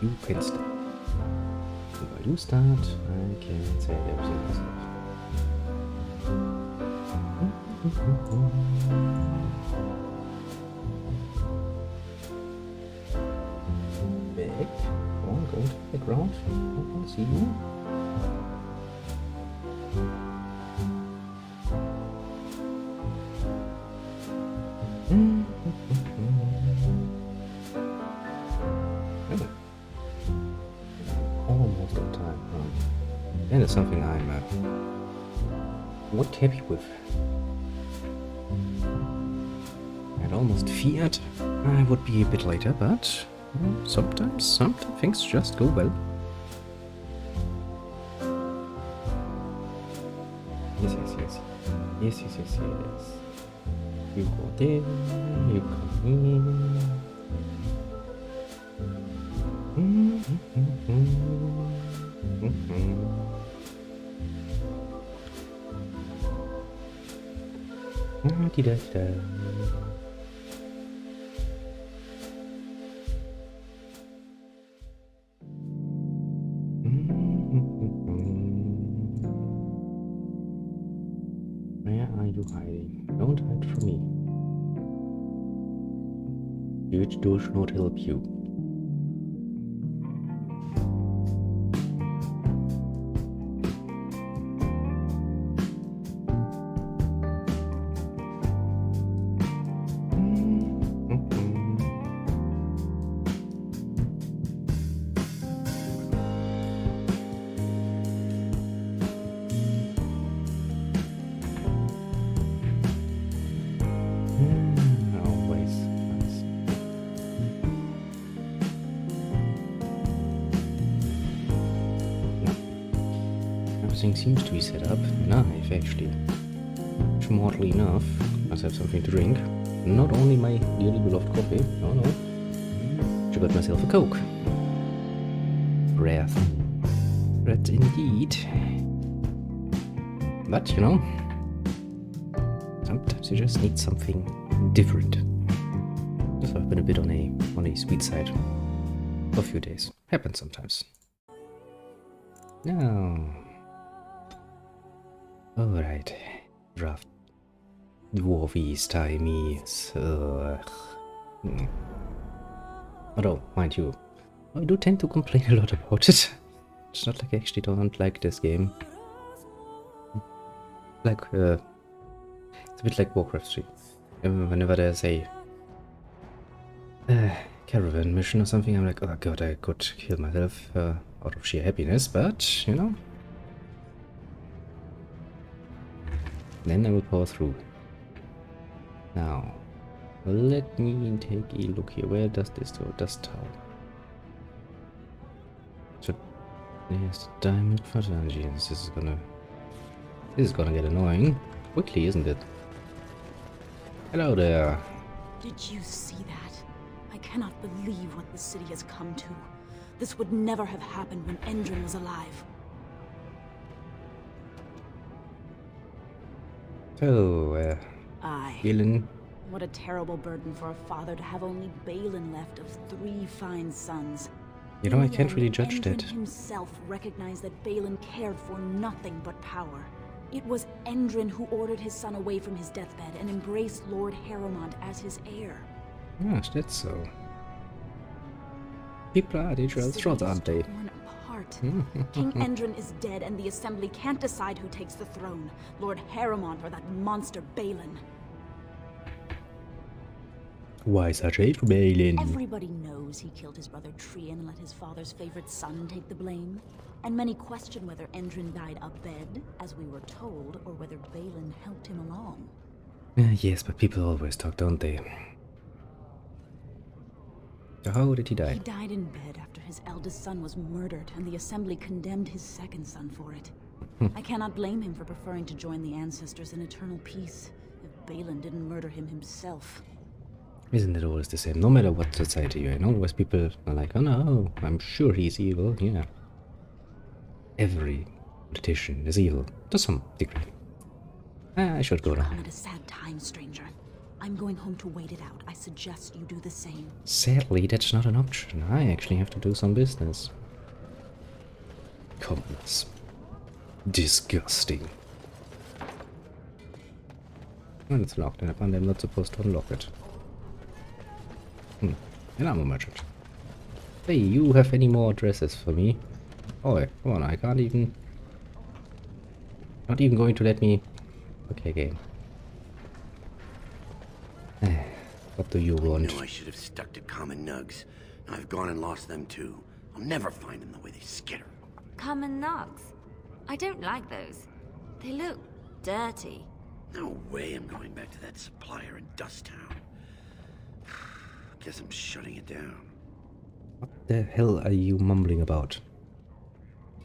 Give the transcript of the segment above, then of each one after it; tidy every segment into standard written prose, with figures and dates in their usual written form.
You can start. And while you start, I can say everything myself. Back. Go on, go to the background. I can see you. Almost on time. And it's something I'm not happy with. I'd almost feared I would be a bit later, but sometimes some things just go well. Yes. You go there, you come in. Da-da-da. Where are you hiding? Don't hide from me. Huge door should not help you. Everything seems to be set up. Now I've actually, smartly enough, must have something to drink. Not only my dearly beloved coffee, no. I got myself a Coke. Breath indeed. But, you know, sometimes you just need something different. So I've been a bit on a sweet side for a few days. Happens sometimes. Now, alright. Rough dwarvies, timies. Although, mind you, I do tend to complain a lot about it. It's not like I actually don't like this game. Like, it's a bit like Warcraft 3. Whenever there's a caravan mission or something, I'm like, oh god, I could kill myself out of sheer happiness, but, you know, then I will power through. Now, let me take a look here. Where does this go? Dust Tower. So, there's diamond further. Jesus, this is gonna get annoying quickly, isn't it? Hello there. Did you see that? I cannot believe what the city has come to. This would never have happened when Endrin was alive. So, Balin. What a terrible burden for a father to have only Balin left of 3 fine sons. You know, I can't really judge Endrin that. himself recognized that Balin cared for nothing but power. It was Endrin who ordered his son away from his deathbed and embraced Lord Harrowmont as his heir. Yes, that's so. People are dangerous throats, aren't they? King Endrin is dead and the Assembly can't decide who takes the throne, Lord Harrowmont or that monster Balin. Why such hate for Balin? Everybody knows he killed his brother Trian and let his father's favorite son take the blame. And many question whether Endrin died abed, as we were told, or whether Balin helped him along. Yes, but people always talk, don't they? So how did he die? He died in bed after his eldest son was murdered, and the Assembly condemned his second son for it. I cannot blame him for preferring to join the ancestors in eternal peace, if Balin didn't murder him himself. Isn't it always the same? No matter what society you're in, always people are like, oh no, I'm sure he's evil, yeah. Every politician is evil, to some degree. I should go now. Come at a sad time, stranger. I'm going home to wait it out. I suggest you do the same. Sadly, that's not an option. I actually have to do some business. Commons. Disgusting. Well, it's locked, and apparently I'm not supposed to unlock it. An ammo merchant. Hey, you have any more addresses for me? Oh, come on, I can't even... Not even going to let me... Okay, game. What do you want? I knew I should have stuck to common nugs. I've gone and lost them too. I'll never find them the way they skitter. Common nugs? I don't like those. They look dirty. No way I'm going back to that supplier in Dust Town. Guess I'm shutting it down. What the hell are you mumbling about?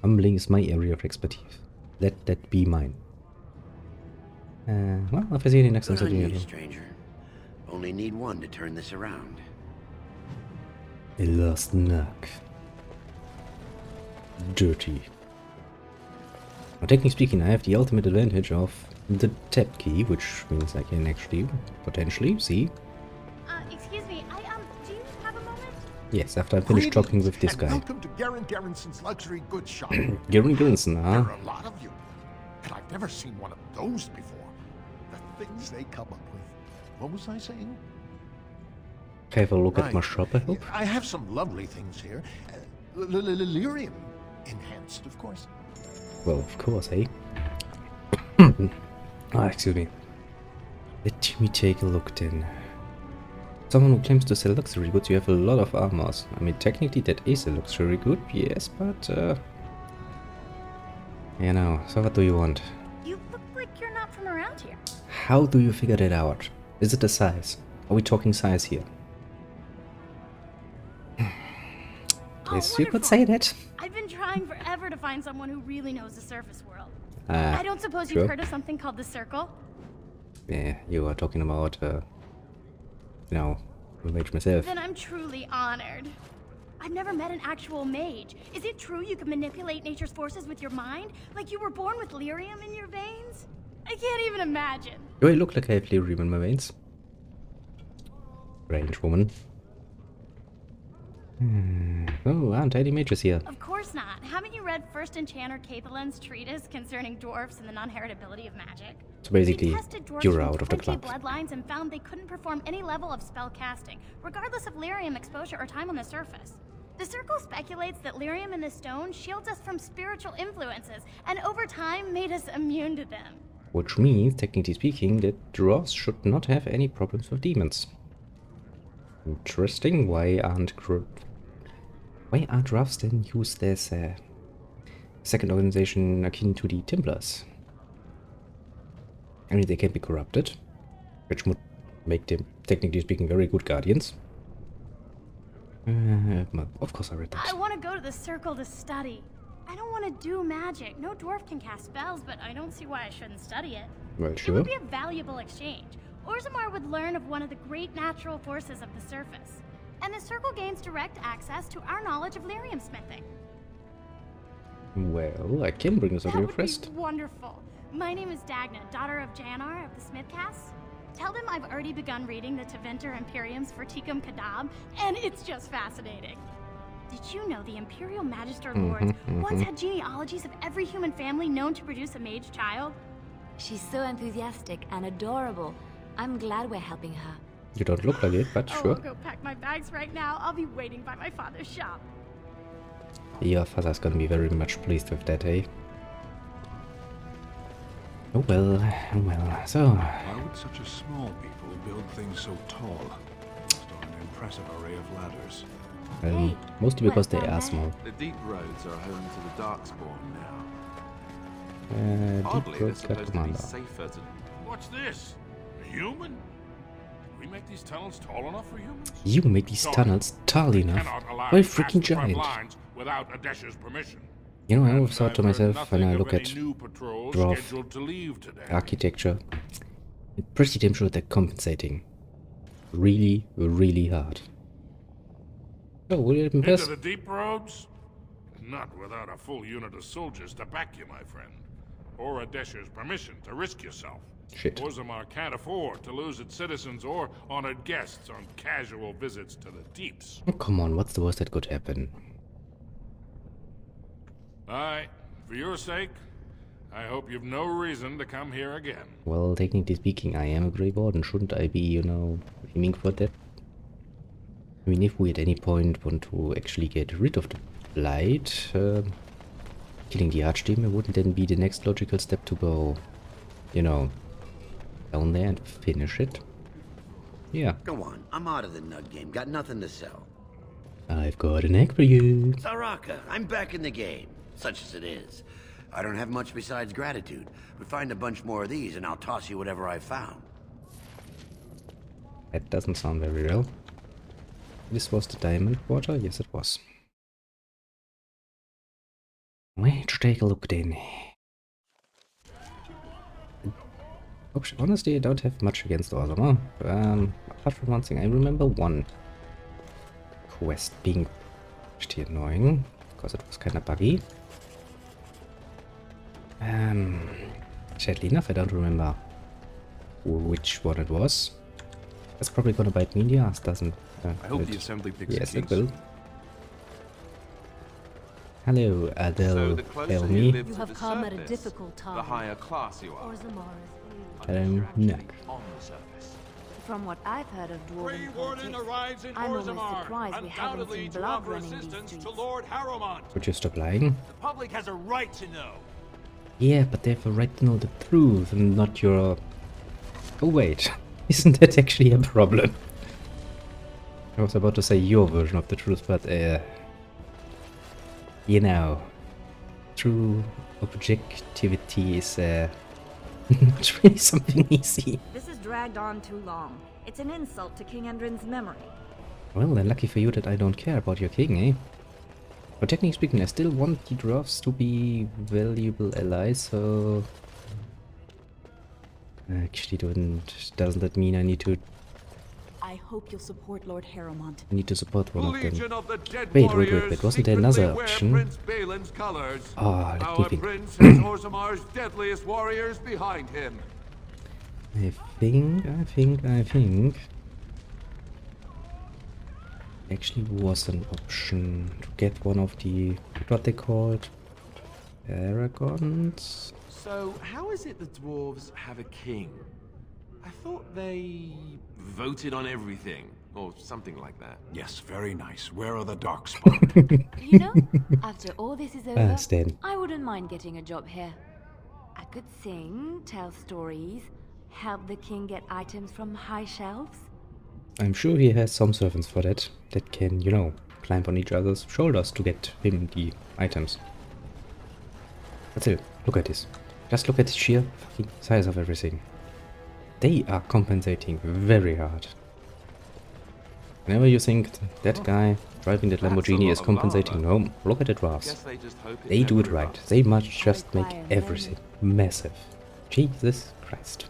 Mumbling is my area of expertise. Let that be mine. Well, if I see any next time, Good on you, stranger. Only need one to turn this around. A lost nug. Dirty. Now, technically speaking, I have the ultimate advantage of the tab key, which means I can actually, potentially, see. Excuse me, do you have a moment? Yes, after I finish talking with this guy. Welcome to Garen Garrison's luxury goods shop. Garen Garrison, huh? There are a lot of you, and I've never seen one of those before. The things they come up with. What was I saying? Have a look at my shop, I hope. I have some lovely things here. Lyrium enhanced, of course. Well, of course, eh? Excuse me. Let me take a look then. Someone who claims to sell luxury goods, you have a lot of armors. I mean, technically that is a luxury good, yes, but you know, so what do you want? You look like you're not from around here. How do you figure that out? Is it the size? Are we talking size here? Yes, you could say that. I've been trying forever to find someone who really knows the surface world. I don't suppose sure. you've heard of something called the Circle? Yeah, you are talking about, you know, the mage myself. Then I'm truly honored. I've never met an actual mage. Is it true you can manipulate nature's forces with your mind? Like you were born with lyrium in your veins? I can't even imagine. Do I look like I have lyrium in my veins? Strange woman. Oh, aren't any mages here? Of course not. Haven't you read First Enchanter Cathalin's treatise concerning dwarfs and the non-heritability of magic? So basically, She tested dwarfs you're from out of the 20 club. bloodlines and found they couldn't perform any level of spell casting, regardless of lyrium exposure or time on the surface. The Circle speculates that lyrium in the stone shields us from spiritual influences, and over time made us immune to them. Which means, technically speaking, that dwarves should not have any problems with demons. Interesting. Why are dwarves then used as a second organization akin to the Templars? I mean, they can be corrupted, which would make them, technically speaking, very good guardians. Of course I read that. I want to go to the Circle to study. I don't want to do magic. No dwarf can cast spells, but I don't see why I shouldn't study it. Well, It sure. would be a valuable exchange. Orzammar would learn of one of the great natural forces of the surface. And the Circle gains direct access to our knowledge of lyrium smithing. Well, I can bring this up That your would request. be wonderful. My name is Dagna, daughter of Janar of the Smithcasts. Tell them I've already begun reading the Tevinter Imperiums for Tikum Kadab, and it's just fascinating. Did you know the Imperial Magister Lords once had genealogies of every human family known to produce a mage child? She's so enthusiastic and adorable. I'm glad we're helping her. You don't look like it, but Oh, sure. I'll go pack my bags right now. I'll be waiting by my father's shop. Your father's gonna be very much pleased with that, eh? Oh well, oh well. So, Why would such a small people build things so tall? Just on an impressive array of ladders. Hey, mostly because what's they down are there? small. The deep roads are home to the Darkspawn now. Deep Oddly, they're Road supposed to be Commander. safer to... What's this? A human? Can we make these tunnels tall enough for humans? You make these tunnels tall We enough. cannot allow We're you past freaking the front giant. lines without Adesha's permission. You know, I And always thought to I've heard myself when I nothing look of at any new patrols dwarf scheduled to leave today. architecture, it's pretty damn sure they're compensating really, really hard. Oh, will you Into pass? the deep roads? Not without a full unit of soldiers to back you, my friend. Or Adesha's permission to risk yourself. Shit. Orzammar can't afford to lose its citizens or honored guests on casual visits to the deeps. Oh, come on, what's the worst that could happen? Aye, for your sake, I hope you've no reason to come here again. Well, technically speaking, I am a Grey Warden. Shouldn't I be, you know, aiming for that? I mean, if we at any point want to actually get rid of the Blight, killing the Archdemon wouldn't then be the next logical step to go, you know, down there and finish it? Yeah. Go on, I'm out of the nug game. Got nothing to sell. I've got an egg for you. Saraka, I'm back in the game, such as it is. I don't have much besides gratitude, but find a bunch more of these and I'll toss you whatever I found. That doesn't sound very real. This was the diamond quarter? Yes, it was. Let's take a look then. Honestly, I don't have much against Orzammar. Apart from one thing, I remember one quest being pretty annoying, because it was kind of buggy. Sadly enough, I don't remember which one it was. That's probably gonna bite me in the ass, doesn't I hope the assembly picks Yes, it it will. Hello, Adele. Tell me. You have come at a difficult time. the higher class you are. Hello, Nuck. On the surface. From what I've heard of Grey dwarven Warden politics, arrives in I'm almost Orzammar, surprised we haven't undoubtedly seen to blood offer running these assistance to streets. Lord Harrowmont. Would you stop lying? The public has a right to know. Yeah, but they have a right to know the truth and not your... Oh wait, isn't that actually a problem? I was about to say your version of the truth, but you know, true objectivity is not really something easy. This has dragged on too long. It's an insult to King Endrin's memory. Well, then lucky for you that I don't care about your king, eh? But technically speaking, I still want the dwarves to be valuable allies, so... Actually, doesn't that mean I need to... I hope you'll support Lord Harrowmont. I need to support one of them. Legion of the Dead Wait, Warriors wasn't there another secretly wear option? Prince Balin's colors. Ah, let me Our think. prince has Orzammar's deadliest warriors behind him. I think... Actually was an option to get one of the... what they called? Aragons? So, how is it the dwarves have a king? I thought they voted on everything, or something like that. Yes, very nice. Where are the darkspawn? You know, after all this is over, Stan. I wouldn't mind getting a job here. I could sing, tell stories, help the king get items from high shelves. I'm sure he has some servants for that can, you know, climb on each other's shoulders to get him the items. But still, look at this. Just look at the sheer fucking size of everything. They are compensating very hard. Whenever you think that guy driving that Lamborghini is compensating, no, look at the dwarves. They do it right. They must just make everything massive. Jesus Christ.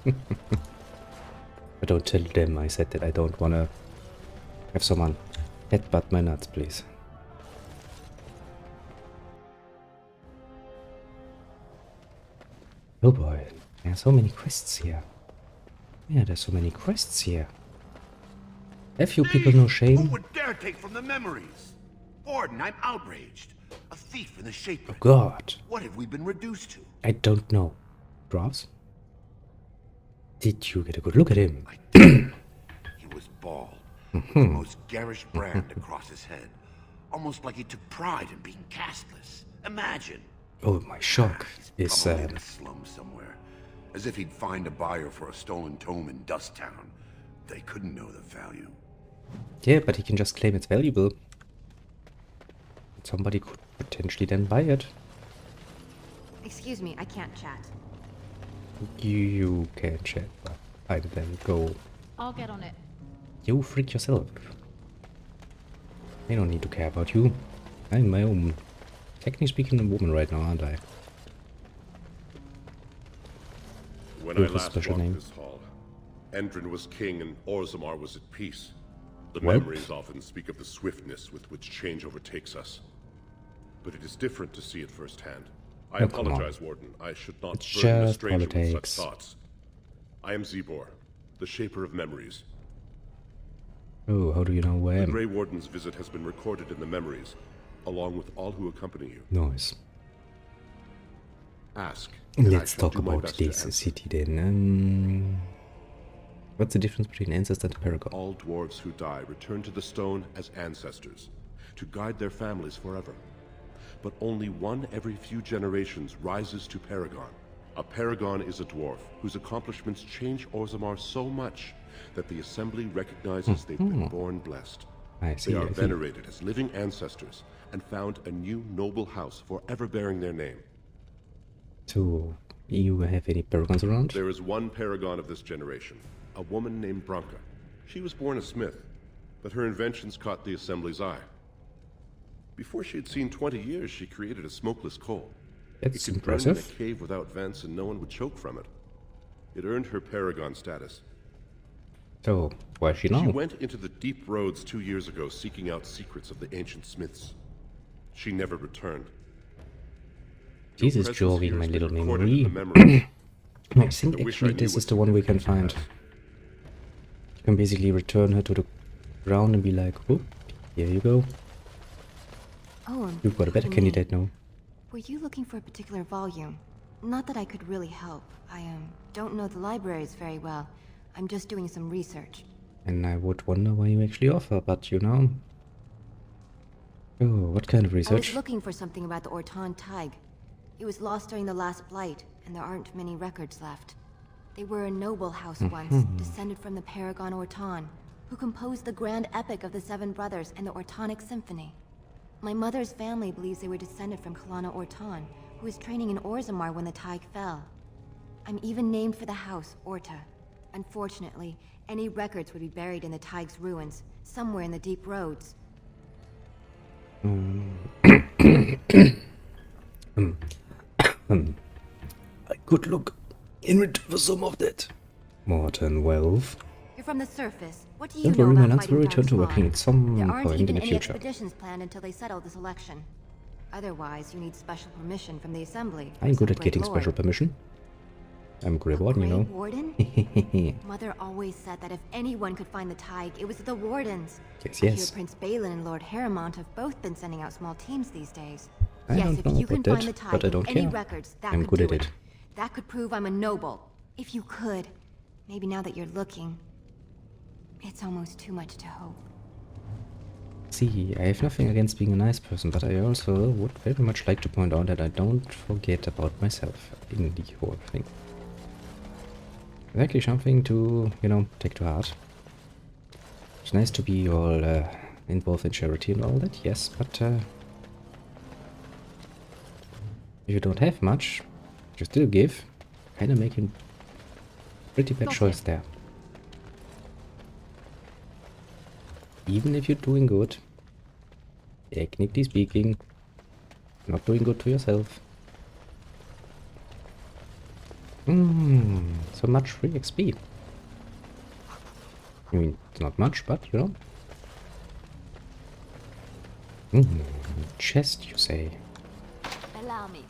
But don't tell them I said that I don't wanna have someone headbutt my nuts, please. Oh boy, there are so many quests here. Yeah, there's so many quests here. Have you people no shame? Who would dare take from the memories? Warden, I'm outraged. A thief in the shape Oh of it. god. What have we been reduced to? I don't know. Dwarves? Did you get a good look at him? I did. He was bald, with the most garish brand across his head. Almost like he took pride in being castless. Imagine. Oh, my shock is Probably in a slum somewhere. As if he'd find a buyer for a stolen tome in Dust Town. They couldn't know the value. yeah, but he can just claim it's valuable. Somebody could potentially then buy it. Excuse me, I can't chat. You can chat, but I then go. I'll get on it. You freak yourself. I don't need to care about you. I'm my own. Technically speaking, a woman right now, aren't I? When With I a last special walked name. this hall, Endrin was king and Orzammar was at peace. The What? memories often speak of the swiftness with which change overtakes us. But it is different to see it firsthand. I Oh, come on. apologize, Warden. I should not It's burden a just stranger with politics. such thoughts. I am Zebor, the Shaper of Memories. Oh, how do you know who I The am? Grey Warden's visit has been recorded in the memories, along with all who accompany you. Nice. Ask. and I Let's shall talk do my about best to this answer. city then. What's the difference between ancestor and paragon? All dwarves who die return to the stone as ancestors, to guide their families forever. But only one every few generations rises to paragon. A paragon is a dwarf whose accomplishments change Orzammar so much that the Assembly recognizes they've been born blessed. I see, They are I see. venerated as living ancestors and found a new noble house forever bearing their name. So, you have any paragons around? There is one paragon of this generation, a woman named Branka. She was born a smith, but her inventions caught the Assembly's eye. Before she had seen 20 years, she created a smokeless coal. That's It could burn in a impressive. cave without vents and no one would choke from it. It earned her paragon status. So, why is she She now? went into the deep roads 2 years ago seeking out secrets of the ancient smiths. She never returned. Your Jesus, presence jogging here my has been little recorded in memory. the memories. I think I wish I actually knew this what is the one we can significance find. it has. You can basically return her to the ground and be like, oh, here you go. Oh, and You've got a better pardon candidate me. now. Were you looking for a particular volume? Not that I could really help. I don't know the libraries very well. I'm just doing some research. And I would wonder why you actually offer, but you know. Oh, what kind of I was research? looking for something about the Orton Tig. It was lost during the last blight, and there aren't many records left. They were a noble house once, descended from the Paragon Orton, who composed the grand epic of the Seven Brothers and the Ortonic Symphony. My mother's family believes they were descended from Kalana Orton, who was training in Orzammar when the Tig fell. I'm even named for the house, Orta. Unfortunately, any records would be buried in the Tig's ruins, somewhere in the deep roads. I could look in return for some of that. Morton Wealth. You're from the surface. What do you Don't know worry, my about nuns will fighting return to Darkspawn? working at some There aren't point even in the any future. expeditions planned until they settle this election. Otherwise, you need special permission from the Assembly. I'm good Some at getting great lord. special permission. I'm Grey A Warden, you Grey know. Warden? Mother always said that if anyone could find the Tig, it was the Wardens. Yes, I yes. hear Prince Balin and Lord Harrimont have both been sending out small teams these days. I yes, don't if know you can about find that, the Tig but I and don't any care. records, that I'm could good do at it. it. That could prove I'm a noble. If you could. Maybe now that you're looking. It's almost too much to hope. See, I have nothing against being a nice person, but I also would very much like to point out that I don't forget about myself in the whole thing. It's actually something to, you know, take to heart. It's nice to be all involved in charity and all that, yes, but if you don't have much, you still give, kinda making pretty bad choice there. Even if you're doing good, technically speaking, not doing good to yourself. So much free XP. I mean, it's not much, but you know. Chest, you say? Allow me.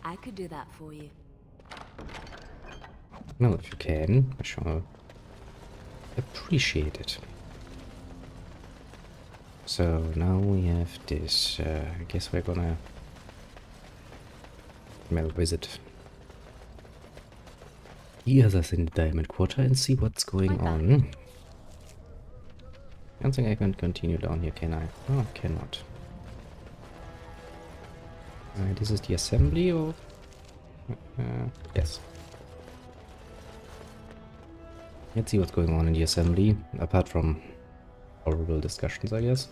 I could do that for you. Well, if you can, I shall appreciate it. So now we have this. I guess we're gonna visit the others in the Diamond Quarter and see what's going on. I don't think I can continue down here, can I? Oh, cannot. This is the assembly, or yes. Let's see what's going on in the assembly, apart from horrible discussions, I guess.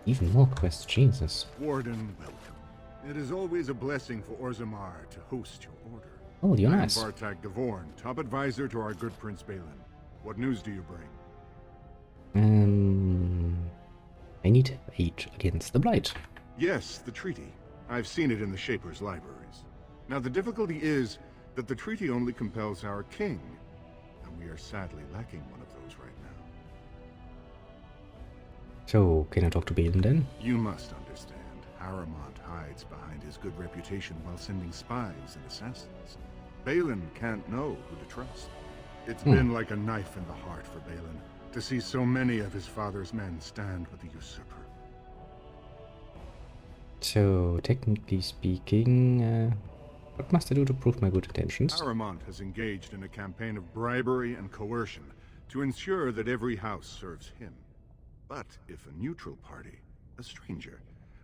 Even more quests, Jesus. Warden, welcome. It is always a blessing for Orzammar to host your order. Oh, you're I nice. am Bartak Gavorn, top advisor to our good Prince Balin. What news do you bring? I need aid against the Blight. Yes, the treaty. I've seen it in the Shaper's libraries. Now the difficulty is that the treaty only compels our king, and we are sadly lacking one of those right now. So, can I talk to Balin then? You must understand. Haramont hides behind his good reputation while sending spies and assassins. Balin can't know who to trust. It's been like a knife in the heart for Balin to see so many of his father's men stand with the usurper. So, technically speaking, what must I do to prove my good intentions? Haramont has engaged in a campaign of bribery and coercion to ensure that every house serves him. But if a neutral party, a stranger,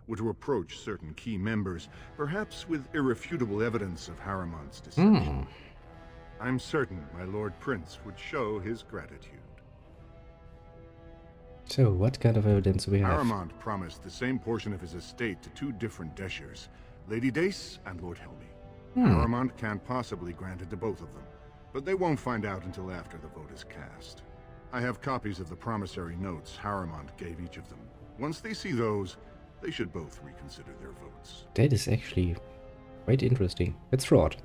were to approach certain key members, perhaps with irrefutable evidence of Haramont's deception, I'm certain my Lord Prince would show his gratitude. So, what kind of evidence do we have? Haramont promised the same portion of his estate to two different Deshers, Lady Dace and Lord Helmy. Haramont can't possibly grant it to both of them, but they won't find out until after the vote is cast. I have copies of the promissory notes Haramont gave each of them. Once they see those, they should both reconsider their votes. That is actually quite interesting. It's fraud,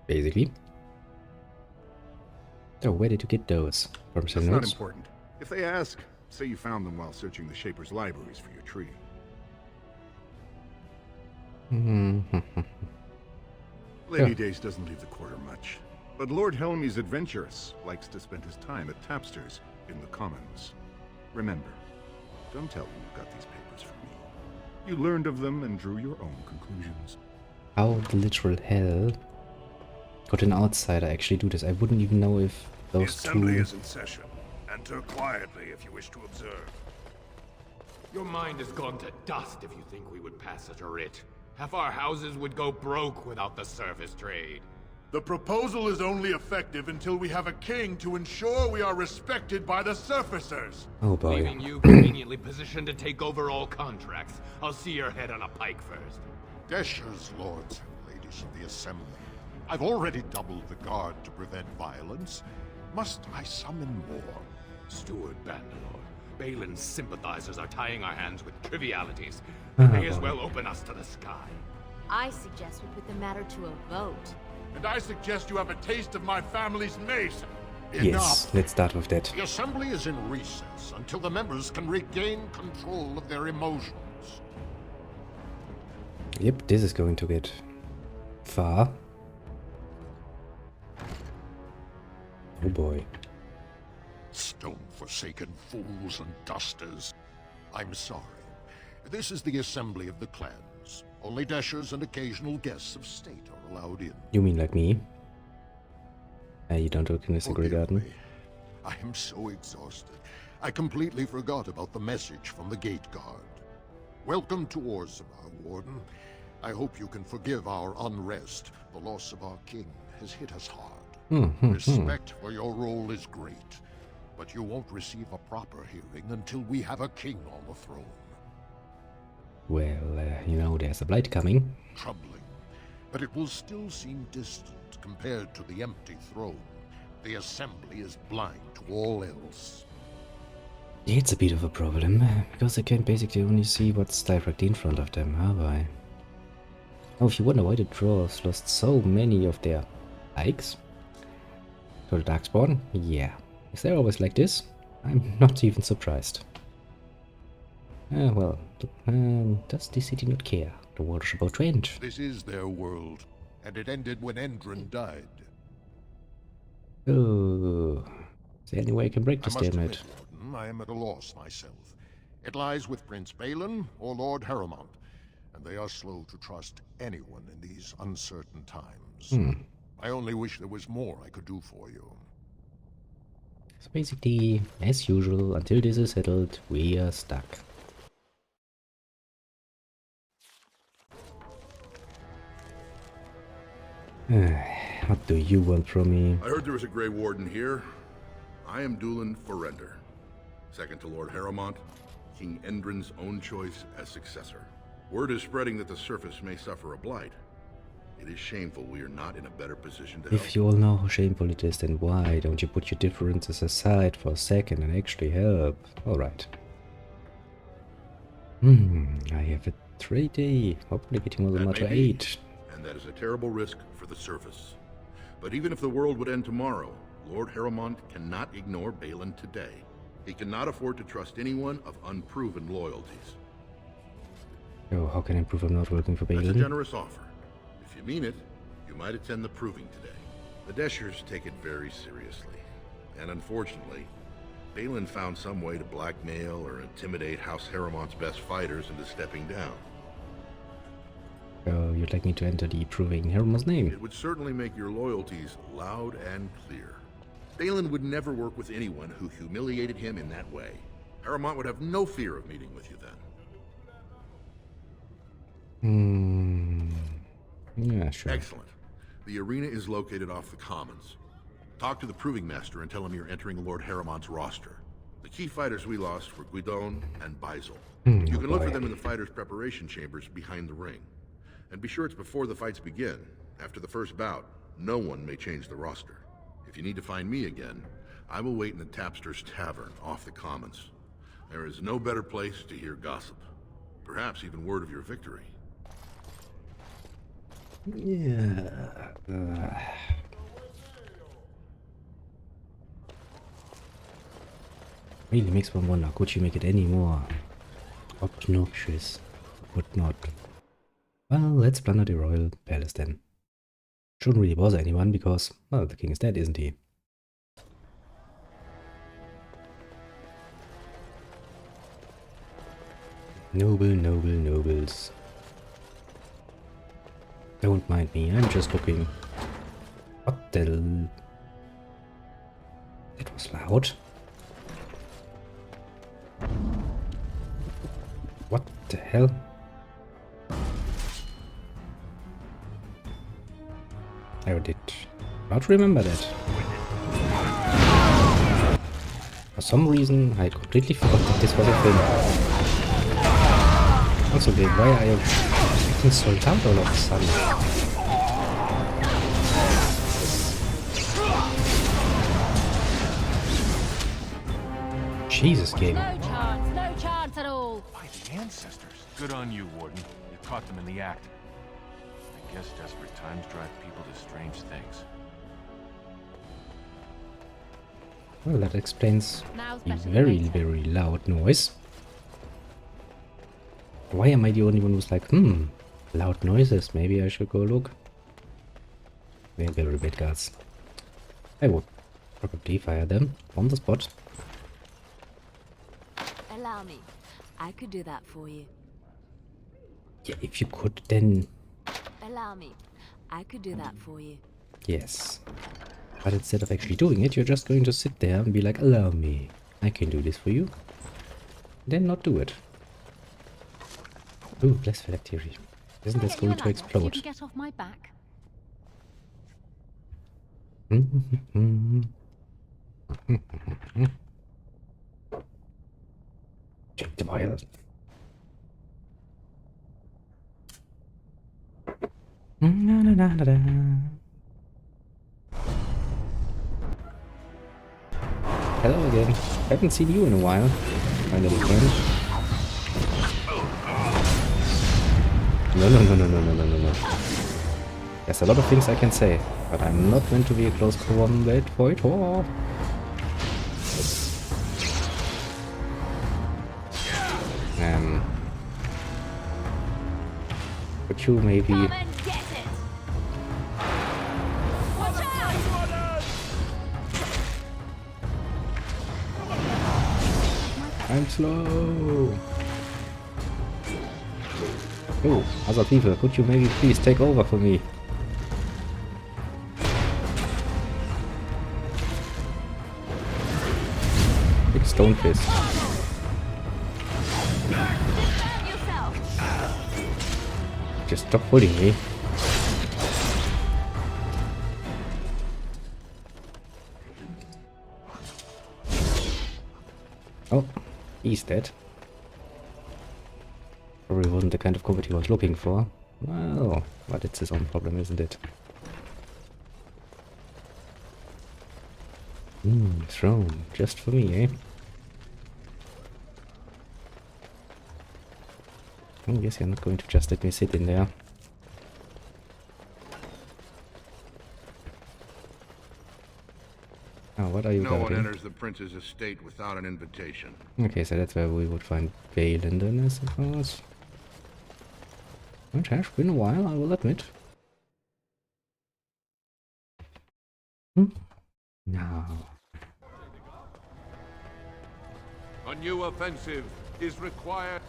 basically. So, where did you get those promissory That's notes? not important. If they ask, say you found them while searching the Shaper's libraries for your treaty. Lady Dace doesn't leave the quarter much, but Lord Helmy's adventurous, likes to spend his time at tapsters in the Commons. Remember, don't tell them you got these papers from me. You learned of them and drew your own conclusions. How the literal hell could an outsider actually do this? I wouldn't even know if those The assembly two... is in session. Enter quietly if you wish to observe. Your mind has gone to dust if you think we would pass such a writ. Half our houses would go broke without the service trade. The proposal is only effective until we have a king to ensure we are respected by the surfacers. Oh boy. Leaving you conveniently positioned to take over all contracts. I'll see your head on a pike first. Deshers, lords and ladies of the assembly. I've already doubled the guard to prevent violence. Must I summon more? Steward Bandalore, Balin's sympathizers are tying our hands with trivialities. They may as well open us to the sky. I suggest we put the matter to a vote. And I suggest you have a taste of my family's mace. Yes, Enough. let's start with that. The assembly is in recess until the members can regain control of their emotions. Yep, this is going to get far. Oh boy. Stone-forsaken fools and dusters. I'm sorry. This is the assembly of the clans. Only Deshers and occasional guests of state are allowed in. You mean like me? You don't work in a secret garden? Me. I am so exhausted. I completely forgot about the message from the gate guard. Welcome to Orzammar, Warden. I hope you can forgive our unrest. The loss of our king has hit us hard. Respect for your role is great, but you won't receive a proper hearing until we have a king on the throne. Well, you know, there's a blight coming. Troubling, but it will still seem distant compared to the empty throne. The assembly is blind to all else. It's a bit of a problem, because they can basically only see what's directly in front of them, have I? Oh, if you wonder why the dwarves lost so many of their pikes to the Darkspawn, yeah. Is they always like this? I'm not even surprised. Well, does the city not care? The water's about to end. This is their world, and it ended when Endron died. Oh, is there any way I can break this stalemate? Warden, I am at a loss myself. It lies with Prince Balin or Lord Haramont, and they are slow to trust anyone in these uncertain times. I only wish there was more I could do for you. So basically, as usual, until this is settled, we are stuck. What do you want from me? I heard there was a Grey Warden here. I am Dulin Forrender, second to Lord Haramont, King Endron's own choice as successor. Word is spreading that the surface may suffer a blight. It is shameful we are not in a better position to help. If you all know how shameful it is, then why don't you put your differences aside for a second and actually help? Alright. I have a treaty. Hopefully getting all the matter 8. And that is a terrible risk for the surface. But even if the world would end tomorrow, Lord Haramont cannot ignore Balin today. He cannot afford to trust anyone of unproven loyalties. Oh, how can I prove I'm not working for That's a Balin? generous offer. If you mean it, you might attend the proving today. The Deschers take it very seriously. And unfortunately, Balin found some way to blackmail or intimidate House Haramont's best fighters into stepping down. Oh, you'd like me to enter the proving Haramont's name? It would certainly make your loyalties loud and clear. Balin would never work with anyone who humiliated him in that way. Haramont would have no fear of meeting with you then. Yeah, sure. Excellent. The arena is located off the Commons. Talk to the Proving Master and tell him you're entering Lord Haramont's roster. The key fighters we lost were Guidon and Baisel. You can look for them in the fighters' preparation chambers behind the ring. And be sure it's before the fights begin. After the first bout, no one may change the roster. If you need to find me again, I will wait in the Tapster's Tavern off the Commons. There is no better place to hear gossip. Perhaps even word of your victory. Yeah. Really makes one wonder, could you make it any more obnoxious? Would not. Well, let's plunder the royal palace then. Shouldn't really bother anyone because, well, the king is dead, isn't he? Nobles. Don't mind me, I'm just looking. What the... That was loud. What the hell? I did not remember that. For some reason, I completely forgot that this was a thing. Also, why are you acting so loud all of a sudden? Jesus, game. No chance at all. By the ancestors. Good on you, Warden. You caught them in the act. I guess desperate times drive people to strange things. Well, that explains the very, very loud noise. Why am I the only one who's like, loud noises, maybe I should go look. They're very bad guards. I would probably fire them on the spot. Allow me. I could do that for you. Yeah, if you could, then... Allow me. I could do that for you. Yes. But instead of actually doing it, you're just going to sit there and be like, allow me. I can do this for you. Then not do it. Ooh, bless phylactery. Isn't this going to explode? You can get off my back. Check the vial. Hello again. Haven't seen you in a while, my little friend. No. There's a lot of things I can say, but I'm not meant to be a close combat fighter. Could you maybe... I'm slow. Oh, other people, could you maybe please take over for me? Big stone fist. Just stop holding me. Oh, he's dead. Probably wasn't the kind of combat he was looking for. Well, but it's his own problem, isn't it? Throne. Just for me, eh? I guess you're not going to just let me sit in there. Oh, what are you No one guarding? enters the prince's estate without an invitation. Okay, so that's where we would find Balin then, I suppose. It has been a while, I will admit. Now. A new offensive is required.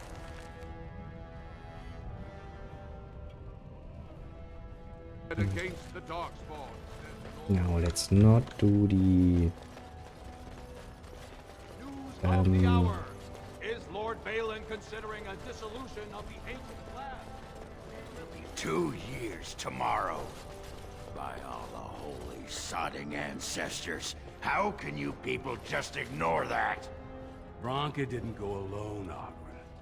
Against the Darkspawn. Now let's not do the Is Lord Balin considering a dissolution of the ancient clan? It'll be 2 years tomorrow. By all the holy sodding ancestors, how can you people just ignore that? Bronca didn't go alone, Agra.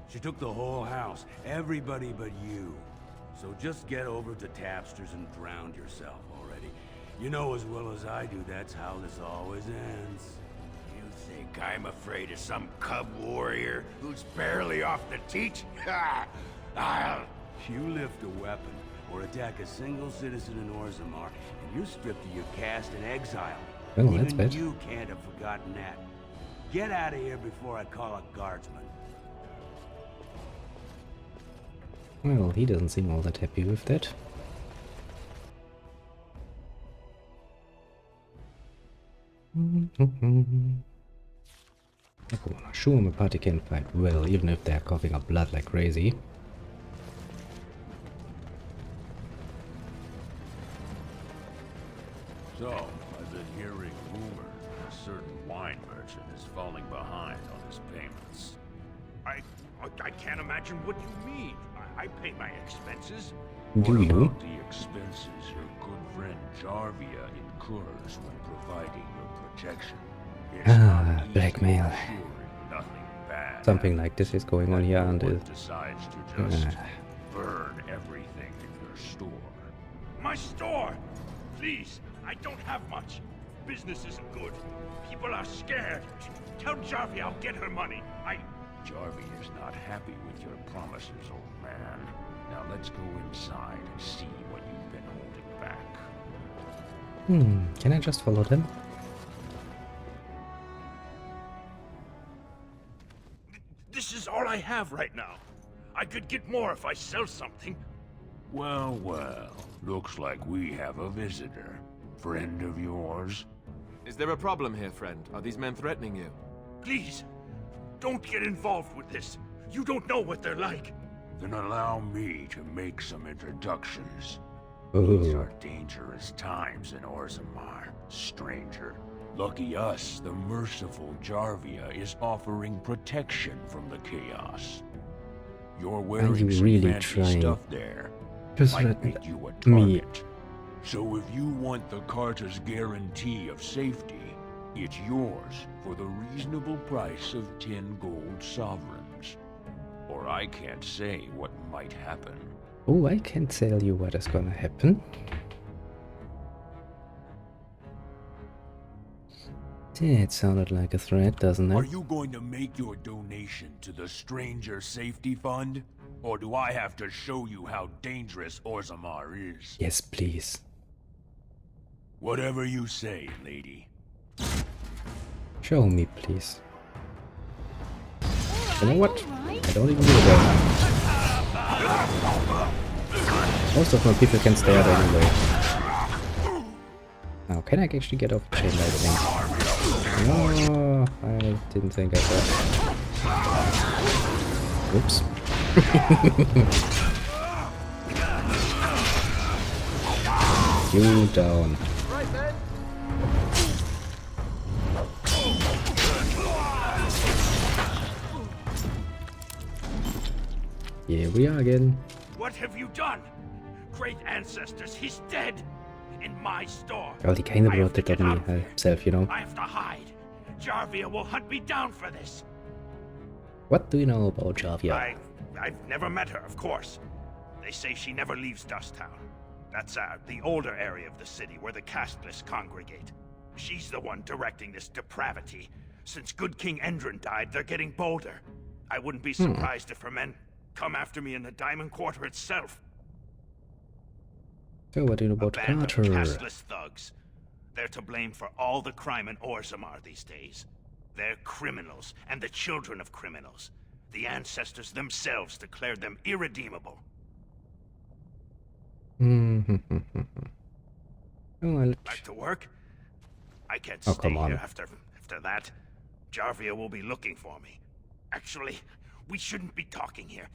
She took the whole house, everybody but you. So just get over to Tapster's and drown yourself already. You know as well as I do that's how this always ends. You think I'm afraid of some cub warrior who's barely off the teat? I'll... You lift a weapon or attack a single citizen in Orzammar, and you're stripped of your caste and exile. Well, that's Even bad. you can't have forgotten that. Get out of here before I call a guardsman. Well, he doesn't seem all that happy with that. Show him a party can fight well, even if they're coughing up blood like crazy. So, I've been hearing rumors that a certain wine merchant is falling behind on his payments. I can't imagine what you mean. I pay my expenses. Do What you? about the expenses your good friend Jarvia incurs when providing your protection? It's not easy Blackmail. assuring nothing bad Something like this is going on here, and happens. Decides to just Ah. burn everything in your store. My store! Please, I don't have much. Business isn't good. People are scared. Tell Jarvia I'll get her money. Jarvia is not happy with your promises, old man. Now let's go inside and see what you've been holding back. Can I just follow them? This is all I have right now. I could get more if I sell something. Well, well. Looks like we have a visitor. Friend of yours? Is there a problem here, friend? Are these men threatening you? Please, don't get involved with this. You don't know what they're like. Then allow me to make some introductions. Ooh. These are dangerous times in Orzammar, stranger. Lucky us, the merciful Jarvia is offering protection from the chaos. You're wearing you some really fancy trying stuff there. to Might threaten make you a me? target. So if you want the Carter's guarantee of safety, it's yours for the reasonable price of 10 gold sovereigns. Or I can't say what might happen. Oh, I can tell you what is gonna happen. That sounded like a threat, doesn't Are it? you going to make your donation to the Stranger Safety Fund? Or do I have to show you how dangerous Orzammar is? Yes, please. Whatever you say, lady. Show me, please. You know what? I don't even give a damn. Most of my people can stay out anyway. Now, can I actually get off the chain lightning? No, I didn't think I could. Oops. You down. Here we are again. What have you done? Great ancestors, he's dead. In my store. Well, he kind of I brought have to it get on out me of here. himself, you know. I have to hide. Jarvia will hunt me down for this. What do you know about Jarvia? I've never met her, of course. They say she never leaves Dusttown. That's the older area of the city where the casteless congregate. She's the one directing this depravity. Since good King Endrin died, they're getting bolder. I wouldn't be surprised if her men come after me in the Diamond Quarter itself. So what do you know about Band of Carter? casteless thugs. They're to blame for all the crime in Orzammar these days. They're criminals, and the children of criminals. The ancestors themselves declared them irredeemable. Well, Back to work? I can't oh, stay come on. here after that. Jarvia will be looking for me. Actually, we shouldn't be talking here.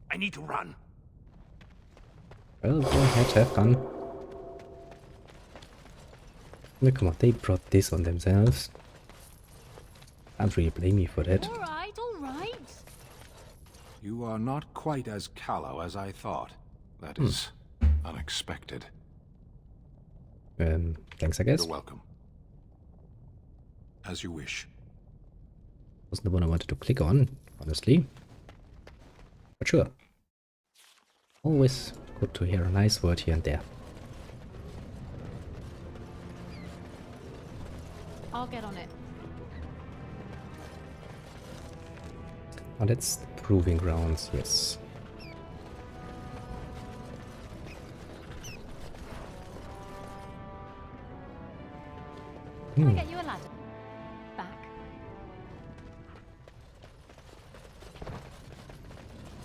I need to run. Well, go ahead, have fun. Look, come on, they brought this on themselves. Can't really blame you for that. All right, all right. You are not quite as callow as I thought. That is unexpected. Thanks, I guess. You're welcome. As you wish. Wasn't the one I wanted to click on, honestly. But sure. Always good to hear a nice word here and there. I'll get on it. Oh, that's proving grounds, yes. Can I get you a ladder? Back.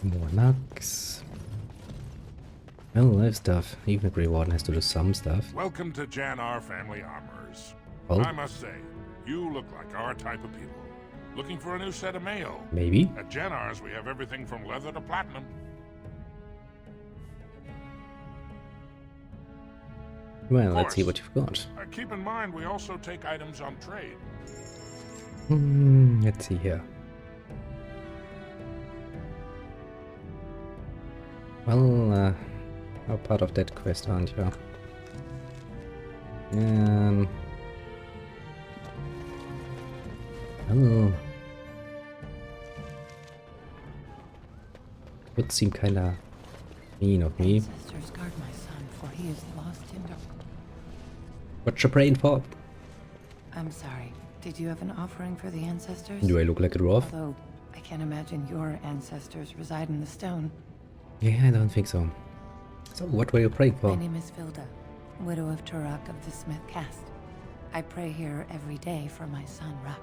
More nugs. Well, live stuff. Even the Grey Warden has to do some stuff. Welcome to Janar Family Armors. Oh. I must say, you look like our type of people. Looking for a new set of mail? Maybe. At Janar's, we have everything from leather to platinum. Well, let's see what you've got. Keep in mind, we also take items on trade. Let's see here. Well, you're part of that quest, aren't you? Oh. Would seem kinda mean of me. Ancestors guard my son, for he is lost in dark. What's your brain for? I'm sorry. Did you have an offering for the ancestors? Do I look like a dwarf? Although, I can't imagine your ancestors reside in the stone. Yeah, I don't think so. So, what were you praying for? My name is Vilda, widow of Turok of the Smith caste. I pray here every day for my son, Ruck.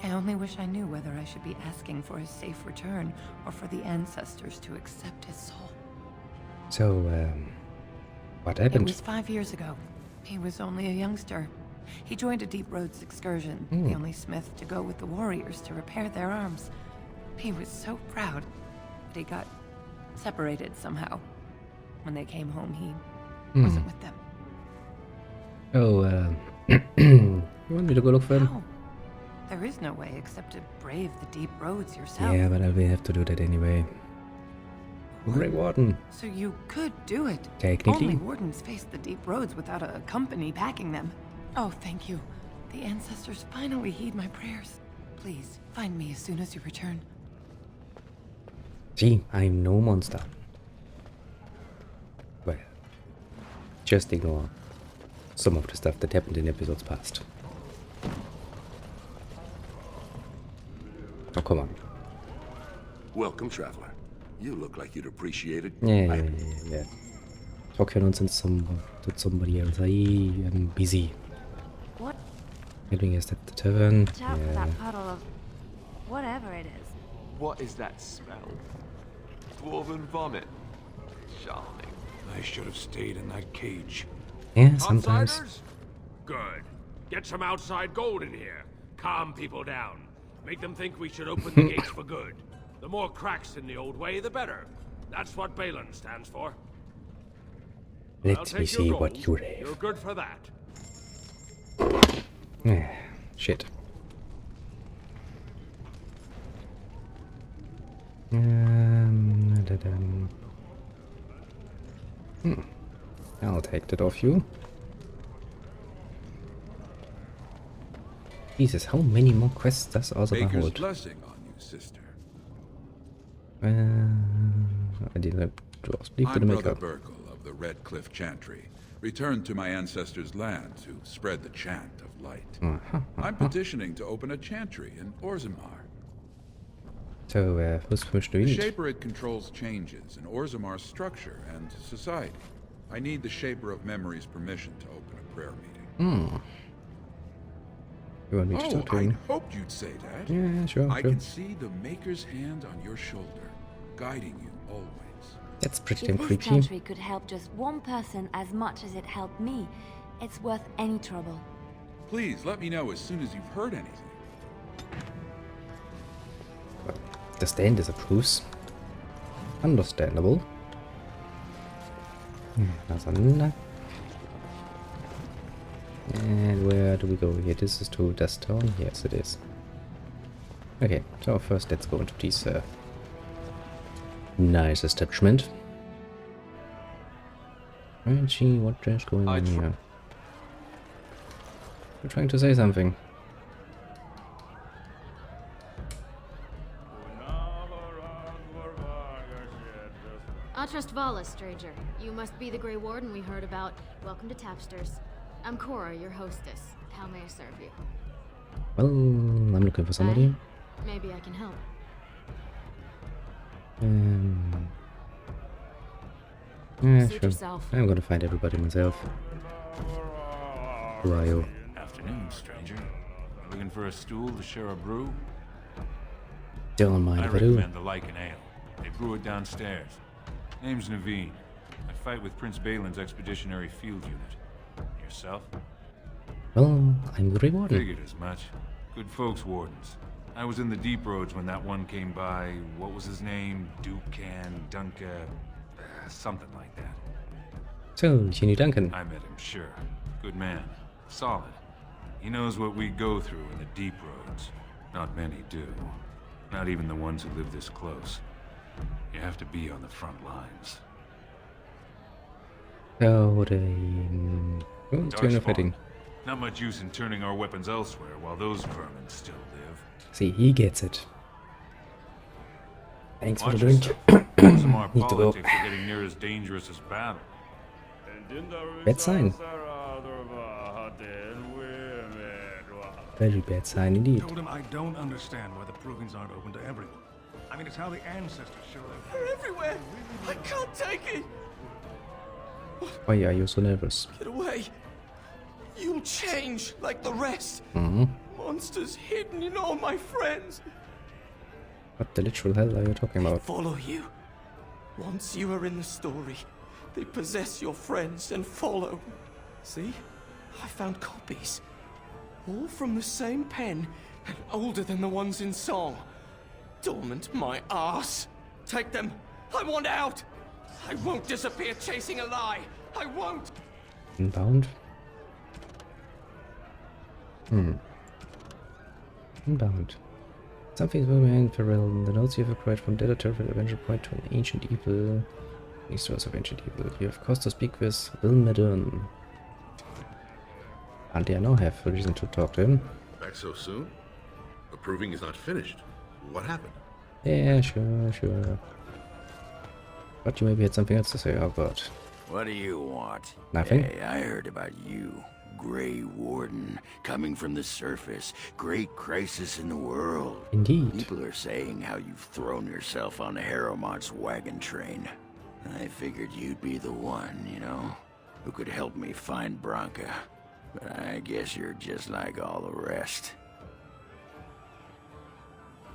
I only wish I knew whether I should be asking for his safe return or for the ancestors to accept his soul. So, what happened? It was 5 years ago. He was only a youngster. He joined a Deep Roads excursion, Hmm. the only smith to go with the warriors to repair their arms. He was so proud, but he got separated somehow. When they came home, he wasn't with them. Oh, you want me to go look for him? How? There is no way except to brave the Deep Roads yourself. Yeah, but I will have to do that anyway. Grey Warden. So you could do it. Technically. Only wardens face the Deep Roads without a company backing them. Oh, thank you. The ancestors finally heed my prayers. Please, find me as soon as you return. Gee, I'm no monster. Well, just ignore some of the stuff that happened in episodes past. Oh, come on. Welcome, traveler. You look like you'd appreciate it. Yeah. Talk your nonsense to somebody else. I'm busy. What? Getting us at the tavern. Watch out for that puddle of whatever it is. What is that smell? Dwarven vomit. Charming. I should have stayed in that cage. Yeah, sometimes. Outsiders? Good. Get some outside gold in here. Calm people down. Make them think we should open the gates for good. The more cracks in the old way, the better. That's what Balin stands for. I'll Let take me your see gold. what you have. You're good for that. Shit. I'll take that off you. Jesus, how many more quests does Orzhov Maker's hold? blessing on you, sister. I didn't leave to I'm the Brother maker. Burkle of the Red Cliff Chantry, returned to my ancestors' land to spread the chant of light. I'm petitioning to open a chantry in Orzammar. So, who's permission to The eat? Shaper controls changes in Orzamar's structure and society. I need the Shaper of Memory's permission to open a prayer meeting. You want me to talk to I him? hoped you'd say that. Yeah, sure, I sure. can see the Maker's hand on your shoulder, guiding you always. That's pretty If damn this creepy. chantry could help just one person as much as it helped me, it's worth any trouble. Please let me know as soon as you've heard anything. The stand disapproves. Understandable. Auseinander. And where do we go here? This is to Dust Town? Yes, it is. Okay, so first let's go into this nice establishment. And see what is going on here. You're trying to say something. I trust Vala, stranger. You must be the Grey Warden we heard about. Welcome to Tapsters. I'm Cora, your hostess. How may I serve you? Well, I'm looking for somebody. Maybe I can help. Yeah, Suit sure. yourself. I'm gonna find everybody myself. Who are you? Afternoon, stranger. Looking for a stool to share a brew? Don't mind I if I do. recommend the Lycan Ale. They brew it downstairs. Name's Naveen. I fight with Prince Balin's expeditionary field unit. Yourself? Well, I'm the Grey Warden. Figured as much. Good folks, wardens. I was in the deep roads when that one came by. What was his name? Dukan, Dunka, something like that. So, you knew Duncan. I met him, sure. Good man. Solid. He knows what we go through in the deep roads. Not many do. Not even the ones who live this close. You have to be on the front lines. Oh, they... Oh, it's kind of Darkspawn. fitting. Not much use in turning our weapons elsewhere while those vermin still live. See, he gets it. Thanks for Watch the drink. Some more Need to go. politics are getting near as dangerous as battle. Bad sign. Very bad sign indeed. Told him I don't understand why the provings aren't open to everyone. I mean, it's how the ancestors showed up. They're everywhere! I can't take it! Why are you so nervous? Get away! You'll change like the rest! Mm-hmm. Monsters hidden in all my friends! What the literal hell are you talking about? Follow you. Once you are in the story, they possess your friends and follow. See? I found copies. All from the same pen, and older than the ones in song. Dormant my ass. Take them. I want out. I won't disappear chasing a lie. I won't. Inbound? Inbound. Something's moving Farrell. The notes you have acquired from Data Turf eventually point to an ancient evil. These source of ancient evil. You have cause to speak with Wilmedun. And I now have a reason to talk to him. Back so soon? The proving is not finished. What happened? Yeah, sure. But you maybe had something else to say. Oh god. What do you want? Nothing. Hey, I heard about you. Grey Warden, coming from the surface. Great crisis in the world. Indeed. People are saying how you've thrown yourself on Harrowmont's wagon train. I figured you'd be the one, you know, who could help me find Branka. But I guess you're just like all the rest.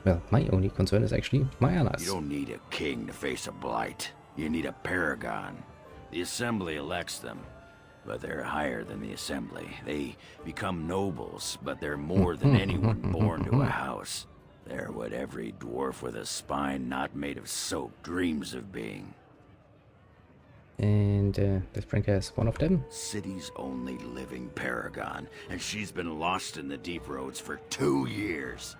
Well, my only concern is actually my allies. You don't need a king to face a blight. You need a paragon. The Assembly elects them, but they're higher than the Assembly. They become nobles, but they're more than anyone born to a house. They're what every dwarf with a spine not made of soap dreams of being. And this Branka is one of them. City's only living paragon, and she's been lost in the deep roads for 2 years.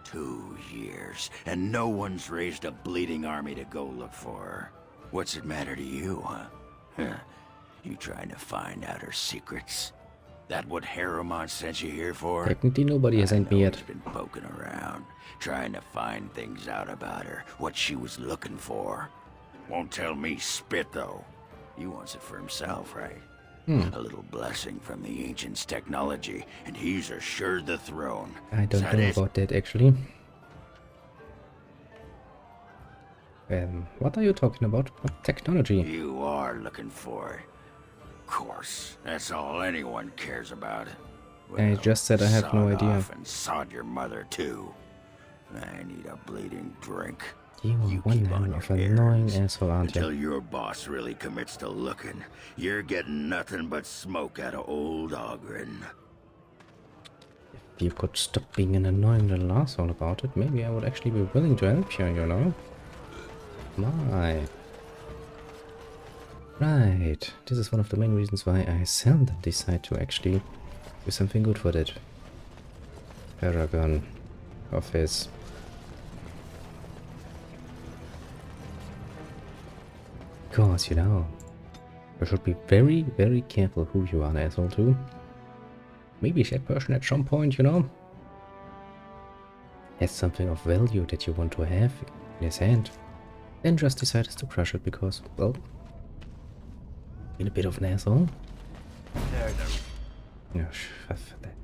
2 years, and no one's raised a bleeding army to go look for her. What's it matter to you, huh? You trying to find out her secrets? That what Harrowmont sent you here for? Technically nobody has sent me yet. He's been poking around, trying to find things out about her, what she was looking for. Won't tell me spit, though. He wants it for himself, right? A little blessing from the ancients' technology, and he's assured the throne. I don't Is know it? about that, actually. What are you talking about? What technology? You are looking for it. Of course, that's all anyone cares about. I just said I have no sod idea. off and sod your mother, too. I need a bleeding drink. You are one hell of an annoying asshole, aren't you? Until your boss really commits to looking, you're getting nothing but smoke out of old Ogren. If you could stop being an annoying little asshole about it, maybe I would actually be willing to help you, you know? My. Right. This is one of the main reasons why I seldom decide to actually do something good for that Paragon office. Because, you know, you should be very, very careful who you are an asshole to. Maybe that person at some point, you know, has something of value that you want to have in his hand. Then just decides to crush it because, well, been a bit of an asshole. Yeah, for that.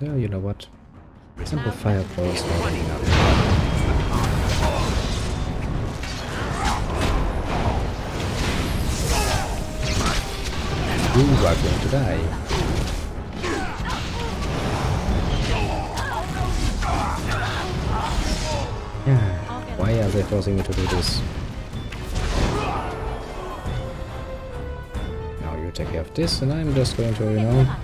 No, you know what? Simple fireball is not enough. You are going to die. Yeah. Why are they forcing me to do this? Now you take care of this, and I'm just going to, you know.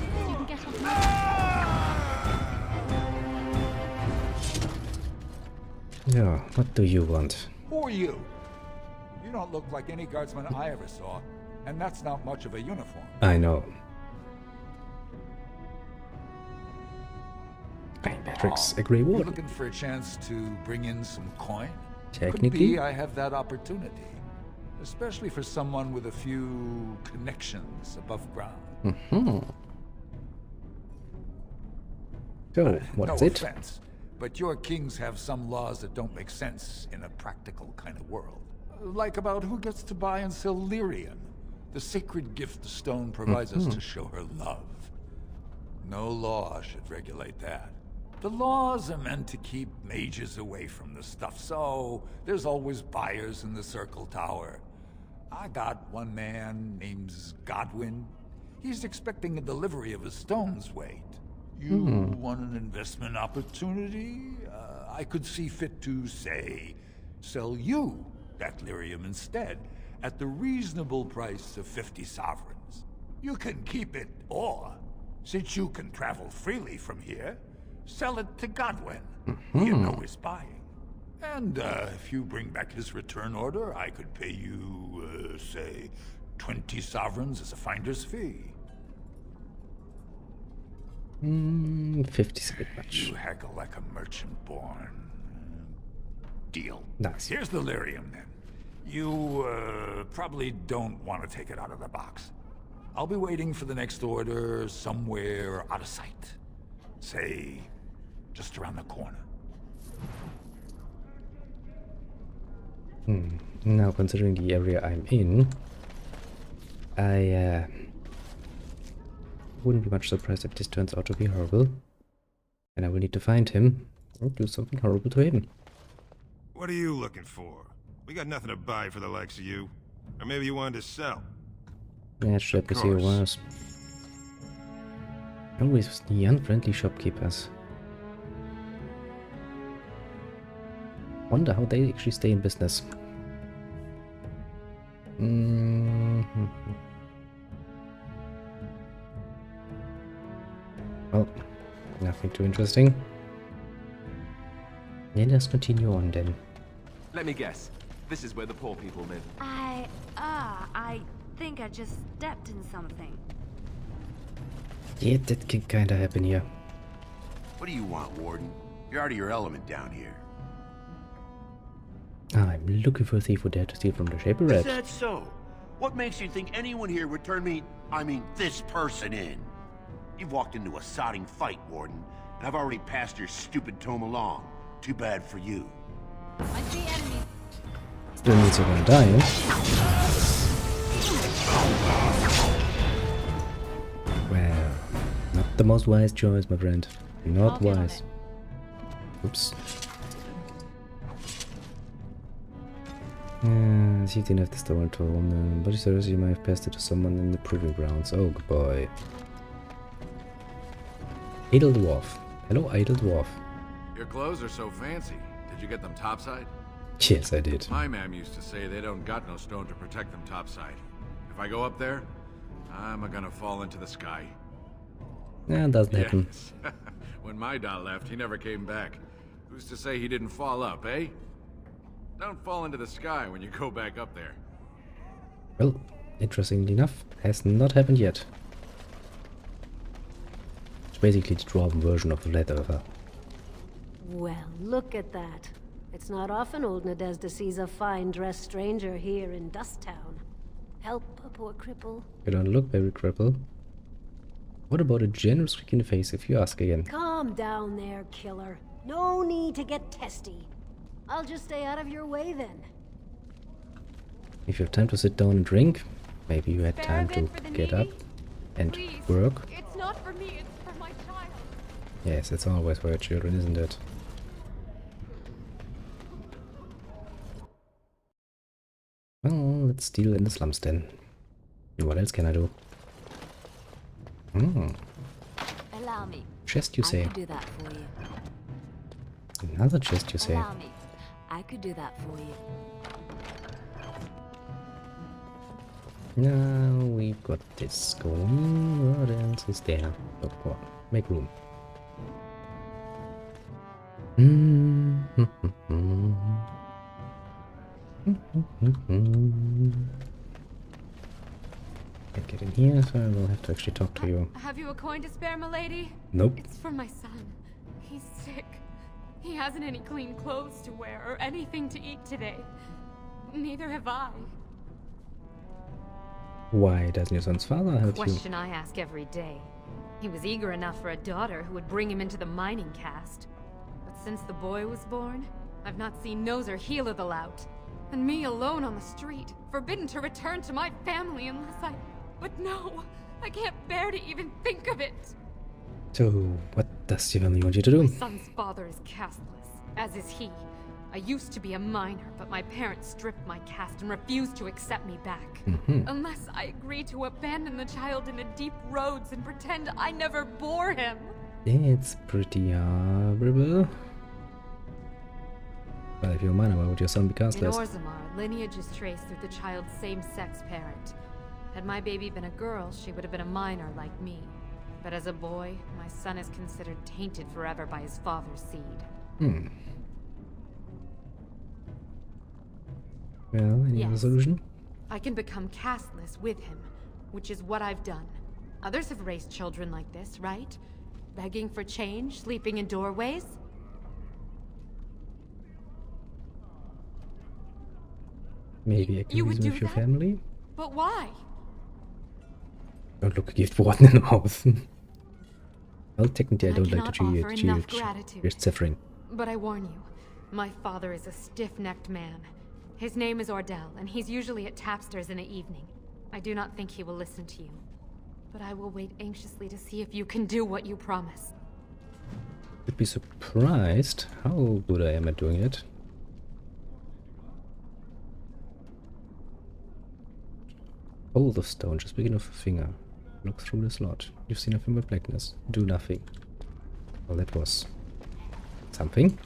Yeah, what do you want? Who are you? You don't look like any guardsman I ever saw. And that's not much of a uniform. I know. I'm Patrick's a grey warden. Looking for a chance to bring in some coin? Technically, could be I have that opportunity, especially for someone with a few connections above ground. So, what's no it? Offense, but your kings have some laws that don't make sense in a practical kind of world. Like about who gets to buy and sell lyrium. The sacred gift the stone provides us to show her love. No law should regulate that. The laws are meant to keep mages away from the stuff, so there's always buyers in the Circle Tower. I got one man named Godwin. He's expecting a delivery of a stone's weight. You want an investment opportunity? I could see fit to, say, sell you that lyrium instead, at the reasonable price of 50 sovereigns. You can keep it, or, since you can travel freely from here, sell it to Godwin. You know he's buying. And if you bring back his return order, I could pay you, say, 20 sovereigns as a finder's fee. 50's a bit much. You haggle like a merchant born. Deal. Nice. Here's the lyrium, then. You, probably don't want to take it out of the box. I'll be waiting for the next order somewhere out of sight. Say, just around the corner. Now, considering the area I'm in, I wouldn't be much surprised if this turns out to be horrible. And I will need to find him or do something horrible to him. What are you looking for? We got nothing to buy for the likes of you. Or maybe you wanted to sell. Yeah, shop is here worse. Always the unfriendly shopkeepers. Wonder how they actually stay in business. Well, nothing too interesting. Let us continue on then. Let me guess. This is where the poor people live. I think I just stepped in something. Yeah, that can kinda happen here. What do you want, Warden? You're out of your element down here. I'm looking for a thief who dared to steal from the Shaper Red. Is that so? What makes you think anyone here would turn me, this person in? You've walked into a sodding fight, Warden, and I've already passed your stupid tome along. Too bad for you. I see enemies. Still means you're gonna die, eh? Well, not the most wise choice, my friend. Not wise. Oops. See, didn't have the stolen tome. But serves you might have passed it to someone in the proving grounds. Oh boy. Idle dwarf. Hello, idle dwarf. Your clothes are so fancy. Did you get them topside? Yes, I did. My mam used to say they don't got no stone to protect them topside. If I go up there, I'm gonna fall into the sky. Yeah, it doesn't happen. Yes. When my dad left, he never came back. Who's to say he didn't fall up, eh? Don't fall into the sky when you go back up there. Well, interestingly enough, has not happened yet. It's basically the dwarven version of the leather. Well, look at that. It's not often old Nadezhda sees a fine-dressed stranger here in Dusttown. Help a poor cripple. You don't look very crippled. What about a generous kick in the face, if you ask again? Calm down there, killer. No need to get testy. I'll just stay out of your way then. If you have time to sit down and drink, maybe you had time to get up and work. It's not for me, it's for my child. Yes, it's always for your children, isn't it? Well, let's steal in the slums then. What else can I do? Allow me. Chest, you say? I could do that for you. Another chest, you say? Allow me. I could do that for you. Now we've got this going. What else is there? Oh, come on. Make room. Can't get in here, so I will have to actually talk to you. Have you a coin to spare, milady? Nope. It's for my son. He's sick. He hasn't any clean clothes to wear or anything to eat today. Neither have I. Why doesn't your son's father help you? Question I ask every day. He was eager enough for a daughter who would bring him into the mining caste. But since the boy was born, I've not seen nose or heel of the lout. And me alone on the street, forbidden to return to my family unless I... But no! I can't bear to even think of it! So, what does your family want you to do? My son's father is casteless, as is he. I used to be a miner, but my parents stripped my caste and refused to accept me back. Unless I agree to abandon the child in the deep roads and pretend I never bore him. It's pretty horrible. Well, if you're a miner, why would your son be In casteless? Orzammar, lineage is traced through the child's same-sex parent. Had my baby been a girl, she would have been a minor like me. But as a boy, my son is considered tainted forever by his father's seed. Well, any other solution? I can become casteless with him, which is what I've done. Others have raised children like this, right? Begging for change, sleeping in doorways? Maybe I can reason with your family? But why? Don't look a gift warden in the mouth. Well, technically I don't like to cheat you're suffering. But I warn you, my father is a stiff-necked man. His name is Ordell, and he's usually at Tapster's in the evening. I do not think he will listen to you. But I will wait anxiously to see if you can do what you promise. You'd be surprised how good I am at doing it. Bolt of stone, just big enough a finger. Look through the slot. You've seen nothing but blackness. Do nothing. Well, that was something.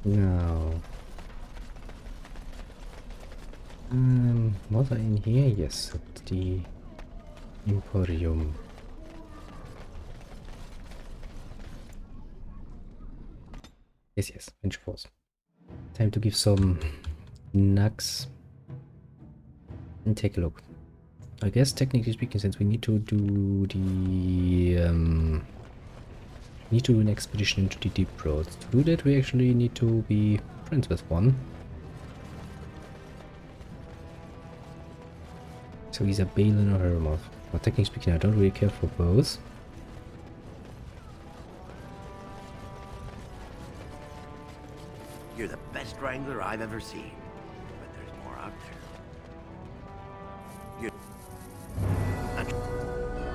Now, was I in here? Yes, at the Emporium. Yes, Venture Force. Time to give some nugs and take a look. I guess technically speaking, since we need to do the need to do an expedition into the deep roads. To do that, we actually need to be friends with one. So either Balin or Hermoth. Well, technically speaking, I don't really care for both. You're the best wrangler I've ever seen, but there's more out there.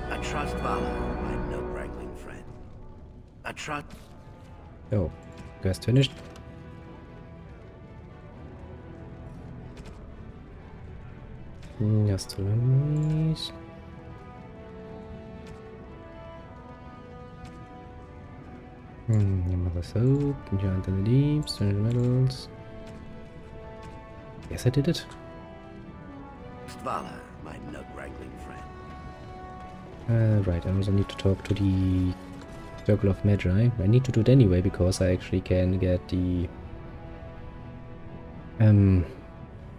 I trust Vala, my note wrangling friend. I trust. Oh, quest finished. Just to enemies. Your mother's hope, giant in the deep, strange metals. Yes, I did it. Stvala, my nut-wrangling friend. Right, I also need to talk to the Circle of Magi. I need to do it anyway, because I actually can get the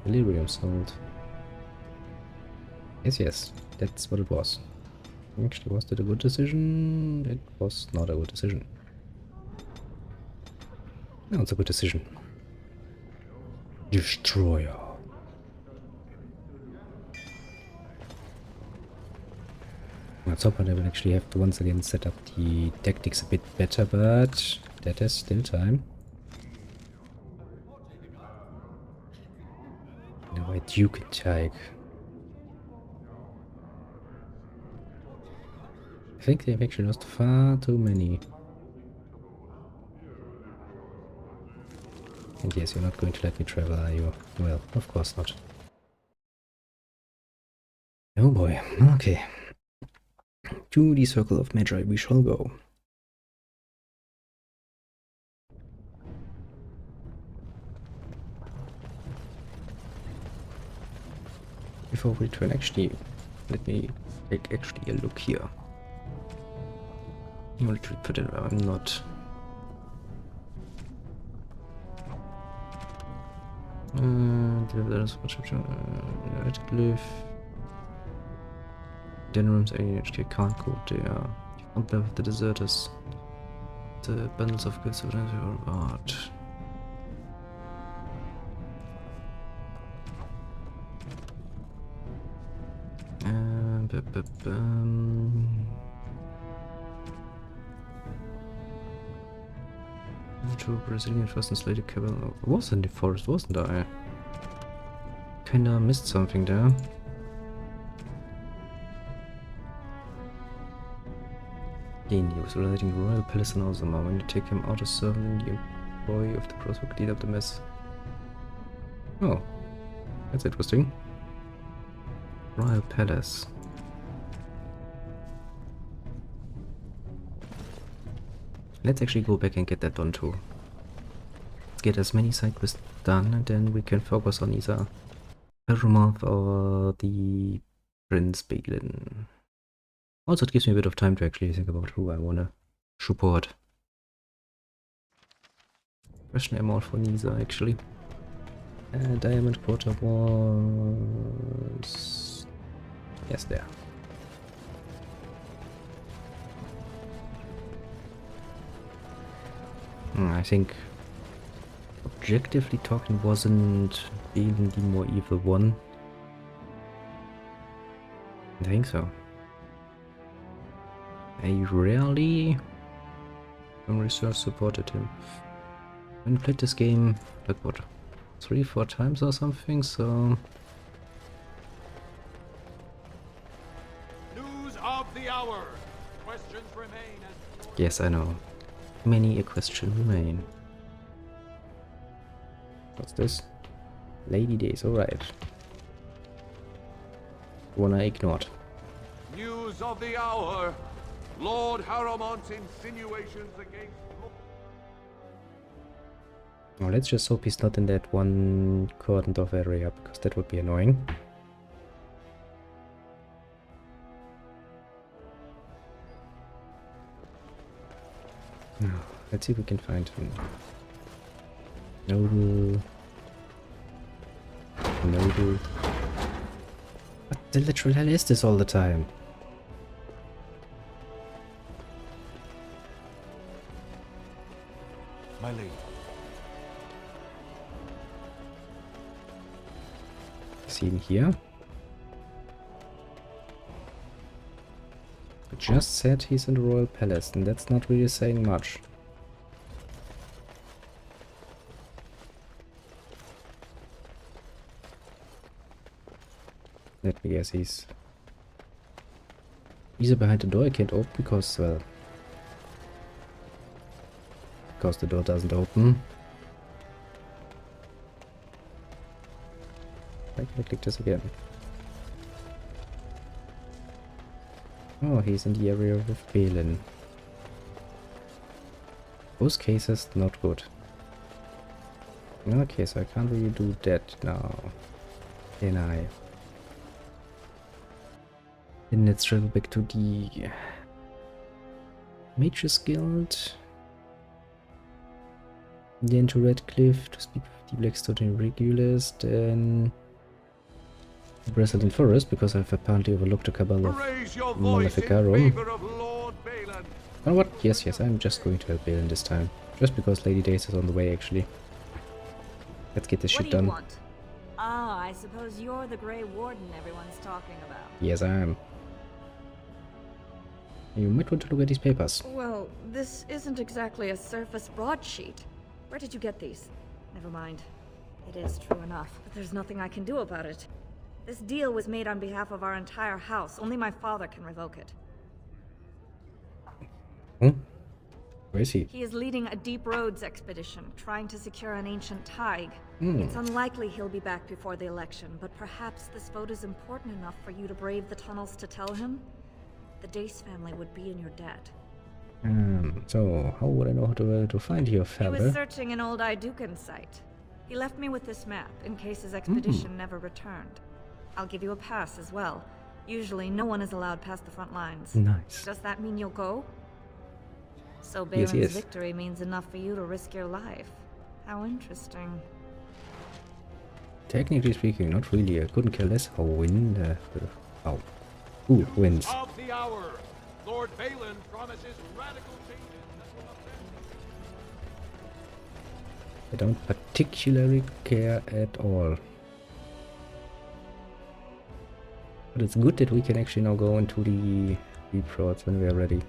Delirium sold. Yes, that's what it was. Actually, was that a good decision? It was not a good decision. No, it's a good decision. Destroyer. Let's hope I will actually have to once again set up the tactics a bit better, but that is still time. Now I Duke attack. I think they've actually lost far too many. And yes, you're not going to let me travel, are you? Well, of course not. Oh boy, okay. To the Circle of Magi we shall go. Before we return, actually, let me take actually a look here. I'm not. There's United Glyph. Denram's AHK can't go there. Front level of the deserters. The bundles of goods or art. True Brazilian first enslaved cabal. I was in the forest, wasn't I? Kinda missed something there. Gain was relating the royal palace in Osama. When you take him out of serving, the employee of the cross will clean up the mess. Oh, that's interesting. Royal palace. Let's actually go back and get that done too. Let's get as many side quests done, and then we can focus on either Paramoth or the Prince Balin. Also, it gives me a bit of time to actually think about who I wanna support. Question I'm all for Nisa actually. Diamond Quarter was... yes, there. I think, objectively talking, wasn't even the more evil one. I think so. I rarely, when research supported him. When I played this game, like what, 3-4 times or something, so... News of the hour. Questions remain as... yes, I know. Many a question remain. What's this? Lady Days, alright. One I ignored. News of the hour. Lord Harrowmont's insinuations against... Now let's just hope he's not in that one cordoned off area, because that would be annoying. Now, let's see if we can find him. Noble. Noble. What the literal hell is this all the time? My lady. Is he in here? I just said he's in the royal palace, and that's not really saying much. Let me guess, he's either behind the door I can't open because, well, because the door doesn't open. I can click this again. Oh, he's in the area with Balin. Both cases, not good. Okay, so I can't really do that now. Can I? Then let's travel back to the Mages Guild. Then to Redcliffe to speak with the Blackstone Regulars. Then Bresselton Forest, because I've apparently overlooked a couple of Maleficarum. You know what? Yes, I'm just going to help Balin this time. Just because Lady Dace is on the way, actually. Let's get this shit done. What do you want? Ah, I suppose you're the Grey Warden everyone's talking about. Yes, I am. You might want to look at these papers. Well, this isn't exactly a surface broadsheet. Where did you get these? Never mind. It is true enough, but there's nothing I can do about it. This deal was made on behalf of our entire house. Only my father can revoke it. Where is he? He is leading a Deep Roads expedition, trying to secure an ancient thaig. Hmm. It's unlikely he'll be back before the election, but perhaps this vote is important enough for you to brave the tunnels to tell him? The Dace family would be in your debt. So how would I know how to find your father? He was searching an old Idukan site. He left me with this map, in case his expedition never returned. I'll give you a pass as well. Usually no one is allowed past the front lines. Nice. Does that mean you'll go? So Yes, Balin's yes. victory means enough for you to risk your life. How interesting. Technically speaking, not really. I couldn't care less how win. Oh. Who wins? Of the hour, Lord Balin promises radical changes. I don't particularly care at all. But it's good that we can actually now go into the Deep Roads when we are ready.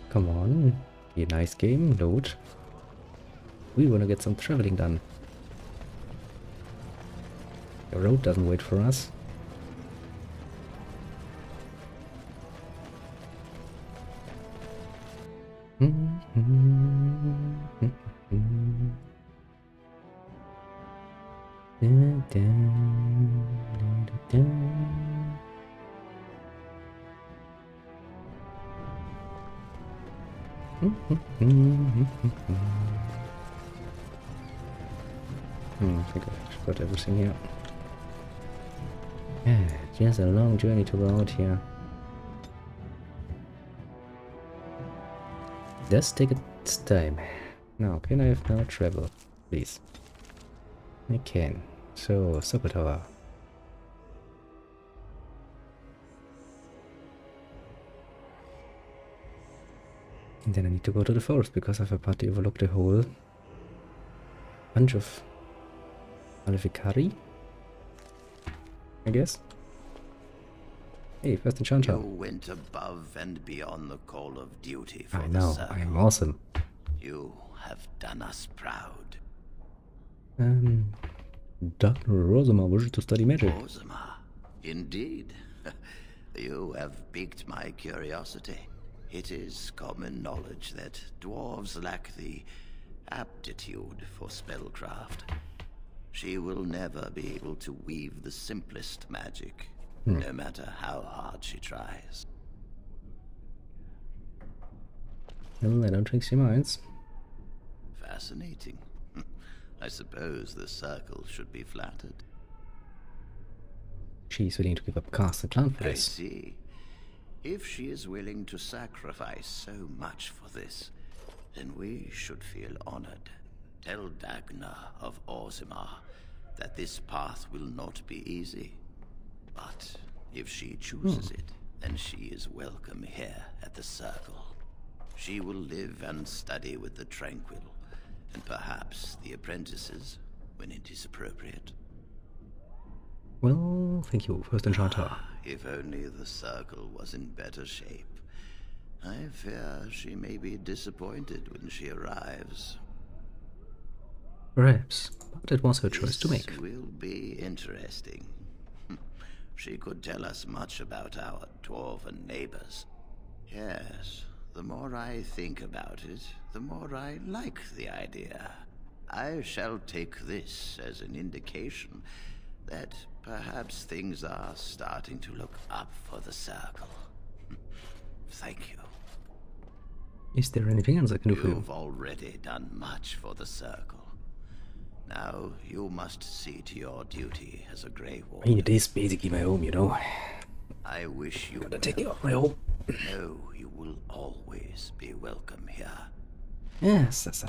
Come on, be a nice game, load. We wanna get some traveling done. The road doesn't wait for us. I think I've got everything here. Yeah, just a long journey to go out here. Does take its time. Now, can I have now travel, please? I can. So, Supper Tower. And then I need to go to the forest because I've apparently overlooked a whole bunch of Maleficari, I guess. Hey, first enchanter. You went above and beyond the call of duty for I the know, circle. I am awesome. You have done us proud. Dr. Rosama wishes to study magic. Rosama, indeed. You have piqued my curiosity. It is common knowledge that dwarves lack the aptitude for spellcraft. She will never be able to weave the simplest magic, no matter how hard she tries. Well, I don't think she minds. Fascinating. I suppose the circle should be flattered. She's willing to give up Castle Clan for I this. see. If she is willing to sacrifice so much for this, then we should feel honored. Tell Dagna of Orzammar that this path will not be easy. But if she chooses it, then she is welcome here at the Circle. She will live and study with the Tranquil, and perhaps the apprentices, when it is appropriate. Well, thank you, first enchanter. If only the Circle was in better shape. I fear she may be disappointed when she arrives. Perhaps, but it was her choice to make. This will be interesting. She could tell us much about our dwarven neighbors. Yes, the more I think about it, the more I like the idea. I shall take this as an indication that perhaps things are starting to look up for the Circle. Thank you. Is there anything else I can do for you? You've already done much for the Circle. Now you must see to your duty as a Grey Warden. It is basically my home, you know. I wish you gotta take it off my home. No, you will always be welcome here. Yes, that's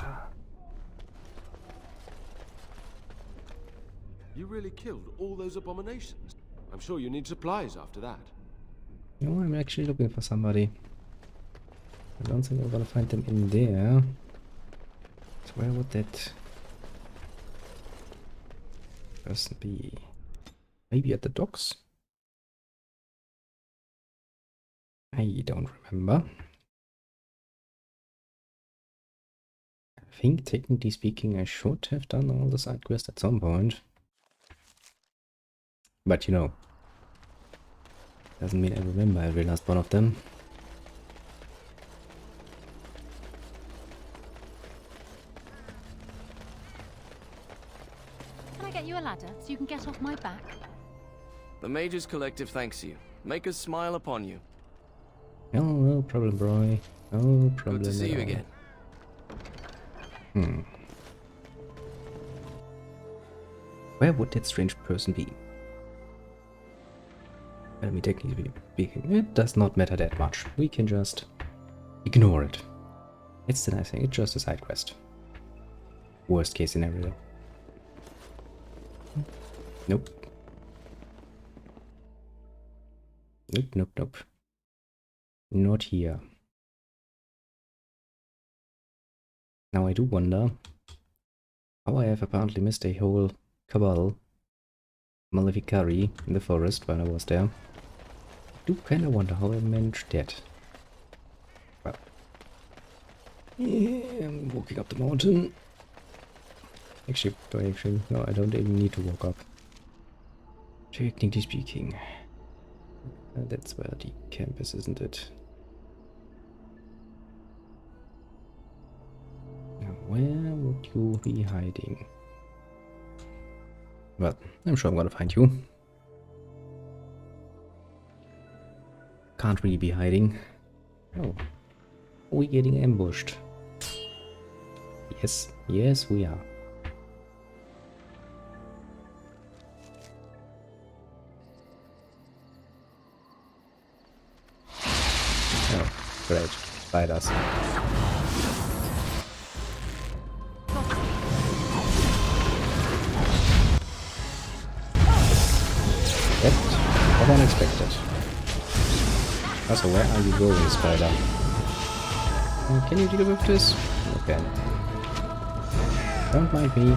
You really killed all those abominations? I'm sure you need supplies after that. No, I'm actually looking for somebody. I don't think I'm gonna find them in there. So where would that person be? Maybe at the docks? I don't remember. I think, technically speaking, I should have done all the side quests at some point. But you know, doesn't mean I remember every last one of them. Can I get you a ladder so you can get off my back? The Mages Collective thanks you. Make us smile upon you. Oh, no problem, bro. No problem. Good to see you at all. again. Where would that strange person be? I mean, technically speaking, it does not matter that much. We can just ignore it. It's the nice thing, it's just a side quest. Worst case scenario. Nope. Nope, nope, nope. Not here. Now I do wonder how I have apparently missed a whole cabal Maleficari in the forest while I was there. I do kinda wonder how I managed that. Well, yeah, I'm walking up the mountain. Actually, no, I don't even need to walk up. Technically speaking. That's where the camp is, isn't it? Now, where would you be hiding? Well, I'm sure I'm gonna find you. Can't really be hiding. Oh. Are we getting ambushed? Yes, yes we are. Oh, great. Spiders. That was unexpected. Also, where are you going, spider? Can you deal with this? Okay. Don't mind me.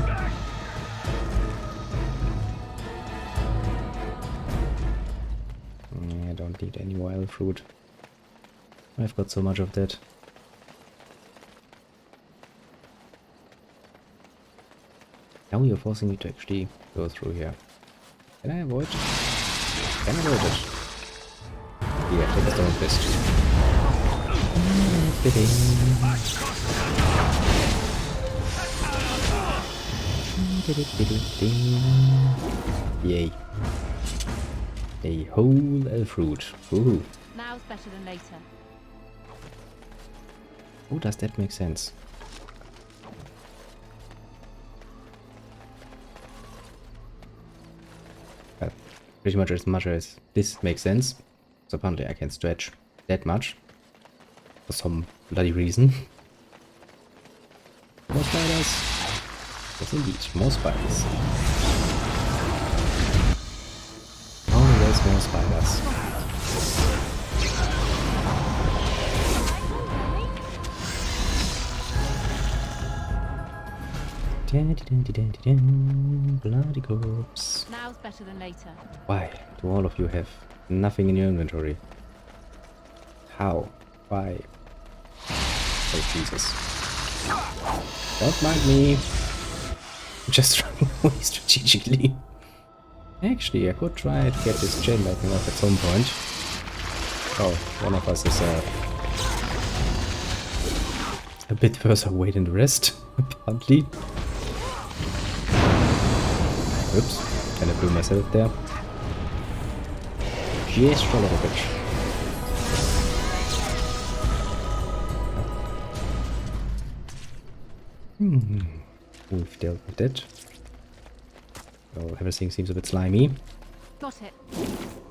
I don't need any wild fruit. I've got so much of that. Now you're forcing me to actually go through here. Can I avoid? Can I avoid it? Yeah, take a stone fist. Yay. A whole elf fruit. Ooh. Now's better than later. Oh, does that make sense? Pretty much as this makes sense. So apparently I can stretch that much. For some bloody reason. More spiders. Yes indeed, more spiders. Always more spiders. Bloody corpse. Now's better than later. Why do all of you have nothing in your inventory? How? Why? Oh Jesus. Don't mind me. I'm just running away strategically. Actually, I could try to get this chain lightning off at some point. Oh, one of us is a bit further away than the rest, apparently. Oops, kind of blew myself there. Just a little bit. We've dealt with that. Well, everything seems a bit slimy. Got it.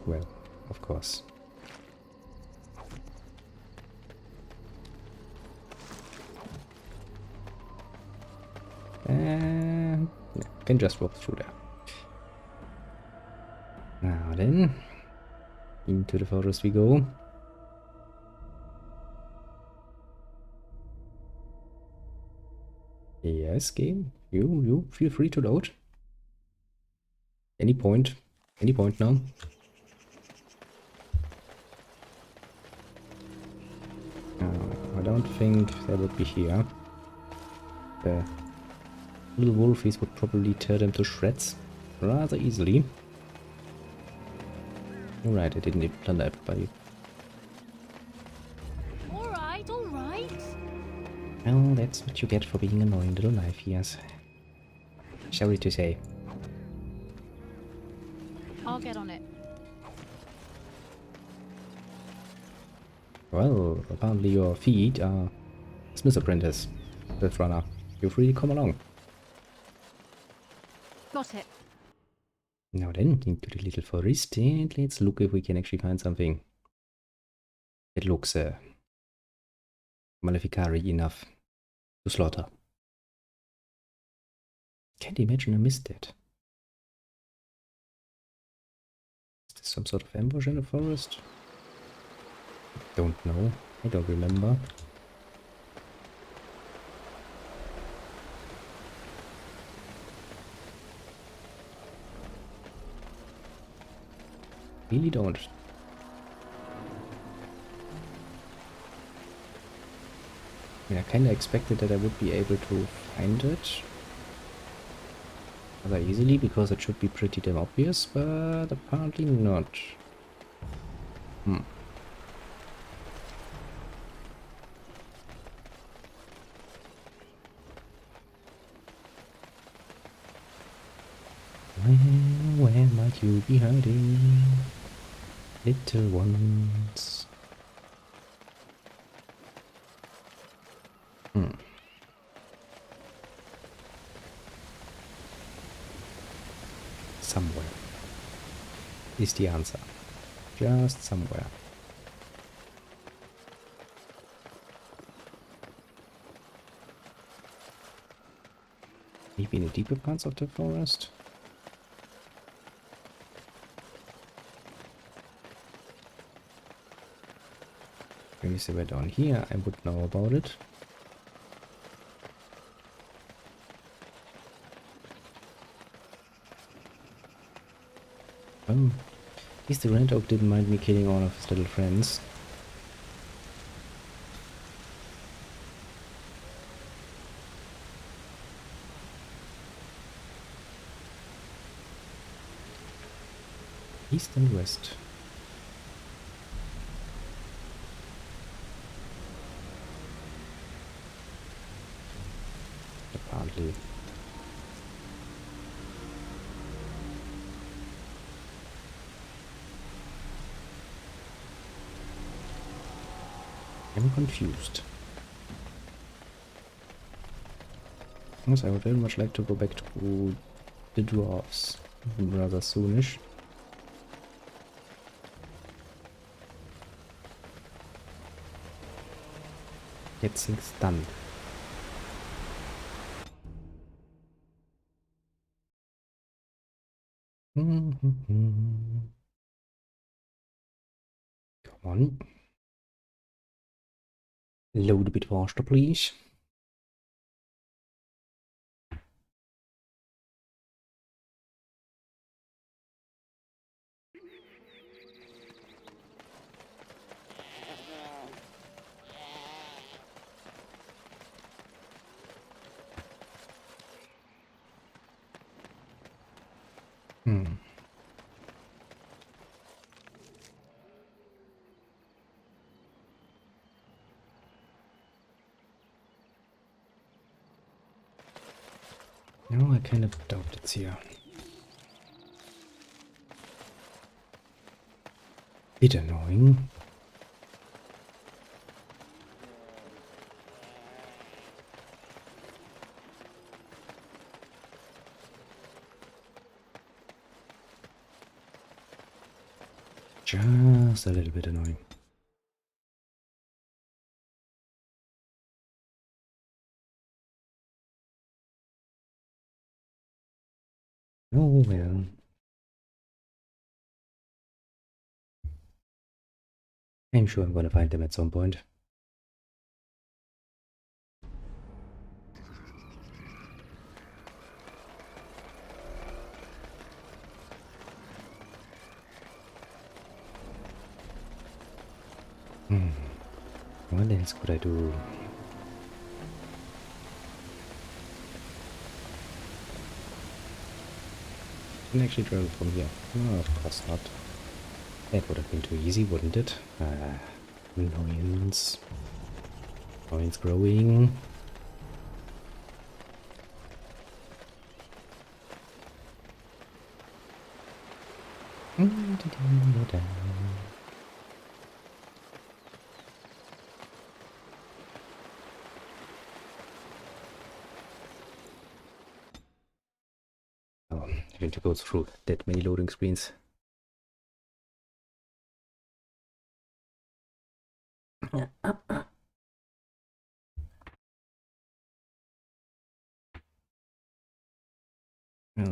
Well, of course. And yeah, can just walk through there. Now then, into the forest we go. Yes, game. You feel free to load. Any point now. I don't think they would be here. The little wolfies would probably tear them to shreds rather easily. Alright, I didn't even plunder everybody. Alright, alright. Well, that's what you get for being annoying little knife ears. Sorry to say. I'll get on it. Well, apparently your feet are Smith Apprentice, Death Runner. You're free to come along. Got it. Now then, into the little forest and let's look if we can actually find something that looks maleficari enough to slaughter. Can't imagine I missed that. Is this some sort of ambush in the forest? Don't know. I don't remember. Really don't. I mean, I kinda expected that I would be able to find it rather easily because it should be pretty damn obvious, but apparently not. Where might you be hiding, little ones? Somewhere is the answer. Just somewhere. Maybe in the deeper parts of the forest? Maybe somewhere down here I would know about it. At least the Red Oak didn't mind me killing all of his little friends. East and west. Apparently. I'm confused. Yes, I would very much like to go back to the dwarves rather soonish. Get things done. Come on. Load a bit faster, please. No, I kind of doubt it's here. Bit annoying. Just a little bit annoying. Oh well. I'm sure I'm gonna find them at some point. What else could I do? I can actually travel from here. No, of course not. That would have been too easy, wouldn't it? Annoyance. Annoyance growing. Oh, having to go through that many loading screens. Well,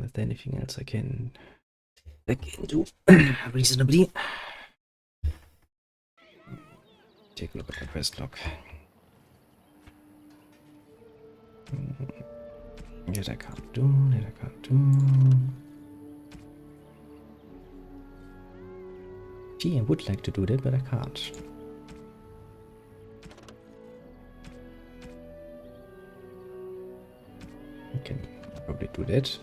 is there anything else I can do reasonably? Take a look at my quest log. That I can't do, that I can't do. Gee, I would like to do that, but I can't. I can probably do that.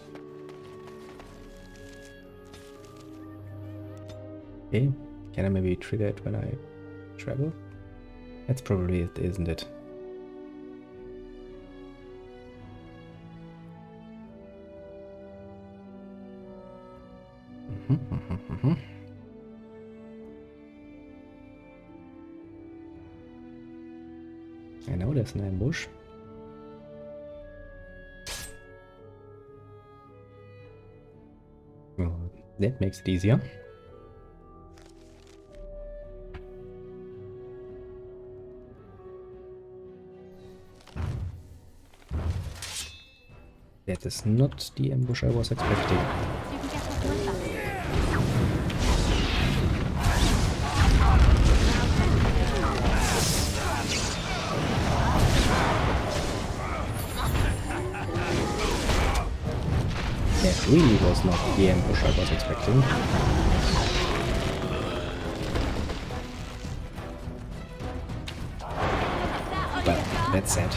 Okay, can I maybe trigger it when I travel? That's probably it, isn't it? I know there's an ambush. Well, that makes it easier. That is not the ambush I was expecting. That really was not the ambush I was expecting. Well, that's sad.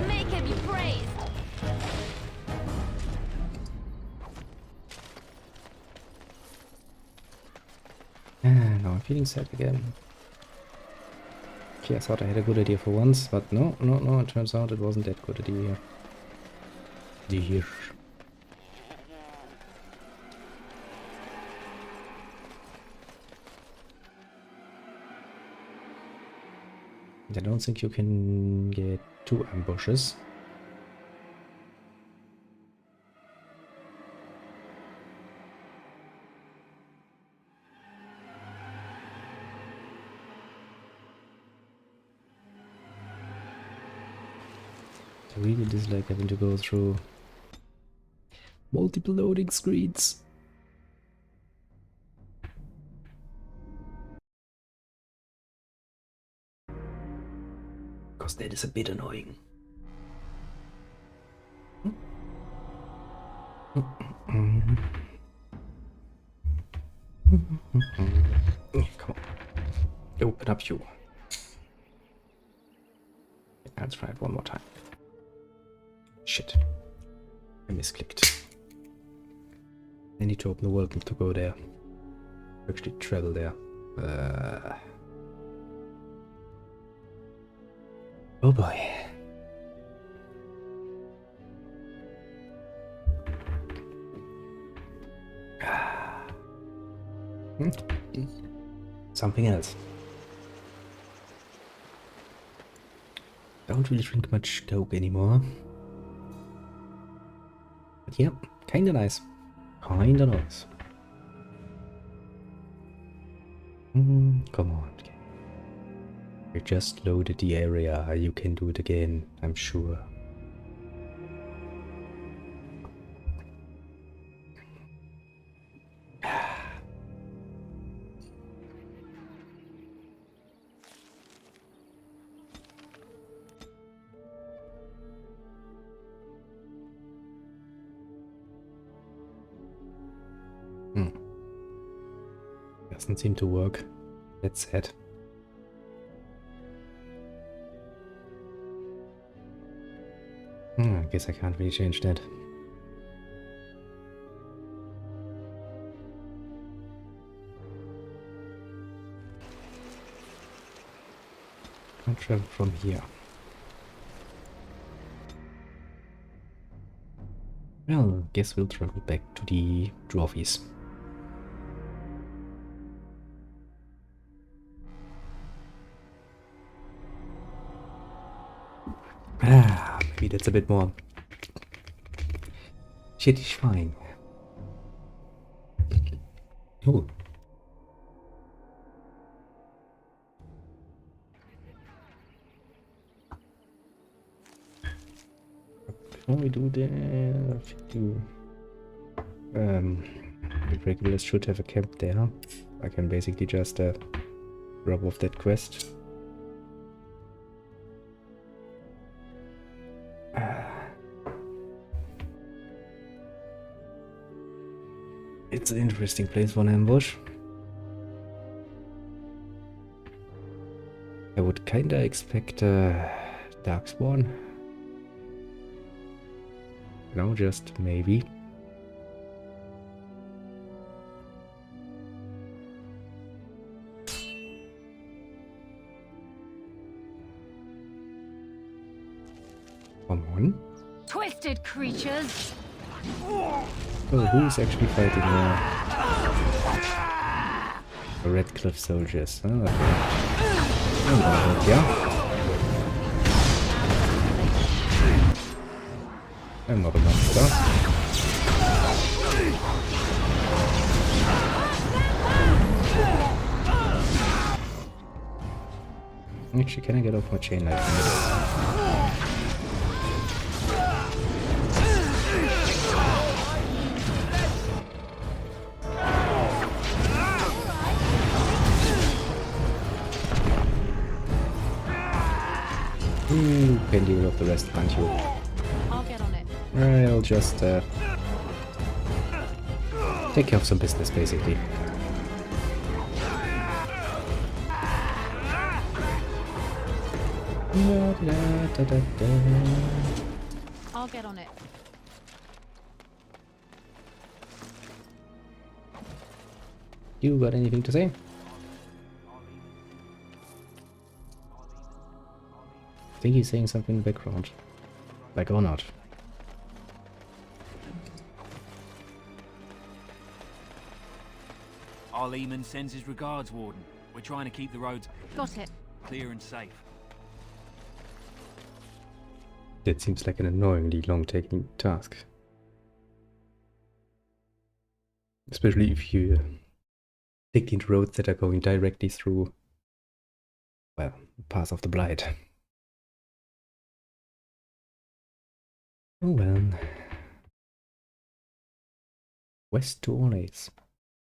Make him be praised. Now I'm feeling sad again. Okay, I thought I had a good idea for once, but no, it turns out it wasn't that good idea. Dear. I don't think you can get 2 ambushes. I really dislike having to go through multiple loading screens. Because that is a bit annoying. Come on. Open up you. Let's try it one more time. Shit. I misclicked. I need to open the world to go there. Actually travel there. Oh boy. Something else. Don't really drink much Coke anymore. But yeah, kinda nice. Kinda nice. Come on. You just loaded the area. You can do it again, I'm sure. Doesn't seem to work. That's sad. I guess I can't really change that. Can't travel from here. Well, guess we'll travel back to the dwarves. Maybe that's a bit more satisfying. Oh. Before we do that, the regulars should have a camp there. I can basically just drop off that quest. It's an interesting place for an ambush. I would kinda expect Darkspawn. No, just maybe. Come on. Twisted creatures! Oh, who's actually fighting now? The Red Cliff soldiers. Oh, okay. I'm gonna help ya. I'm not a monster. Actually, can I get off my chain like this? Can deal with the rest, can't you? I'll get on it. I'll just take care of some business, basically. I'll get on it. You got anything to say? I think he's saying something in the background. Like or not. Our Lehman sends his regards, Warden. We're trying to keep the roads Got it. clear and safe. That seems like an annoyingly long-taking task. Especially if you take into roads that are going directly through, well, Pass of the Blight. Oh well. West to Orleans.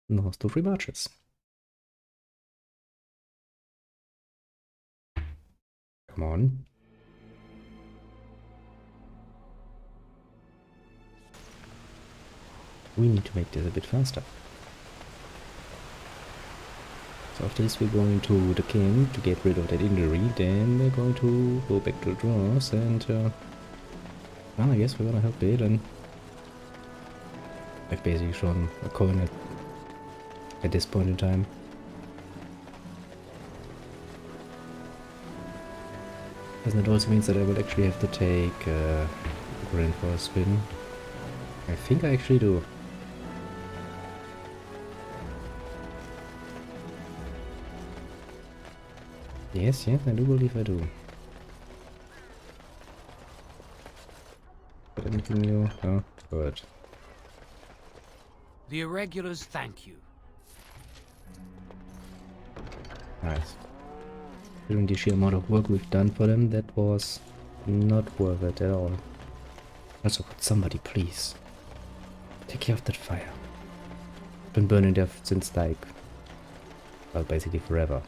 North to Free Marches. Come on. We need to make this a bit faster. So after this we're going to the king to get rid of that injury, then we're going to go back to the dwarves and well, I guess we're gonna help Balin. I've basically shown a coin at this point in time. And that also means that I will actually have to take Grand for a spin. I think I actually do. Yes, I do believe I do. But anything new? Oh, good. The Irregulars thank you. Nice. During the sheer amount of work we've done for them, that was not worth it at all. Also, could somebody please take care of that fire? Been burning there since like, well, basically forever.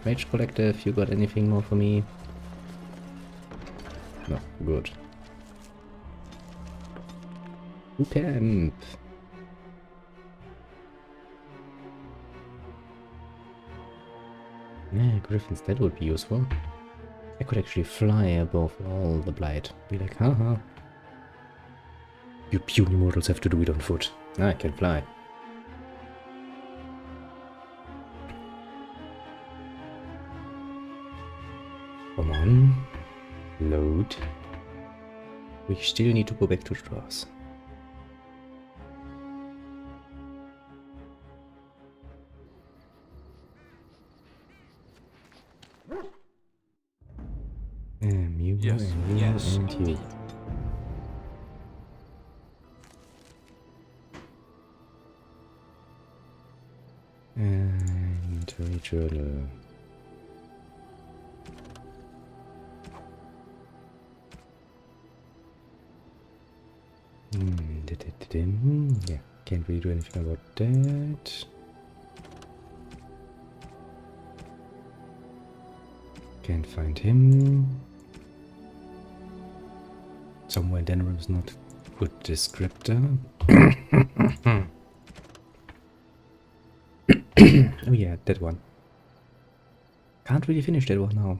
Mage Collective, you got anything more for me? No, good. Who camp? Yeah, griffins, that would be useful. I could actually fly above all the blight. Be like, haha. You puny mortals have to do it on foot. I can fly. Come on. Load. We still need to go back to the dwarves. You Yes, and you yes. and you. And journal. Yeah, can't really do anything about that. Can't find him. Somewhere in Denver is not good descriptor. Oh yeah, that one. Can't really finish that one now.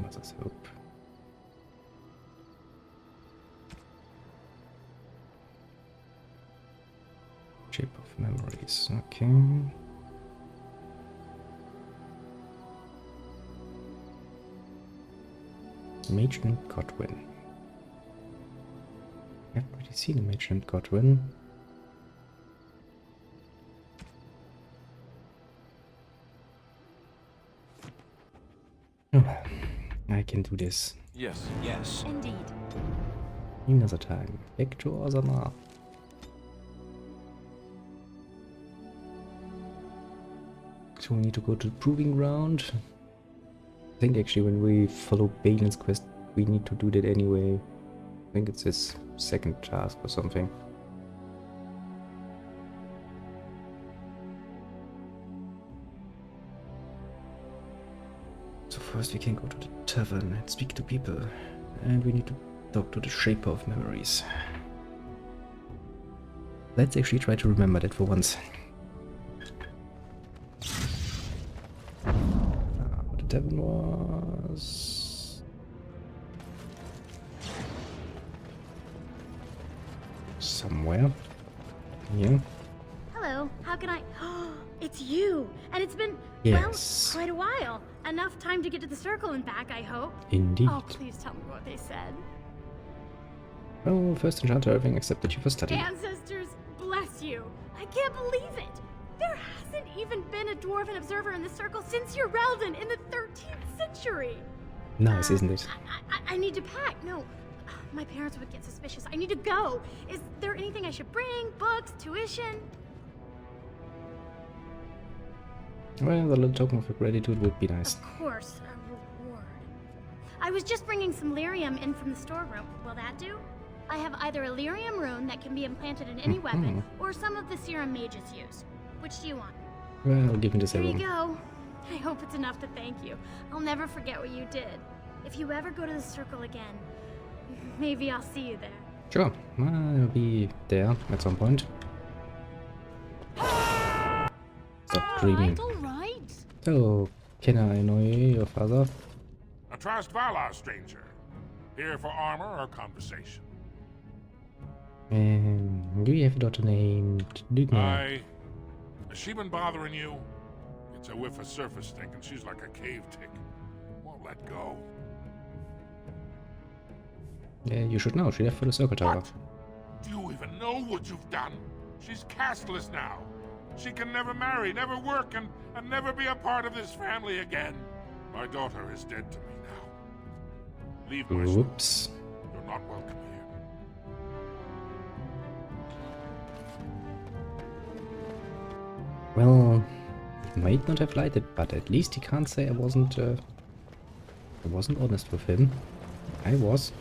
Mother's hope. Shape of memories, okay. Mage named Godwin. I haven't really seen a mage named Godwin. Oh well, I can do this. Yes, yes. Indeed. Another time. Back to Ozama. So we need to go to the proving ground. I think actually when we follow Balin's quest, we need to do that anyway. I think it's his second task or something. So first we can go to the tavern and speak to people. And we need to talk to the Shaper of Memories. Let's actually try to remember that for once. What the tavern was... somewhere. Yeah. Hello, how can I... It's you! And it's been, Yes. well, quite a while. Enough time to get to the circle and back, I hope. Indeed. Oh, please tell me what they said. Oh, first enchanter having accepted you for study. Ancestors, bless you. I can't believe it. There hasn't even been a dwarven observer in the circle since Urelden in the 13th century. Nice, isn't it? I need to pack. No, my parents would get suspicious. I need to go. Is there anything I should bring? Books, tuition? Well, the little token of gratitude would be nice. Of course, a reward. I was just bringing some lyrium in from the storeroom. Will that do? I have either a lyrium rune that can be implanted in any weapon, or some of the serum mages use. Which do you want? Well, give me the Here you serum. go. I hope it's enough to thank you. I'll never forget what you did. If you ever go to the circle again, maybe I'll see you there. Sure, I'll be there at some point. Stop dreaming. All right. So, can I annoy your father? A Trust Valar, stranger. Here for armor or conversation? Do you have a daughter named Dugna? Has she been bothering you? It's a whiff of surface stink and she's like a cave tick. Won't let go. Yeah, you should know. She left for the circle tower. Do you even know what you've done? She's castless now. She can never marry, never work, and never be a part of this family again. My daughter is dead to me now. Leave my school. Whoops. You're not welcome here. Well, he might not have liked it, but at least he can't say I wasn't honest with him. I was.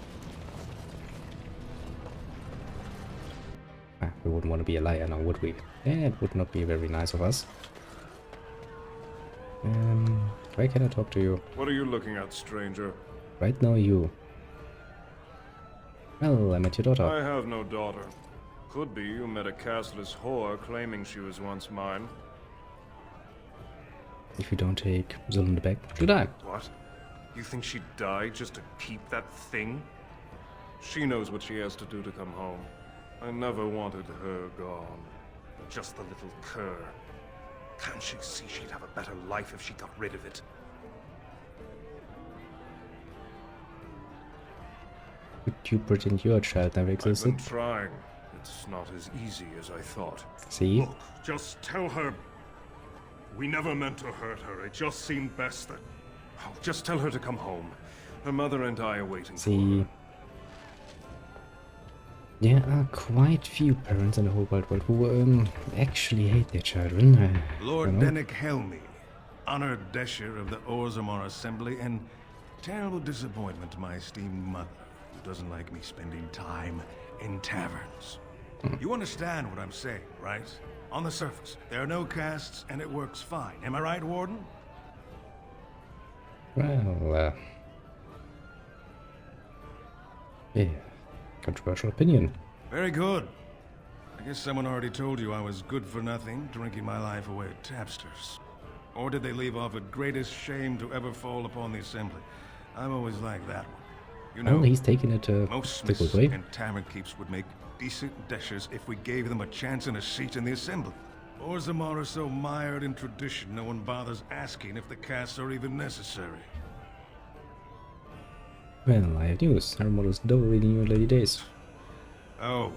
We wouldn't want to be a liar now, would we? Yeah, it would not be very nice of us. Where can I talk to you? What are you looking at, stranger? Right now, you. Well, I met your daughter. I have no daughter. Could be you met a castless whore claiming she was once mine. If you don't take Zylinda back, should I? What? You think she'd die just to keep that thing? She knows what she has to do to come home. I never wanted her gone. Just the little cur. Can't she see she'd have a better life if she got rid of it? Would you pretend your child never existed? I've been trying. It's not as easy as I thought. See? Look, just tell her... We never meant to hurt her. It just seemed best that... Oh, just tell her to come home. Her mother and I are waiting for her. There are quite few parents in the whole wide world who actually hate their children. Lord Dennick Helmy, honored Desher of the Orzammar Assembly, and terrible disappointment to my esteemed mother, who doesn't like me spending time in taverns. You understand what I'm saying, right? On the surface, there are no castes, and it works fine. Am I right, Warden? Well, yeah. Controversial opinion. Very good. I guess someone already told you I was good for nothing, drinking my life away at tapsters. Or did they leave off at greatest shame to ever fall upon the assembly? I've always liked that one. You know, well, he's taking it most the good smiths way. and tavern keeps would make decent deshers if we gave them a chance and a seat in the assembly. Orzammar are so mired in tradition, no one bothers asking if the castes are even necessary. Well, I have news. Her models double in your lady days. Oh,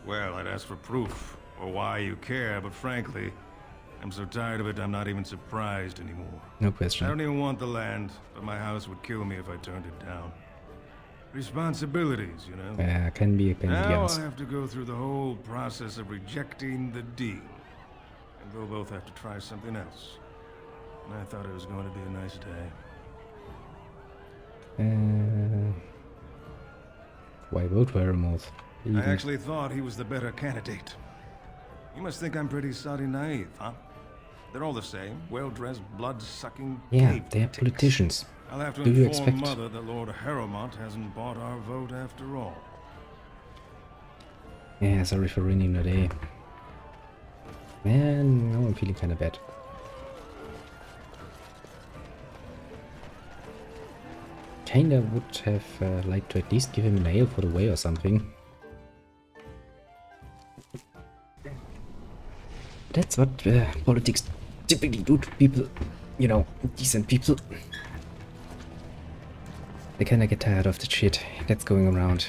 well, I'd ask for proof, or why you care, but frankly, I'm so tired of it I'm not even surprised anymore. No question. I don't even want the land, but my house would kill me if I turned it down. Responsibilities, you know? Yeah, can be a pain in the Now ass. I have to go through the whole process of rejecting the deal. And we'll both have to try something else. And I thought it was going to be a nice day. Why vote for Heramoth? I actually thought he was the better candidate. You must think I'm pretty soddy naive, huh? They're all the same, well-dressed, blood-sucking Yeah, cave they are politicians. I'll have to Do you inform expect? Mother that Lord Harrowmont hasn't bought our vote after all. Yeah, sorry for ruining the day. Man, now I'm feeling kinda bad. Kinda would have liked to at least give him a nail for the way or something. That's what politics typically do to people, you know, decent people. They kinda get tired of the shit that's going around.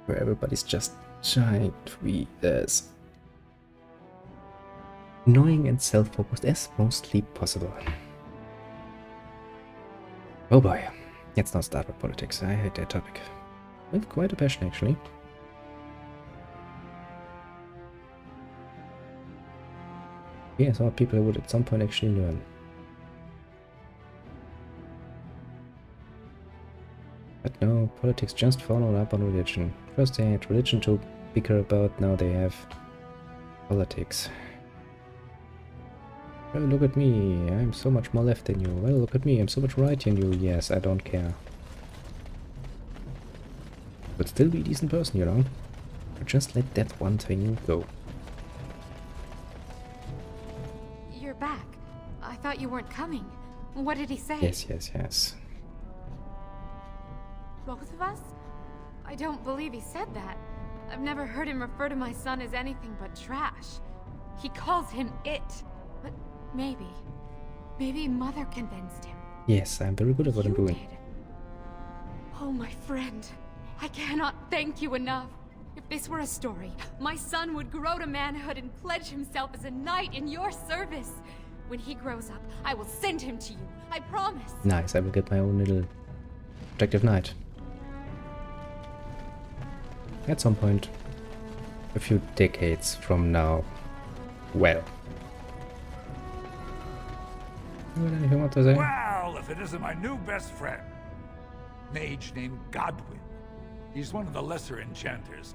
Where everybody's just trying to be as annoying and self-focused as mostly possible. Oh boy, let's not start with politics. I hate that topic. With quite a passion, actually. Yeah, some people would at some point actually learn. But no, politics just followed up on religion. First they had religion to bicker about, now they have politics. Oh, look at me, I'm so much more left than you. Well, look at me, I'm so much right than you. Yes, I don't care. But still be a decent person, you know? Just let that one thing go. You're back. I thought you weren't coming. What did he say? Yes, yes, yes. Both of us? I don't believe he said that. I've never heard him refer to my son as anything but trash. He calls him it. But maybe Mother convinced him. Yes, I'm very good at what I'm doing. Oh, my friend. I cannot thank you enough. If this were a story, my son would grow to manhood and pledge himself as a knight in your service. When he grows up, I will send him to you. I promise. Nice, I will get my own little protective knight. At some point, a few decades from now. Well. Anything want to say? Well, if it isn't my new best friend. Mage named Godwin. He's one of the lesser enchanters.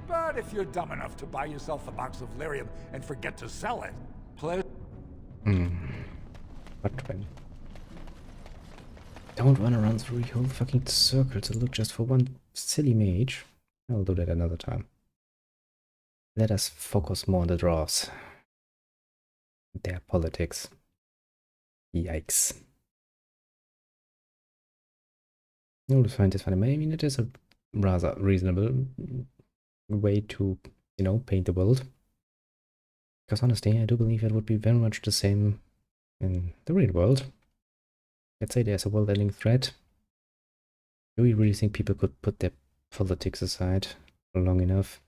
But if you're dumb enough to buy yourself a box of lyrium and forget to sell it, Godwin. Don't run around through your whole fucking circle to look just for one silly mage. I'll do that another time. Let us focus more on the dwarves. Their politics. Yikes. You will find this funny. I mean, it is a rather reasonable way to, you know, paint the world. Because honestly, I do believe it would be very much the same in the real world. Let's say there's a world-ending threat. Do we really think people could put their politics aside for long enough?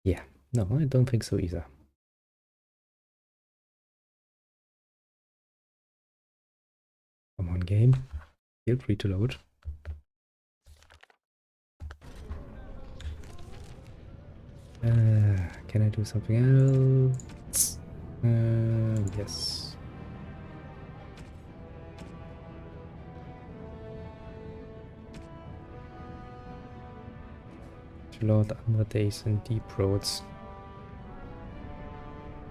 Yeah, no, I don't think so either. Come on, game. Feel free to load. Can I do something else? Yes. To load other days and deep roads.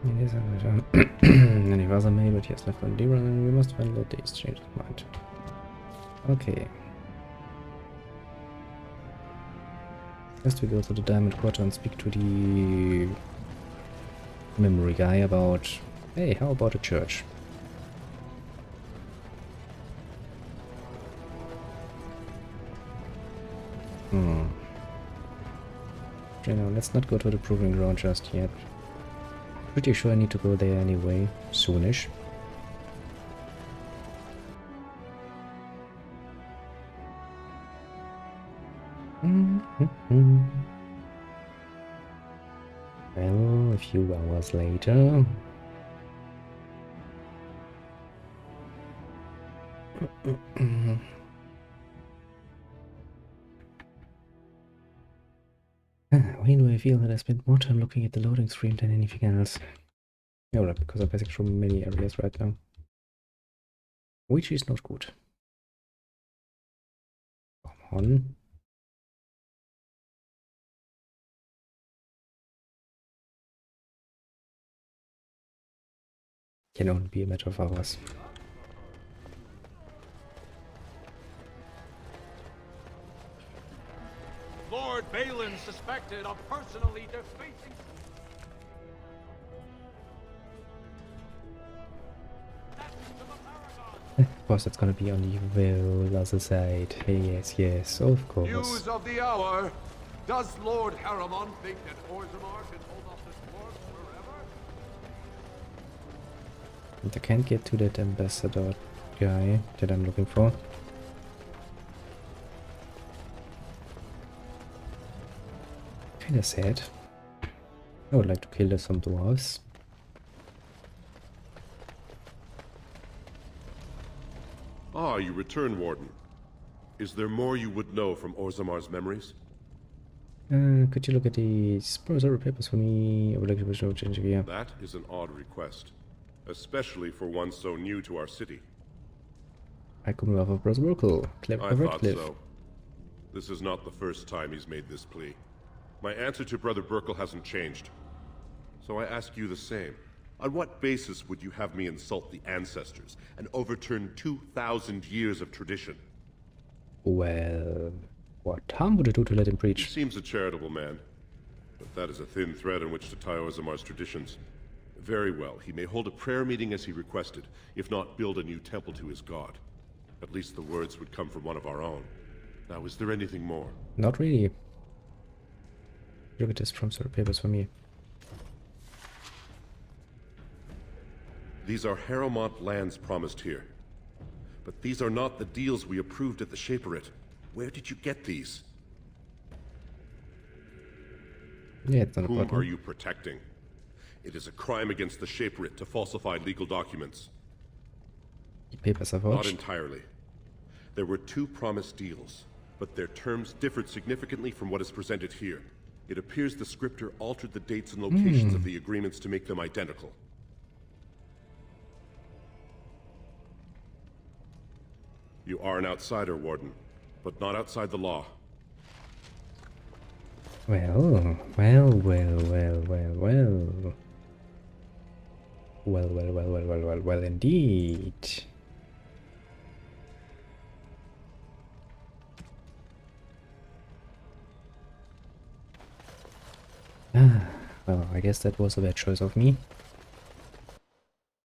It is and he was a mail, but he has left on deep road, and we must find load days. Change his mind. Okay. First we go to the Diamond Quarter and speak to the memory guy about, hey, how about a church? You know, let's not go to the proving ground just yet. Pretty sure I need to go there anyway, soonish. Well, a few hours later. Why do I feel that I spent more time looking at the loading screen than anything else? Oh, right, because I'm passing through many areas right now. Which is not good. Come on. Can only be a matter of hours. Lord Balin suspected of personally defacing... Of course, that's gonna be on the very other side. Yes, yes, of course. News of the hour. Does Lord Harriman think that Orzammar can hold off the dwarves forever? And I can't get to that ambassador guy that I'm looking for. Kinda sad. I would like to kill some dwarves. Ah, you return, Warden. Is there more you would know from Orzammar's memories? Could you look at the browser papers for me? I would like to show change here. That is an odd request, especially for one so new to our city. I come off of Brother Burkle. I thought so. This is not the first time he's made this plea. My answer to Brother Burkle hasn't changed. So I ask you the same. On what basis would you have me insult the ancestors and overturn 2,000 years of tradition? Well, what harm would it do to let him preach? He seems a charitable man, but that is a thin thread on which to tie Orzammar's traditions. Very well, he may hold a prayer meeting as he requested, if not build a new temple to his god. At least the words would come from one of our own. Now, is there anything more? Not really. Look at this from sort of papers for me. These are Harrowmont lands promised here. But these are not the deals we approved at the Shaperit. Where did you get these? Yeah, it's not a Whom problem. are you protecting? It is a crime against the Shape-Writ to falsify legal documents. The papers are Not forged. entirely. There were 2 promised deals, but their terms differed significantly from what is presented here. It appears the scripter altered the dates and locations of the agreements to make them identical. You are an outsider, Warden, but not outside the law. Well, well, well, well, well, well. Well, well, well, well, well, well, well, indeed. Well, I guess that was a bad choice of me.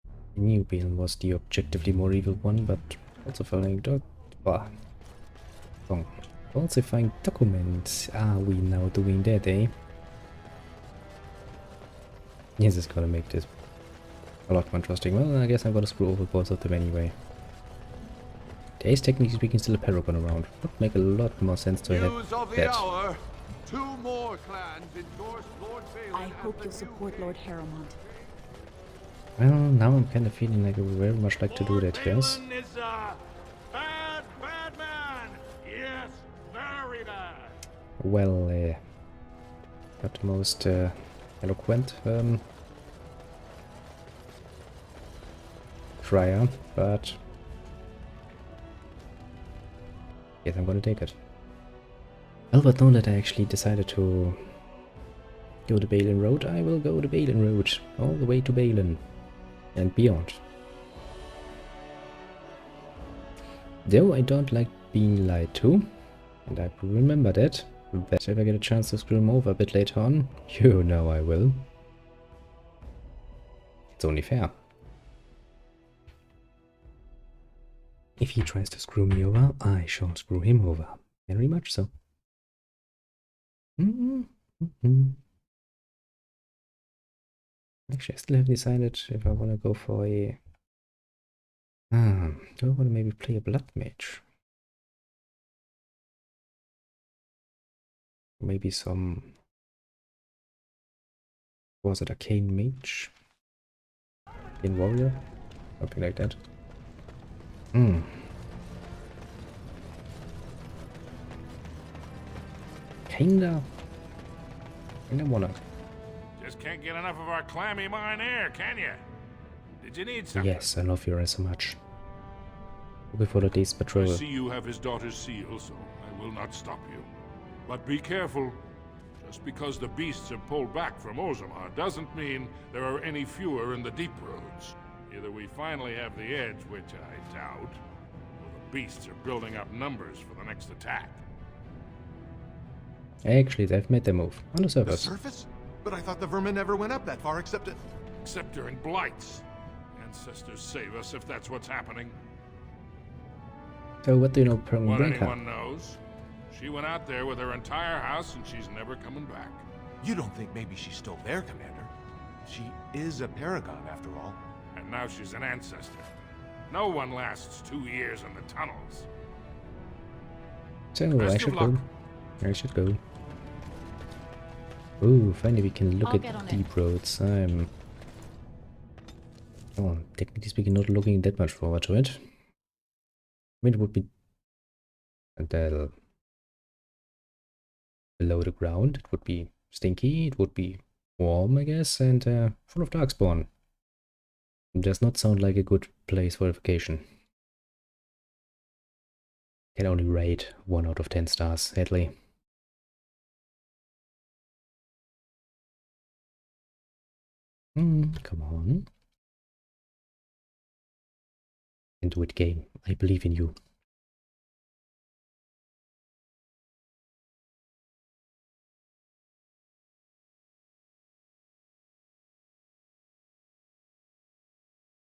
I knew Balen was the objectively more evil one, but falsifying falsifying documents. Are we now doing that, eh? Yes, it's gonna make this a lot more interesting. Well, I guess I'm gonna screw over both of them anyway. There is, technically speaking, still a paragon around. Would make a lot more sense to have that. Hour. 2 more clans endorsed Lord Balen. I hope you'll support Lord Harrowmont. Well, now I'm kind of feeling like I would very much like to do that, yes. Balen is a bad, bad man. Yes, very bad. Well, not the most eloquent trier, but yes, I'm gonna take it. Well, but now that I actually decided to go the Balen road, I will go the Balen road all the way to Balen and beyond. Though I don't like being lied to, and I remember that if I get a chance to screw him over a bit later on, you know I will. It's only fair. If he tries to screw me over, I shall screw him over. Very much so. Actually, I still haven't decided if I want to go for a... do I want to maybe play a blood mage? Maybe some... was it arcane mage? Arcane warrior? Something like that. Kinda wanna. Just can't get enough of our clammy mine air, can you? Did you need something? Yes, I love you so much. Before the day's I patrol. see you have his daughter's seal, so I will not stop you. But be careful. Just because the beasts have pulled back from Orzammar doesn't mean there are any fewer in the deep roads. Either we finally have the edge, which I doubt, or the beasts are building up numbers for the next attack. Actually, they've made their move on the surface. The surface? But I thought the vermin never went up that far except during blights. Ancestors save us if that's what's happening. So what do you know per What Blanca? anyone knows. She went out there with her entire house and she's never coming back. You don't think maybe she's still there, Commander? She is a paragon, after all. And now she's an ancestor. No one lasts 2 years in the tunnels. So Best I of should luck. go. I should go. Ooh, finally we can look I'll get at on it. deep roads. I'm... oh, technically speaking, not looking that much forward to it. I mean, it would be... until... below the ground. It would be stinky, it would be warm, I guess, and full of darkspawn. It does not sound like a good place for a vacation. Can only rate 1 out of 10 stars, sadly. Come on. And do it, game. I believe in you.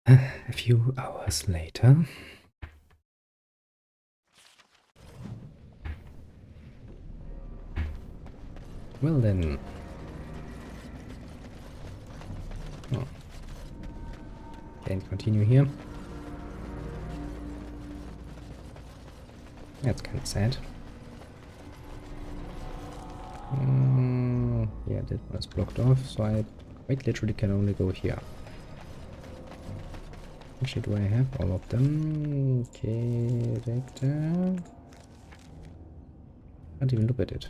A few hours later. Well then. Oh. Can't continue here. That's kind of sad. Yeah, that was blocked off, so I quite literally can only go here. Actually, do I have all of them? Okay, Vector. Can't even look at it.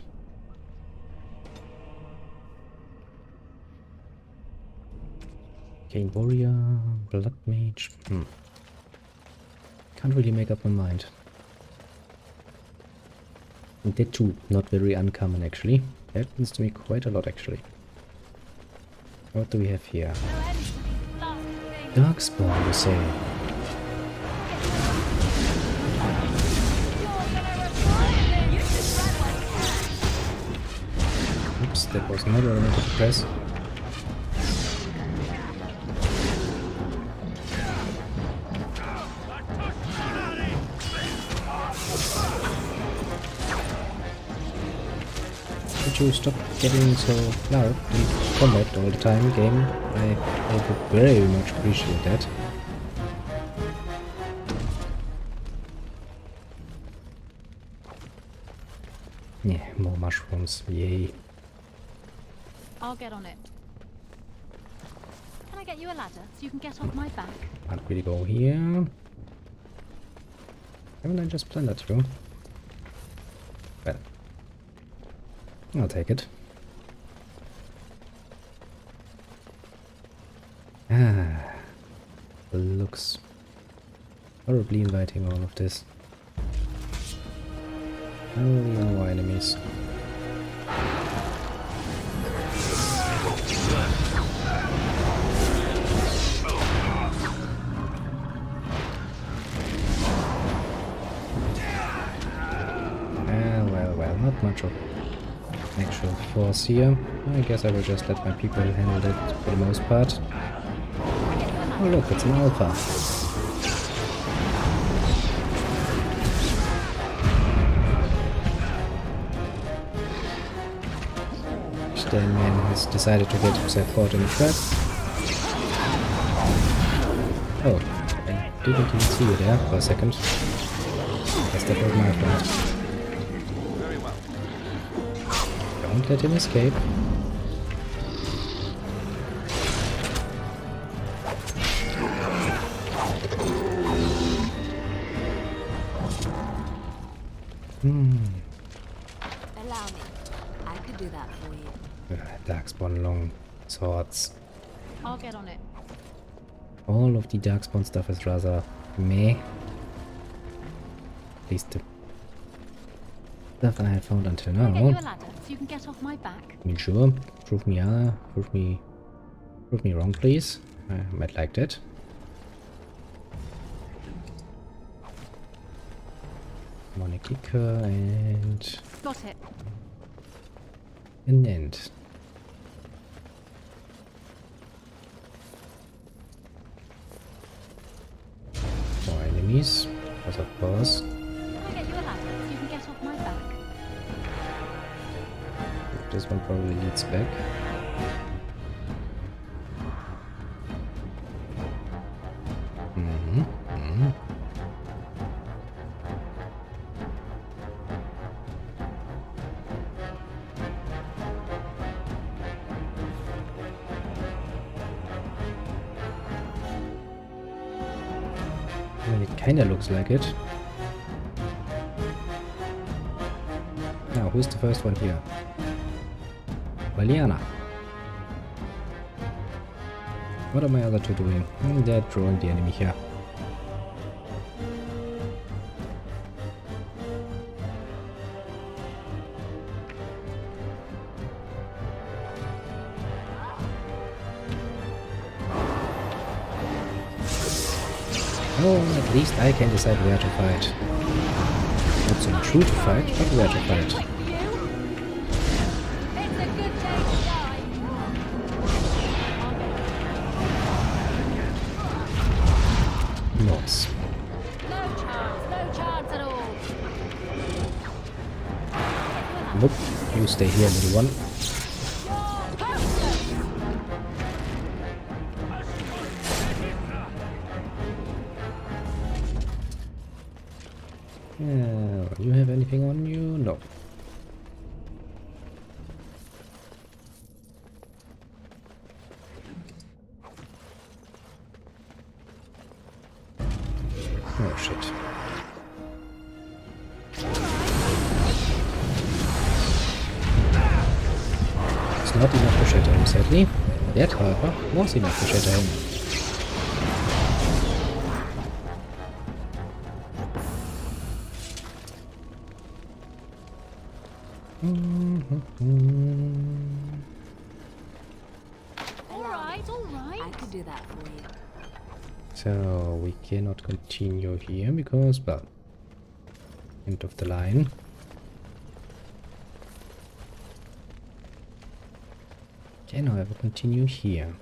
Okay, Warrior, Blood Mage. Can't really make up my mind. And that too, not very uncommon actually. Happens to me quite a lot actually. What do we have here? Darkspawn, you say? Oops, that was not what I wanted to press. Could you stop getting so loud in combat all the time, game? I would very much appreciate that. Yeah, more mushrooms, yay. I'll get on it. Can I get you a ladder so you can get off my back? Can't really go here. Haven't I just planned that through? Well, I'll take it. Ah, looks horribly inviting, all of this. Only more enemies. Well, not much of actual force here. I guess I will just let my people handle it for the most part. Oh look, it's an alpha. The man has decided to get himself caught in a trap. Oh, I didn't even see you there for a second. Guess that was my fault. Don't let him escape. Allow me. I could do that for you. Darkspawn long swords. I'll get on it. All of the Darkspawn stuff is rather meh. At least the stuff I have found until now. Can I get you a ladder so you can get off my back? I mean, sure. Prove me wrong, please. I might like that. Wanna kick her and Got it. an end. More enemies, as of course. Can I get you a ladder so you can get off my back? This one probably leads back. I mean, it kinda looks like it. Now, who's the first one here? Valiana. What are my other two doing? They're drawing the enemy here. Oh, at least I can decide where to fight. Not so much who to fight, but where to fight. Nice. No chance at all. Nope, you stay here, little one. You have anything on you? No. shit. It's not enough to shatter him, sadly. That, however, was enough to shatter him. Alright, alright. I could do that for you. So, we cannot continue here because, well, end of the line. Can however continue here.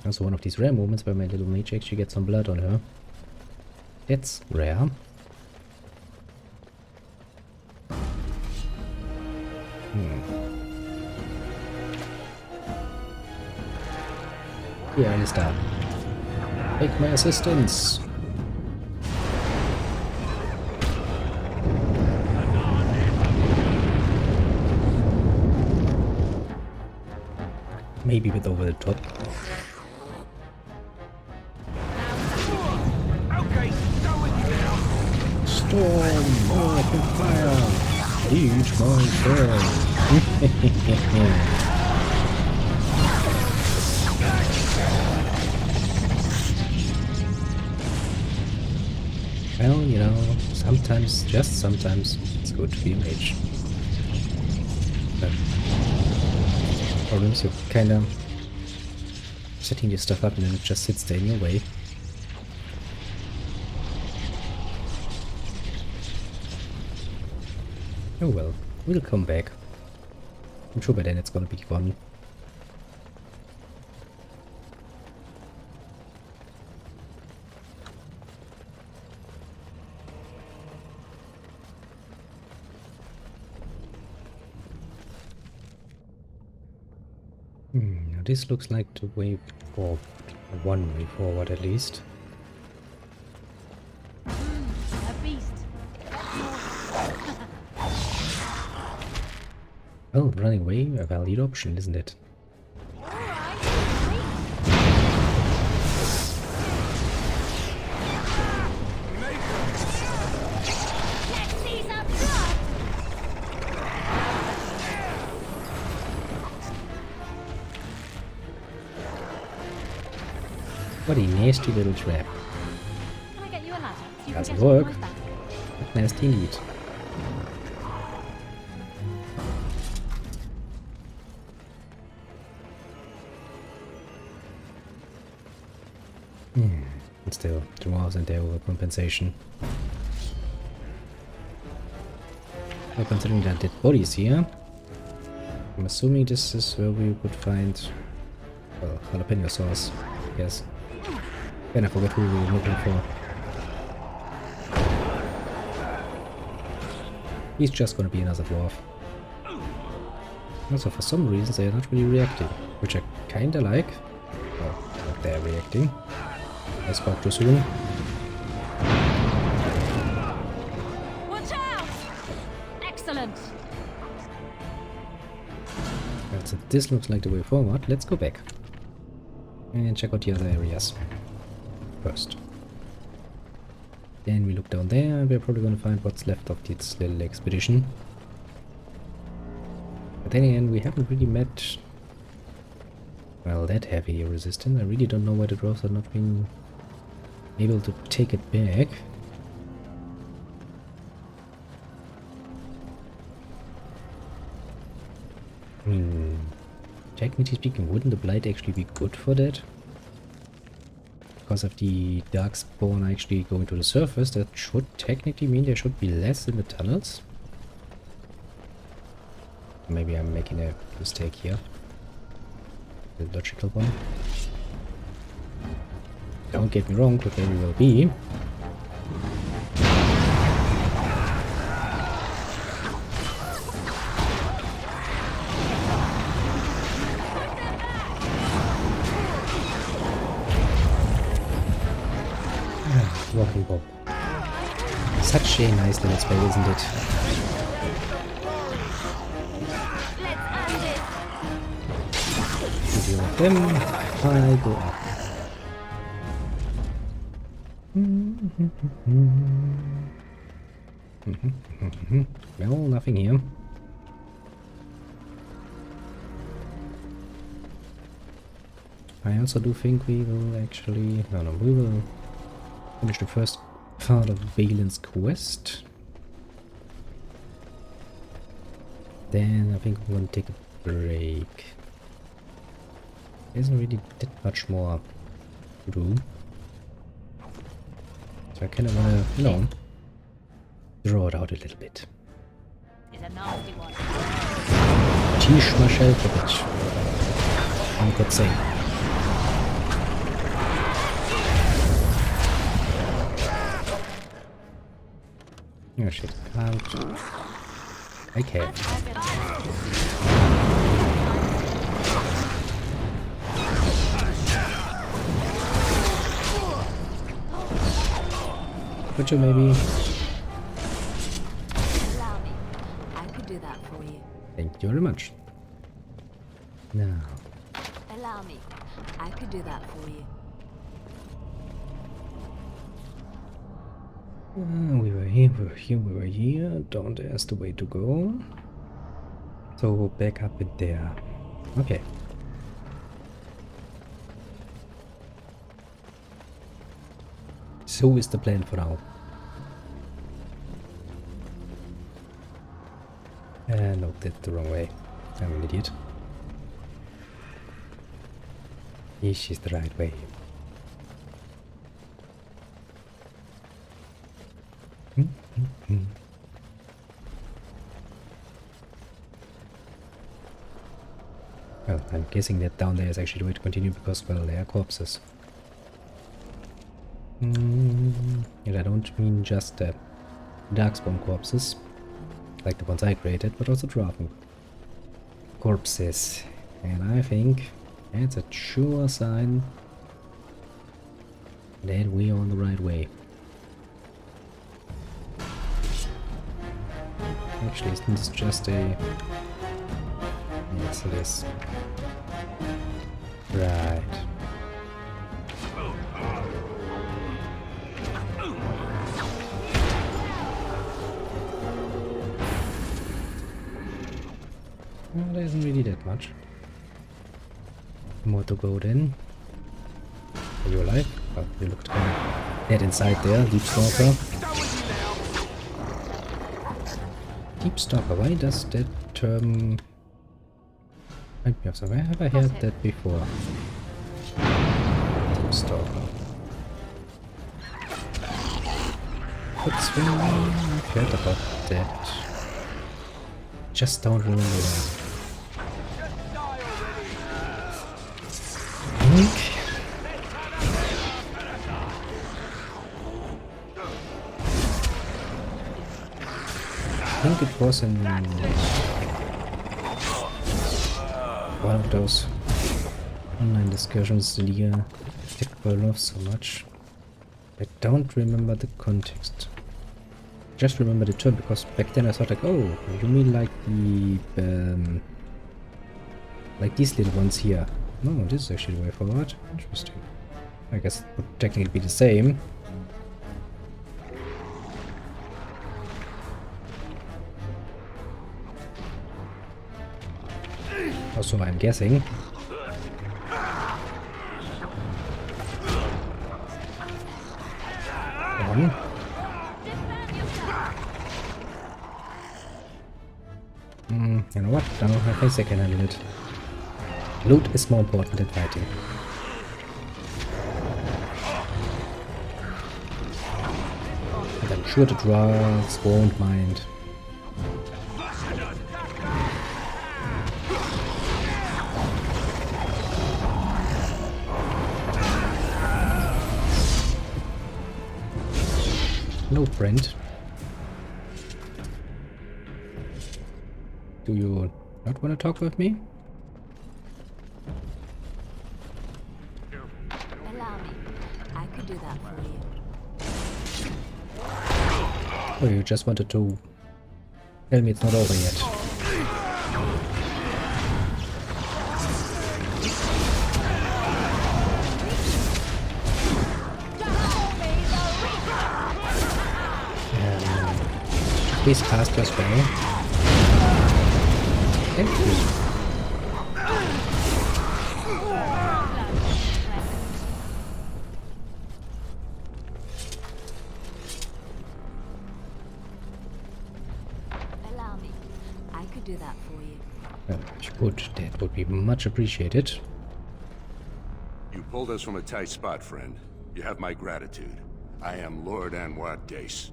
Also one of these rare moments where my little mage actually gets some blood on her. That's rare. Here, Alistair. Take my assistance. Maybe a bit over the top. Storm! Open fire! Eat my sword! Well, you know, sometimes, just sometimes, it's good to be a mage. But problems, you're kinda setting your stuff up and then it just sits there in your way. Oh well, we'll come back. I'm sure by then it's gonna be gone. Now this looks like the way, or one way forward at least. A beast. Well, running away, a valid option, isn't it? What a nasty little trap. Can I get you a ladder? So you Doesn't can get work. on my back? But nasty indeed. And still, dwarves and their overcompensation. Well, considering that dead bodies here, I'm assuming this is where we would find, well, jalapeno sauce, yes. And I forgot who we were looking for. He's just gonna be another dwarf. Also, for some reasons they are not really reacting, which I kinda like. Well, not they're reacting. I spoke too soon. Watch out! Excellent. Well, so this looks like the way forward. Let's go back and check out the other areas first. Then we look down there and we're probably gonna find what's left of this little expedition. But then again, we haven't really met, well, that heavy resistance. I really don't know why the dwarves are not being able to take it back. I mean, technically speaking, wouldn't the blight actually be good for that? Because of the darkspawn actually going to the surface, that should technically mean there should be less in the tunnels. Maybe I'm making a mistake here. The logical one. Don't get me wrong, could very well be. Rocky Bob. Such a nice little spell, isn't it? To deal with them, I go up. Well, nothing here. I also do think we will actually... No, we will finish the first part of Balin's quest. Then I think we're gonna take a break. There isn't really that much more to do. So I kinda wanna, you know, draw it out a little bit. It's a nasty one. Teach my shelter, bitch. One could say. Oh shit, can't. I can. Could you maybe? Allow me. I could do that for you. Thank you very much. Now. Allow me. I could do that for you. We were here, we were here, we were here. Down there's the way to go. So back up in there. Okay. So is the plan for now. No, that's the wrong way. I'm an idiot. This is the right way. Well, I'm guessing that down there is actually the way to continue because, well, there are corpses. And I don't mean just darkspawn corpses, like the ones I created, but also Draven corpses. And I think that's a sure sign that we are on the right way. Actually, isn't this just a... Yes, it is. Right. Well, there isn't really that much more to go then. Are you alive? Oh, you looked kind of dead inside there, Deep Stalker. Deep Stalker, why does that term... Remind me of something. Where have I heard that before? Deep Stalker. What's I've heard about that. Just don't remember that. I think it was in one of those online discussions Leah ticked off so much. I don't remember the context. Just remember the term because back then I thought like, oh, you mean like the like these little ones here. No, this is actually the way forward. Interesting. I guess it would technically be the same. Also, I'm guessing. One. You know what? I don't have a second handle it. Loot is more important than fighting. And I'm sure the dwarves won't mind. Hello, friend. Do you not want to talk with me? Allow me. I could do that for you. Or you just wanted to tell me it's not over yet? please cast your spell. Thank you. Allow me. I could do that for you. Well, if you could, that would be much appreciated. You pulled us from a tight spot, friend. You have my gratitude. I am Lord Anwar Dace.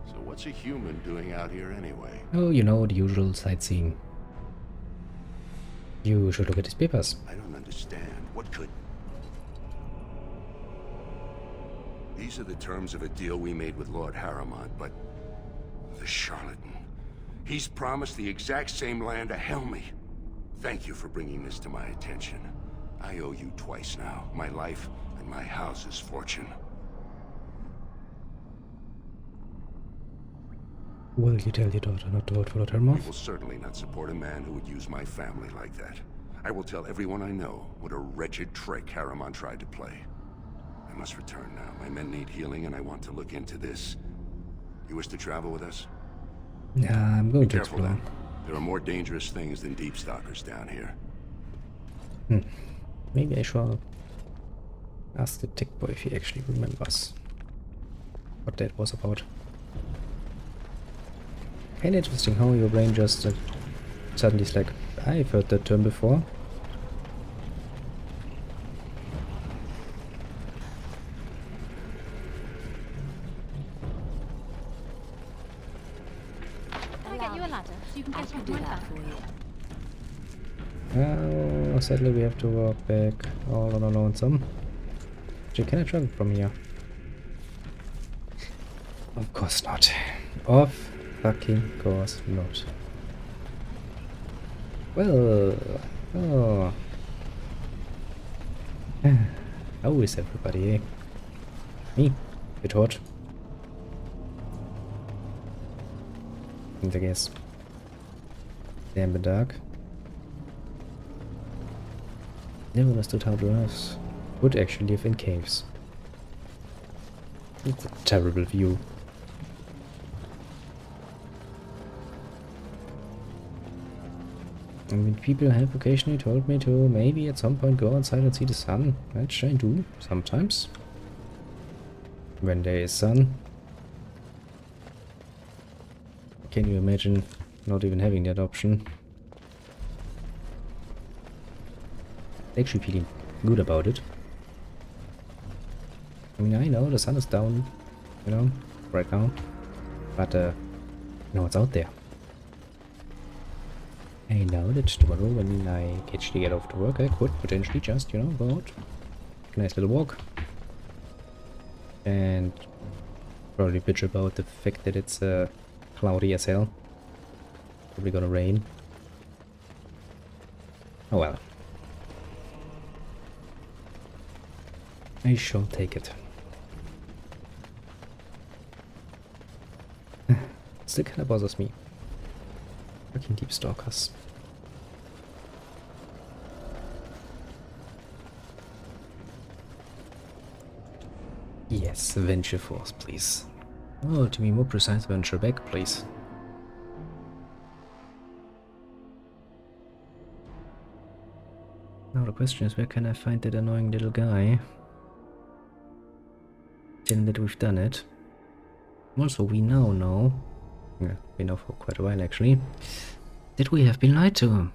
So what's a human doing out here anyway? Oh, you know, the usual sightseeing. You should look at his papers. I don't understand. What could... These are the terms of a deal we made with Lord Harriman, but... the charlatan. He's promised the exact same land to Helmy. Thank you for bringing this to my attention. I owe you twice now. My life and my house's fortune. Will you tell your daughter not to vote for Lord Harriman? I will certainly not support a man who would use my family like that. I will tell everyone I know what a wretched trick Harriman tried to play. I must return now. My men need healing and I want to look into this. You wish to travel with us? Yeah, I'm going to Careful explore. then. There are more dangerous things than deep stalkers down here. Maybe I shall ask the tech boy if he actually remembers what that was about. Kind of interesting how your brain just suddenly is like, I've heard that term before. Can I get you a ladder so you can get onto my back? Oh, sadly we have to walk back all on our lonesome. Actually, can I travel from here? Of course not. Of fucking course not. Well, oh. How is everybody, eh? Me? Bit hot. And I guess. Damn the dark. Never understood how dwarves would actually live in caves. It's a terrible view. I mean, people have occasionally told me to maybe at some point go outside and see the sun, which I do sometimes. When there is sun. Can you imagine not even having that option? Actually feeling good about it. I mean, I know the sun is down, you know, right now, but no, it's out there. I know that tomorrow when I actually get off to work, I could potentially just, you know, go out, take a nice little walk, and probably bitch about the fact that it's cloudy as hell. Probably gonna rain. Oh well. I shall take it. Still kinda bothers me. Fucking deep stalkers. Yes, venture force, please. Oh, to be more precise, venture back, please. Now the question is, where can I find that annoying little guy? Given that we've done it. Also, we now know, yeah, we know for quite a while actually, that we have been lied to.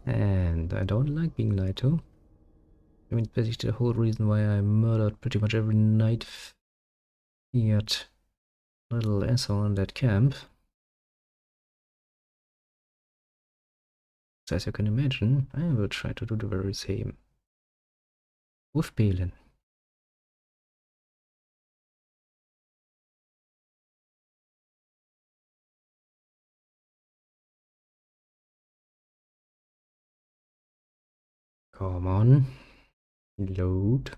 And I don't like being lied to. I mean, basically the whole reason why I murdered pretty much every night feared little asshole in that camp. So as you can imagine, I will try to do the very same with Balin. Come on, load.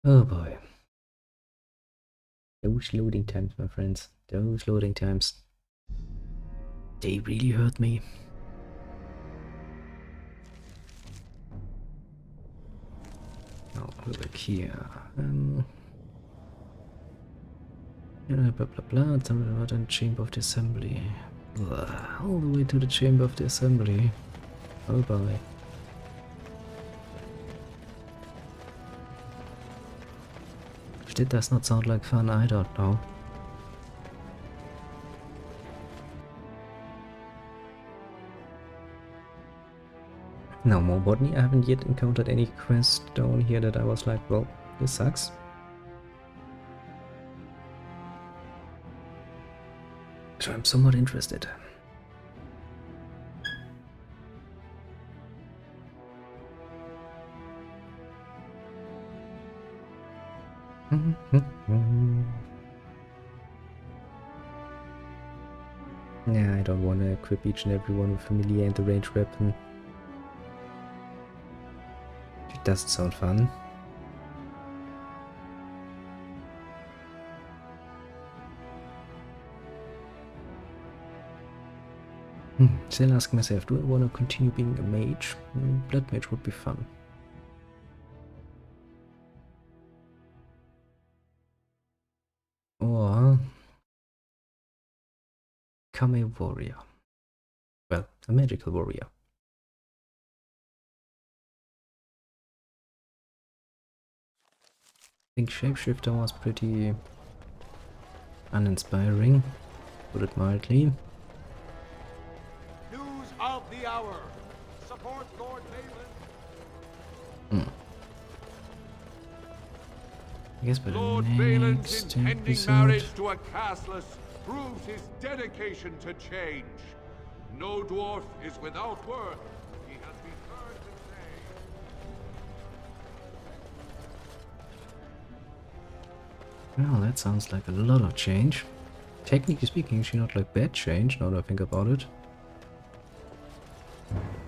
Oh boy. Those loading times, my friends. Those loading times. They really hurt me. Back here. Blah blah blah. Something about a chamber of the assembly. Blah. All the way to the chamber of the assembly. Oh bye. If that does not sound like fun, I don't know. No more botany. I haven't yet encountered any quest down here that I was like, well, this sucks. So I'm somewhat interested. Yeah, I don't want to equip each and every one with a melee and a ranged weapon. It doesn't sound fun. Still asking myself, do I want to continue being a mage? Blood mage would be fun. Or become a warrior. Well, a magical warrior. I think Shapeshifter was pretty uninspiring, put it mildly. News of the hour. Support Lord Balin. I guess by the Lord next Balin's impending episode. marriage to a castless proves his dedication to change. No dwarf is without worth. He has been heard to say. Well, that sounds like a lot of change. Technically speaking, actually not like bad change, now that I think about it.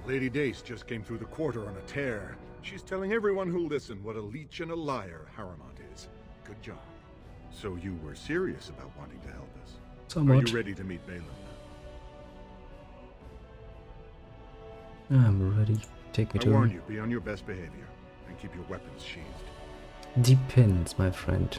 Lady Dace just came through the quarter on a tear. She's telling everyone who'll listen what a leech and a liar Haramont is. Good job. So you were serious about wanting to help us? Somewhat. Are you ready to meet Balin? I'm ready. Take me to I warn him. you, be on your best behavior and keep your weapons sheathed. Depends, my friend.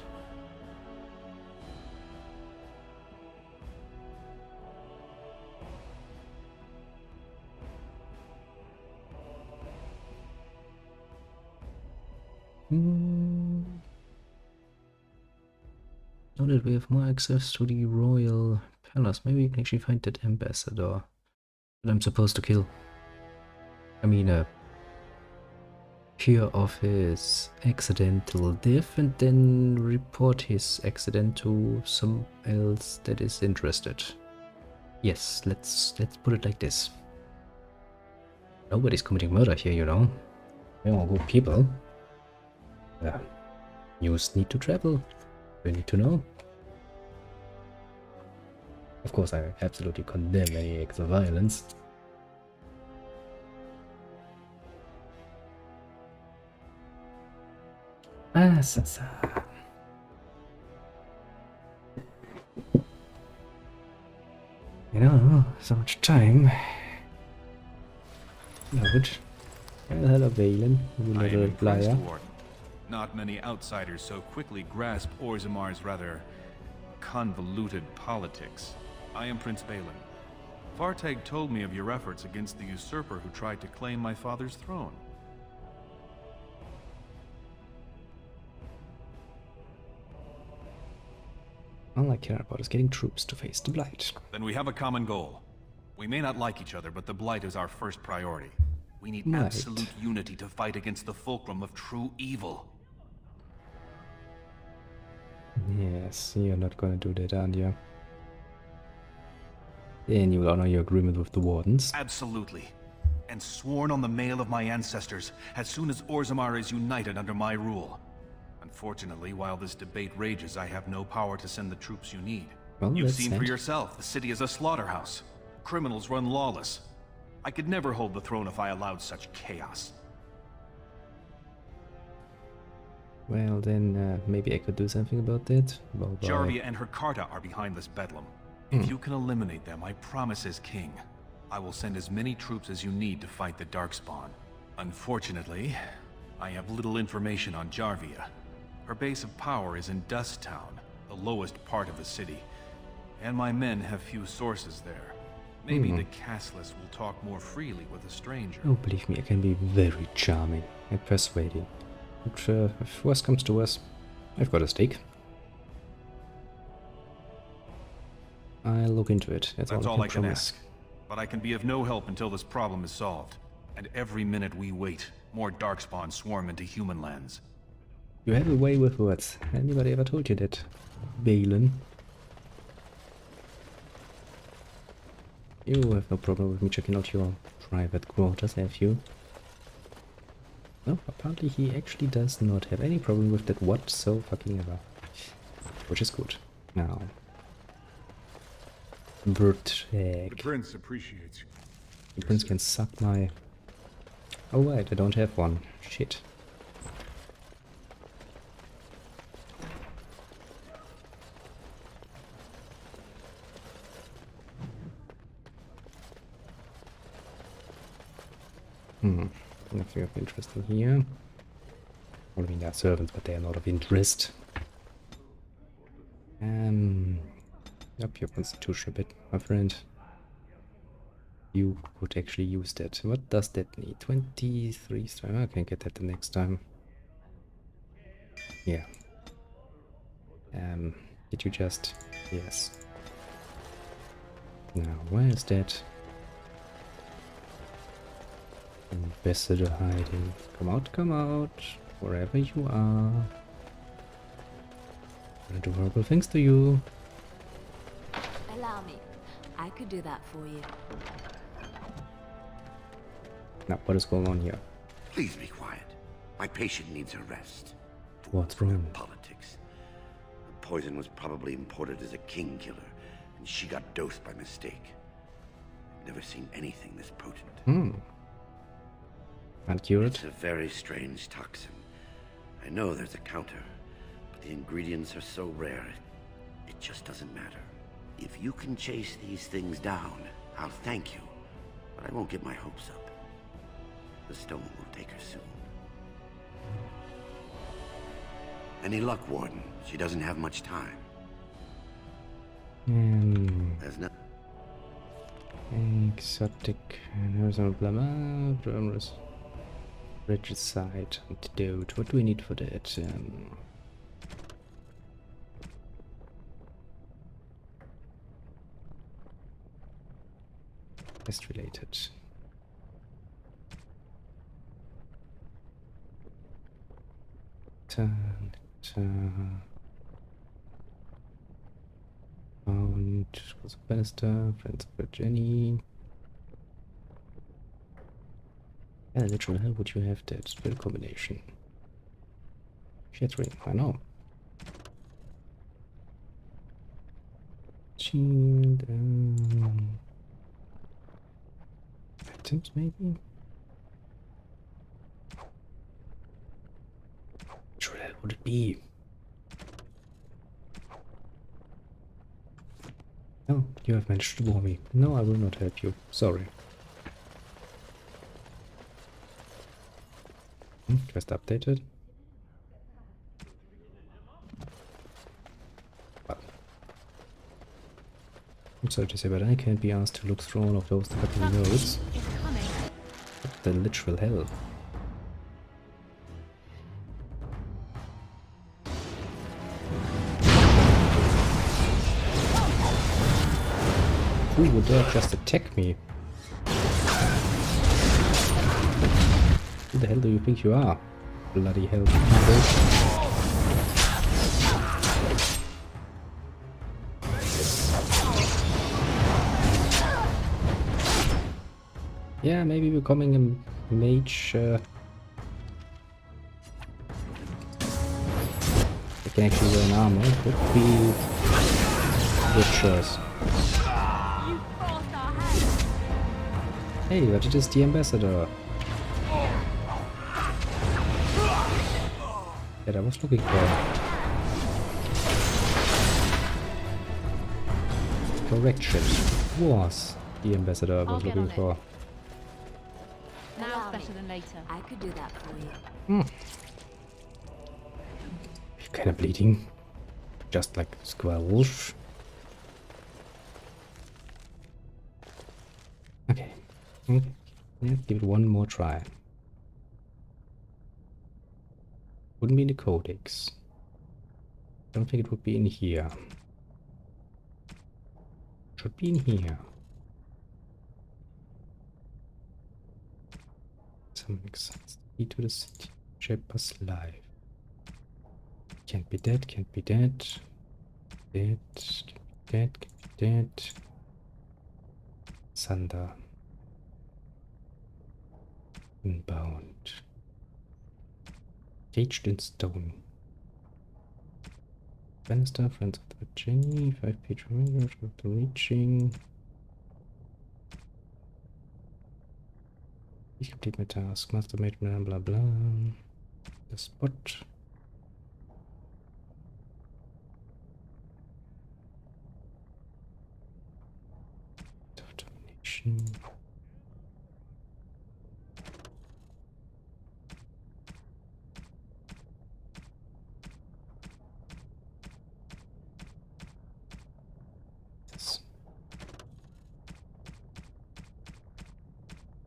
Now that we have more access to the royal palace, maybe we can actually find that ambassador that I'm supposed to kill. I mean, hear of his accidental death and then report his accident to some else that is interested. Yes, let's put it like this. Nobody's committing murder here, you know. They're all good people. Yeah. News need to travel. We need to know. Of course, I absolutely condemn any acts of violence. Ah, Sasa. You know, so much time. Good. Hello, Balin, you little liar. Not many outsiders so quickly grasp Orzamar's rather convoluted politics. I am Prince Balin. Vartag told me of your efforts against the usurper who tried to claim my father's throne. All I care about is getting troops to face the Blight. Then we have a common goal. We may not like each other, but the Blight is our first priority. We need Right. absolute unity to fight against the fulcrum of true evil. Yes, you're not gonna do that, aren't you? Then you will honor your agreement with the Wardens. Absolutely. And sworn on the mail of my ancestors, as soon as Orzammar is united under my rule. Unfortunately, while this debate rages, I have no power to send the troops you need. Well, You've that's seen for sad. yourself, the city is a slaughterhouse. Criminals run lawless. I could never hold the throne if I allowed such chaos. Well, then maybe I could do something about that. Well, bye. Jarvia and her Carta are behind this bedlam. Hmm. If you can eliminate them, I promise as king, I will send as many troops as you need to fight the Darkspawn. Unfortunately, I have little information on Jarvia. Her base of power is in Dust Town, the lowest part of the city, and my men have few sources there. Maybe the castless will talk more freely with a stranger. Oh, believe me, I can be very charming and persuading. But if worse comes to worse, I've got a stake. I'll look into it. That's all I can ask. But I can be of no help until this problem is solved. And every minute we wait, more darkspawn swarm into human lands. You have a way with words. Anybody ever told you that, Balin? You have no problem with me checking out your private quarters, have you? No, apparently he actually does not have any problem with that whatsoever. Which is good. Now. The prince appreciates you. The prince can suck my... Oh wait, I don't have one. Shit. Nothing of interest in here. Well, I mean, there are servants, but they are not of interest. Up your constitution a bit, my friend. You could actually use that. What does that need? 23 strength. I can get that the next time. Yeah. Did you just... Yes. Now, where is that? Ambassador hiding. Come out, wherever you are. I'm gonna do horrible things to you. Allow me. I could do that for you. Now, what is going on here? Please be quiet. My patient needs a rest. What's wrong? Politics. The poison was probably imported as a king killer, and she got dosed by mistake. I've never seen anything this potent. Uncured? It's a very strange toxin. I know there's a counter, but the ingredients are so rare, it just doesn't matter. If you can chase these things down, I'll thank you, but I won't get my hopes up. The stone will take her soon. Any luck, Warden? She doesn't have much time. There's no... Exotic... Regicide, antidote. What do we need for that? Pest related. Bannister, friends of Jenny. Yeah, literally, how would you have that spell combination? Shattering, I know. Shield, items maybe? Which hell would it be? Oh, you have managed to bore me. No, I will not help you. Sorry. Quest updated. Well, I'm sorry to say, but I can't be asked to look through all of those fucking notes. What the literal hell? Who would dare just attack me? Who the hell do you think you are? Bloody hell. Yeah, maybe becoming a mage. I can actually wear an armor. Would be a good choice. Hey, but it is the ambassador. That I was looking for. Correction. Was the ambassador I was looking for. Now better than later. I could do that for you. Kind of bleeding. Just like squirrels. Okay. Let's give it one more try. Wouldn't be in the codex. Don't think it would be in here. Should be in here. Some makes sense. Key to the city. Shepard's life. Can't be dead, can't be dead. Dead, can't be dead, can't be dead. Thunder. Unbound. Caged in stone. Bannister, Friends of the Jenny, 5-page readers of the reaching. Please complete my task. Master made blah blah blah. The spot. Domination.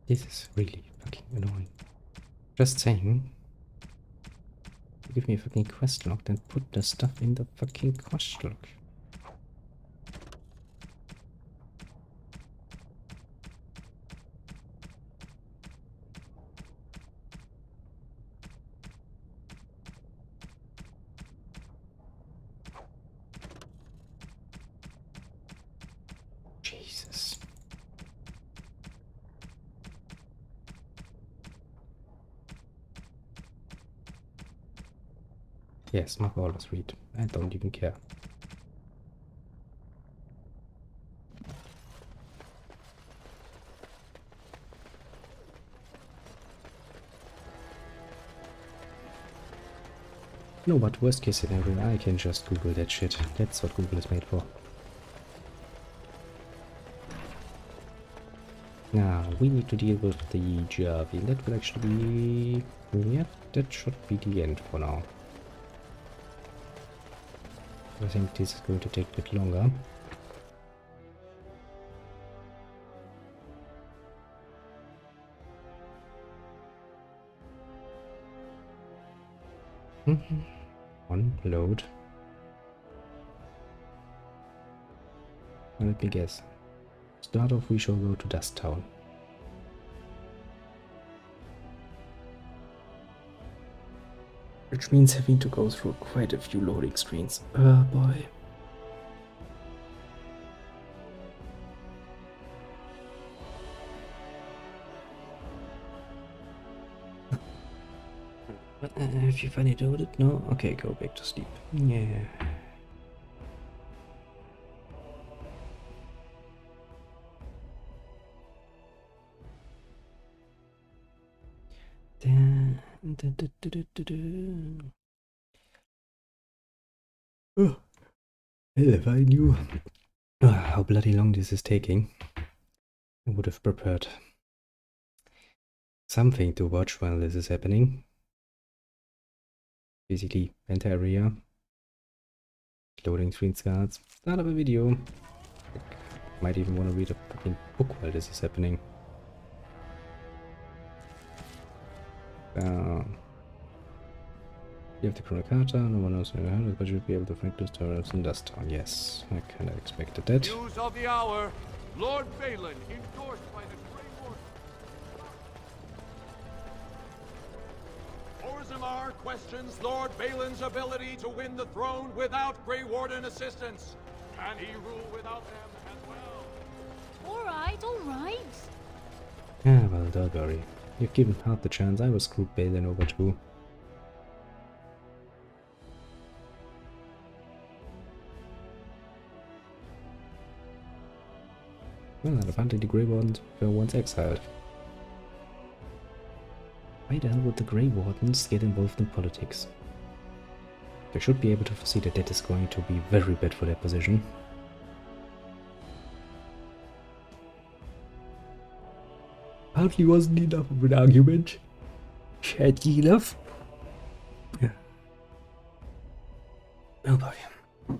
This is really fucking annoying. Just saying. Give me a fucking quest log, then put the stuff in the fucking quest log. Jesus. Yes, Mark always read. I don't even care. No, but worst case scenario, I can just Google that shit. That's what Google is made for. Now, we need to deal with the Javi. That will actually be... Yep, that should be the end for now. I think this is going to take a bit longer. One load. Well, let me guess. Start off, we shall go to Dust Town. Which means having to go through quite a few loading screens. Oh boy. Have you finally loaded? No? Okay, go back to sleep. Yeah. Oh, hell, if I knew how bloody long this is taking, I would have prepared something to watch while this is happening. Basically, enter area, loading screen starts, start of a video. Might even want to read a fucking book while this is happening. You have the Chronicata, no one knows where it is, but you'll be able to find those turrets in Dust Town. Yes, I kinda expected that. News of the hour. Lord Balin, endorsed by the Grey Warden. Orzammar questions Lord Balin's ability to win the throne without Grey Warden assistance. Can he rule without them as well? Alright, alright. Ah, well, don't worry. You've given half the chance. I will screw Balin over too. Well, apparently the Grey Wardens were once exiled. Why the hell would the Grey Wardens get involved in politics? They should be able to foresee that that is going to be very bad for their position. Hardly wasn't enough of an argument. Chatty enough. Yeah. Oh boy. What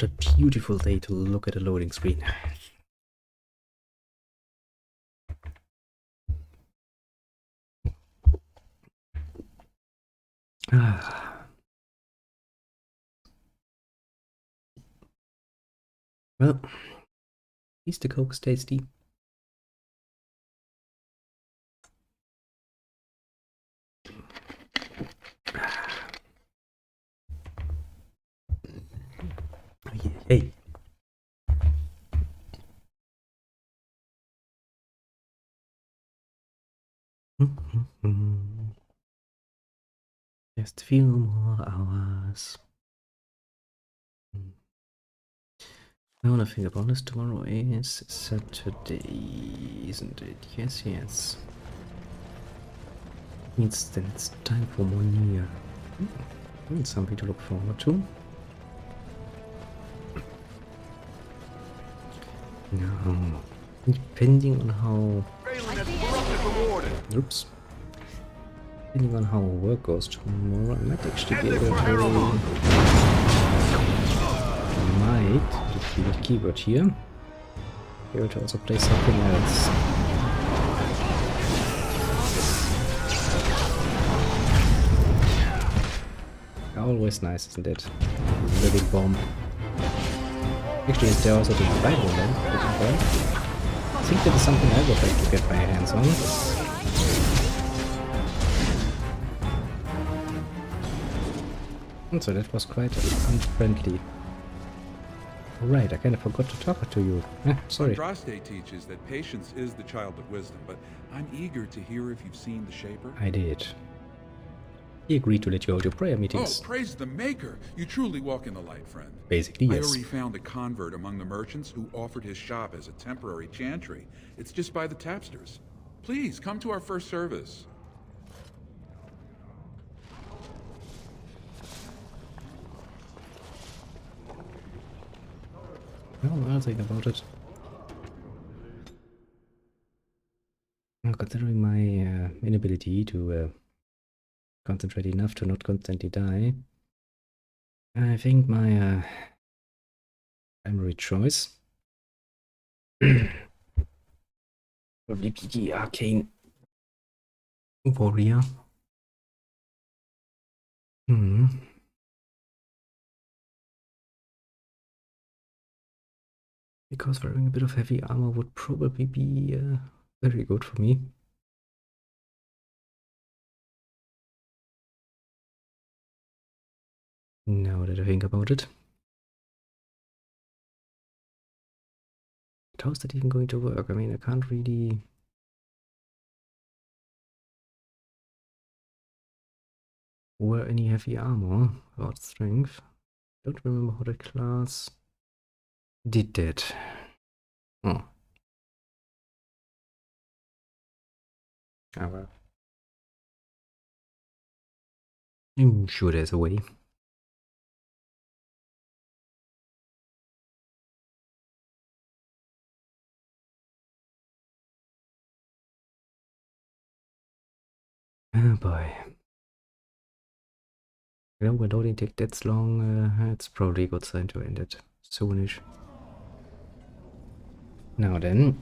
a beautiful day to look at a loading screen. Ah. Well, at least the Coke is tasty. Hey. Just a few more hours. I want to think about this. Tomorrow is Saturday, isn't it? Yes, yes. Means then it's time for more near. It's something to look forward to. Now, depending on how... Oops. Depending on how work goes tomorrow, I might actually be able to... Might, to be the keyword here, be able to also play something else. Always nice, isn't it? Living bomb. Actually, is there also the Bible then? I think that is something I would like to get my hands on. And so that was quite unfriendly. Right, I kind of forgot to talk to you. Sorry. Andraste teaches that patience is the child of wisdom, but I'm eager to hear if you've seen the Shaper. I did. He agreed to let you hold your prayer meetings. Oh, praise the Maker! You truly walk in the light, friend. Basically, yes. I already found a convert among the merchants who offered his shop as a temporary chantry. It's just by the tapsters. Please, come to our first service. Well, I'll think about it. Well, considering my inability to concentrate enough to not constantly die, I think my primary choice probably be the arcane warrior. Because wearing a bit of heavy armor would probably be very good for me. Now that I think about it. But how's that even going to work? I mean, I can't really... wear any heavy armor without strength. Don't remember how the class did that. Oh. Ah well. I'm sure there's a way. Oh boy. You know, when loading takes that long, it's probably a good sign to end it soonish. Now then.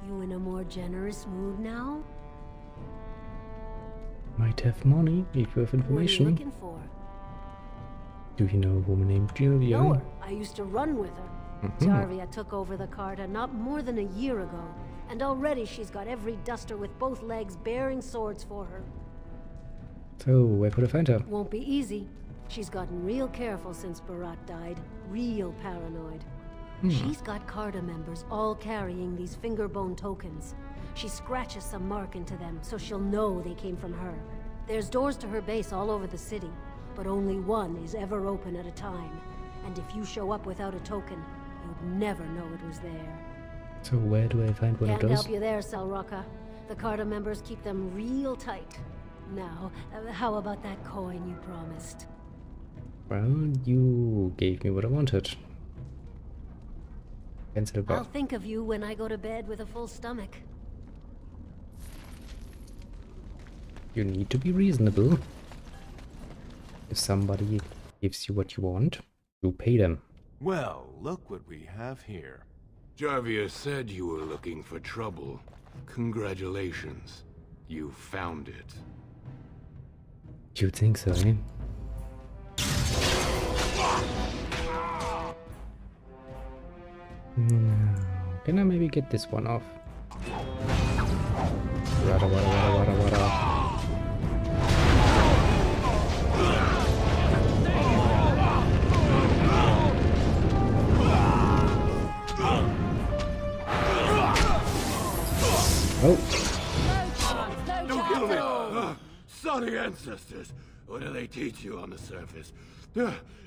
You in a more generous mood now? Might have money if you have information. What are you looking for? Do you know a woman named Julia? Know her. I used to run with her. Jarvia took over the Carta not more than a year ago, and already she's got every duster with both legs bearing swords for her. So, where could I find her? Won't be easy. She's gotten real careful since Barat died. Real paranoid. She's got Carta members all carrying these fingerbone tokens. She scratches some mark into them so she'll know they came from her. There's doors to her base all over the city, but only one is ever open at a time. And if you show up without a token, you'd never know it was there. So where do I find one Can't of those? help you there, Selrocka. The Carter members keep them real tight. Now, how about that coin you promised? Well, you gave me what I wanted. Cancel I'll about. think of you when I go to bed with a full stomach. You need to be reasonable. If somebody gives you what you want, you pay them. Well, look what we have here. Jarvia said you were looking for trouble. Congratulations. You found it. You think so, eh? Can I maybe get this one off? Wada, wada, wada, wada, wada. Oh. Don't kill me! Sorry ancestors! What do they teach you on the surface?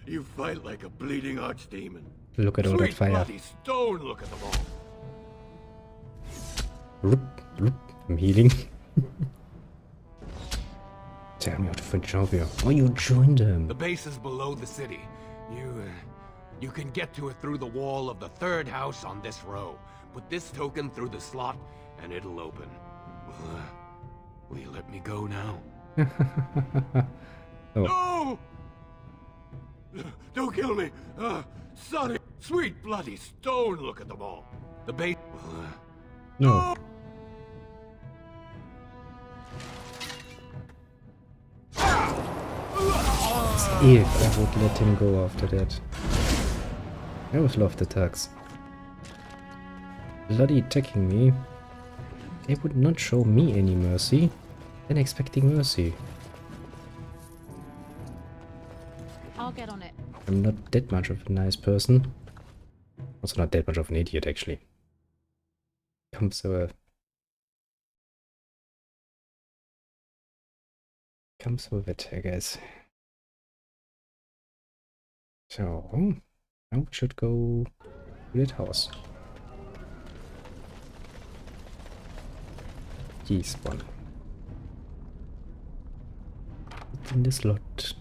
You fight like a bleeding archdemon. Look at all that Sweet fire. bloody stone, look at them all. Roop, roop. I'm healing. Tell me how to find Jarvia. Oh, you joined them. The base is below the city. You can get to it through the wall of the third house on this row. Put this token through the slot, and it'll open. Will you let me go now? Oh. No! Don't kill me! Sonny! Sweet bloody stone, look at them all! The base... No. If I would let him go after that. I always loved attacks. Bloody attacking me. They would not show me any mercy. Then expecting mercy. I'll get on it. I'm not that much of a nice person. Also not that much of an idiot, actually. Comes with it, I guess. So, now we should go to that house. This one. It's in the slot.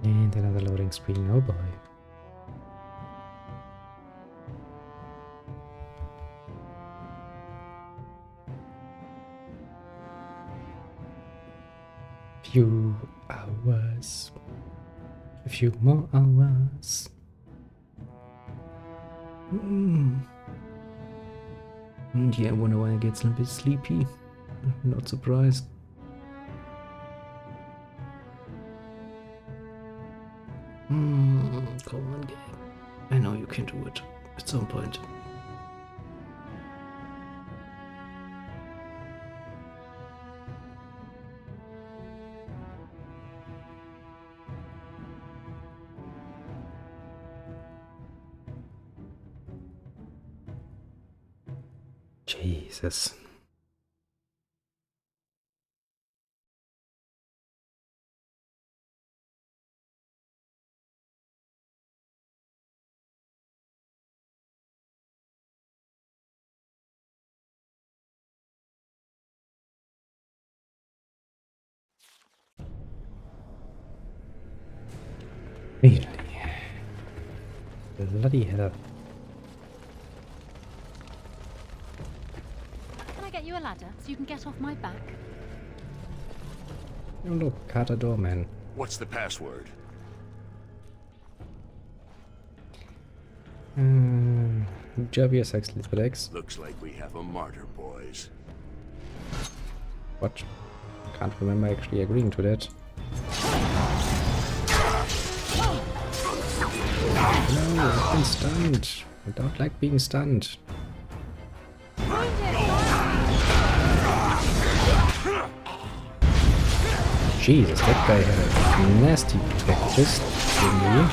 And another loading screen, oh boy. Few hours. A few more hours. And yeah, I wonder why I get a little bit sleepy. I'm not surprised. Come on, game. I know you can do it at some point. Jesus. Really? Bloody hell. Can I get you a ladder so you can get off my back? Oh look, Carter Doorman. What's the password? Jarvia Sex X. Looks like we have a martyr, boys. What? Can't remember actually agreeing to that. No, I've been stunned. I don't like being stunned. Jesus, that guy had a nasty practice in me.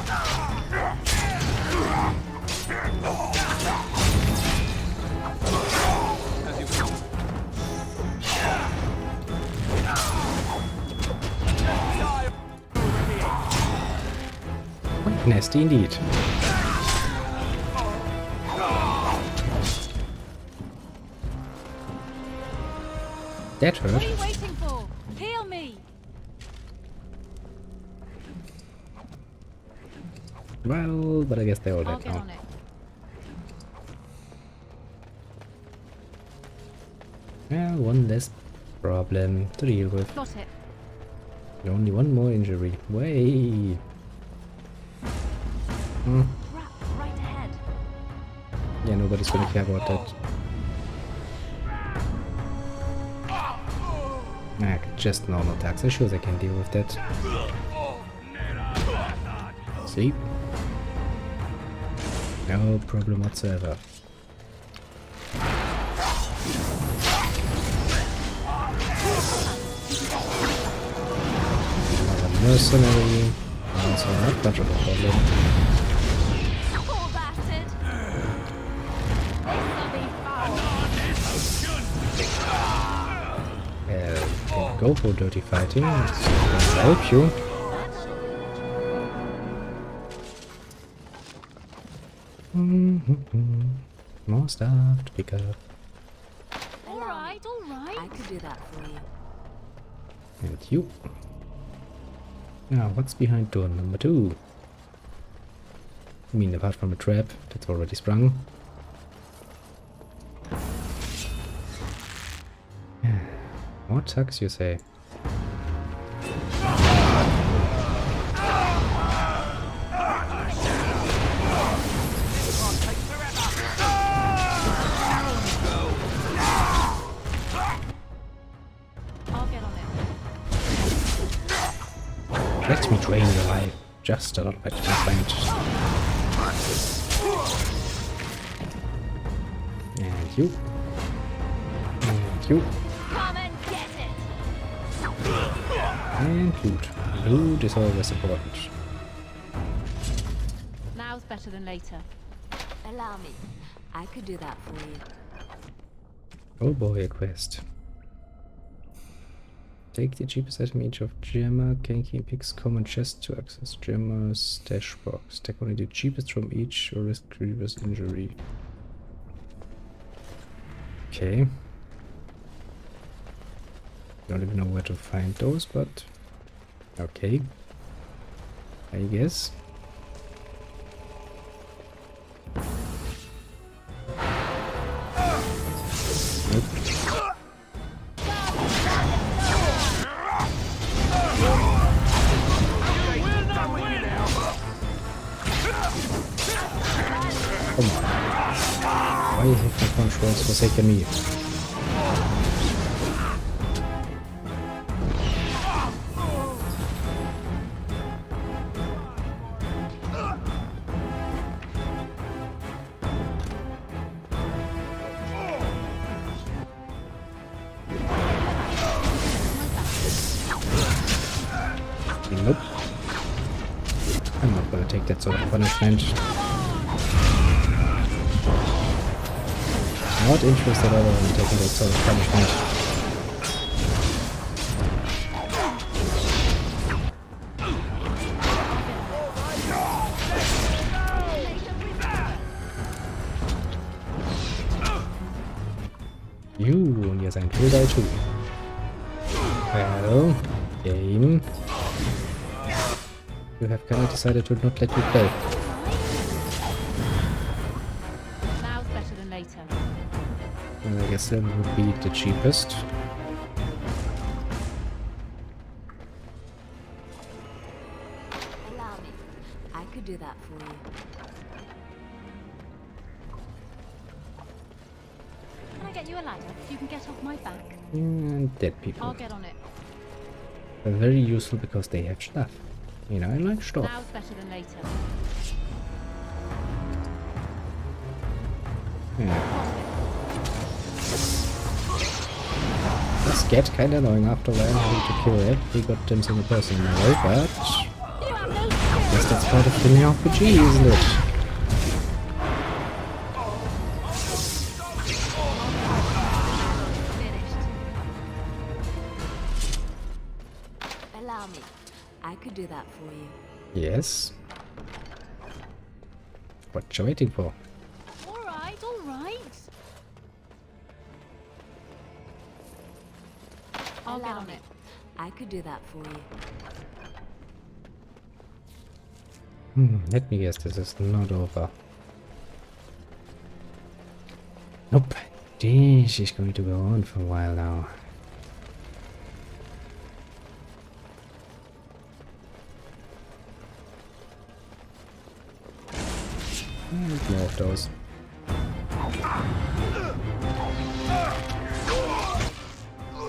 Nasty indeed. That hurt. What are you waiting for? Heal me! Well, but I guess they're all I'll dead get now. on it. Well, one less problem to deal with. Got it. Only one more injury. Way. Right ahead. Yeah, nobody's gonna care about that. Just normal attacks. I'm sure they can deal with that. See? No problem whatsoever. Another mercenary. Also not much of a problem. Poor bastard. Can go for dirty fighting. It's gonna help you. More stuff to pick up. Alright. I could do that for you. And you. Now, what's behind door number 2? I mean, apart from a trap that's already sprung. More tucks, you say? I'll get on it. Let me drain your life. Just a little bit, my friend. And you. And you. Come and get it. And loot. Loot is always important. Now's better than later. Allow me. I could do that for you. Oh boy, a quest. Take the cheapest item each of Gemma, Genki, Pix, common chest to access Gemma's stash box. Take only the cheapest from each or risk grievous injury. Okay. Don't even know where to find those, but okay. I guess. Nope. Come on. Why have my controls forsaken me? Nope. I'm not gonna take that sort of punishment. Not interested at all in taking that sort of punishment. You und ihr seid Kill too. Well, game. You have kind of decided to not let you play. Now's better than later. And I guess that would be the cheapest. Allow me. I could do that for you. Can I get you a ladder so you can get off my back? And dead people. I'll get on it. They're very useful because they have stuff. You know, I like stuff. Now's better than later. Yeah. Does get kinda annoying after learning how to kill every goddamn single person in my way, but I guess that's part of the new RPG, isn't it? Allow me. I could do that for you. Yes. What you waiting for? All right, all right. I'll get on it. I could do that for you. Let me guess, this is not over. Nope. This is going to go on for a while now. And more of those.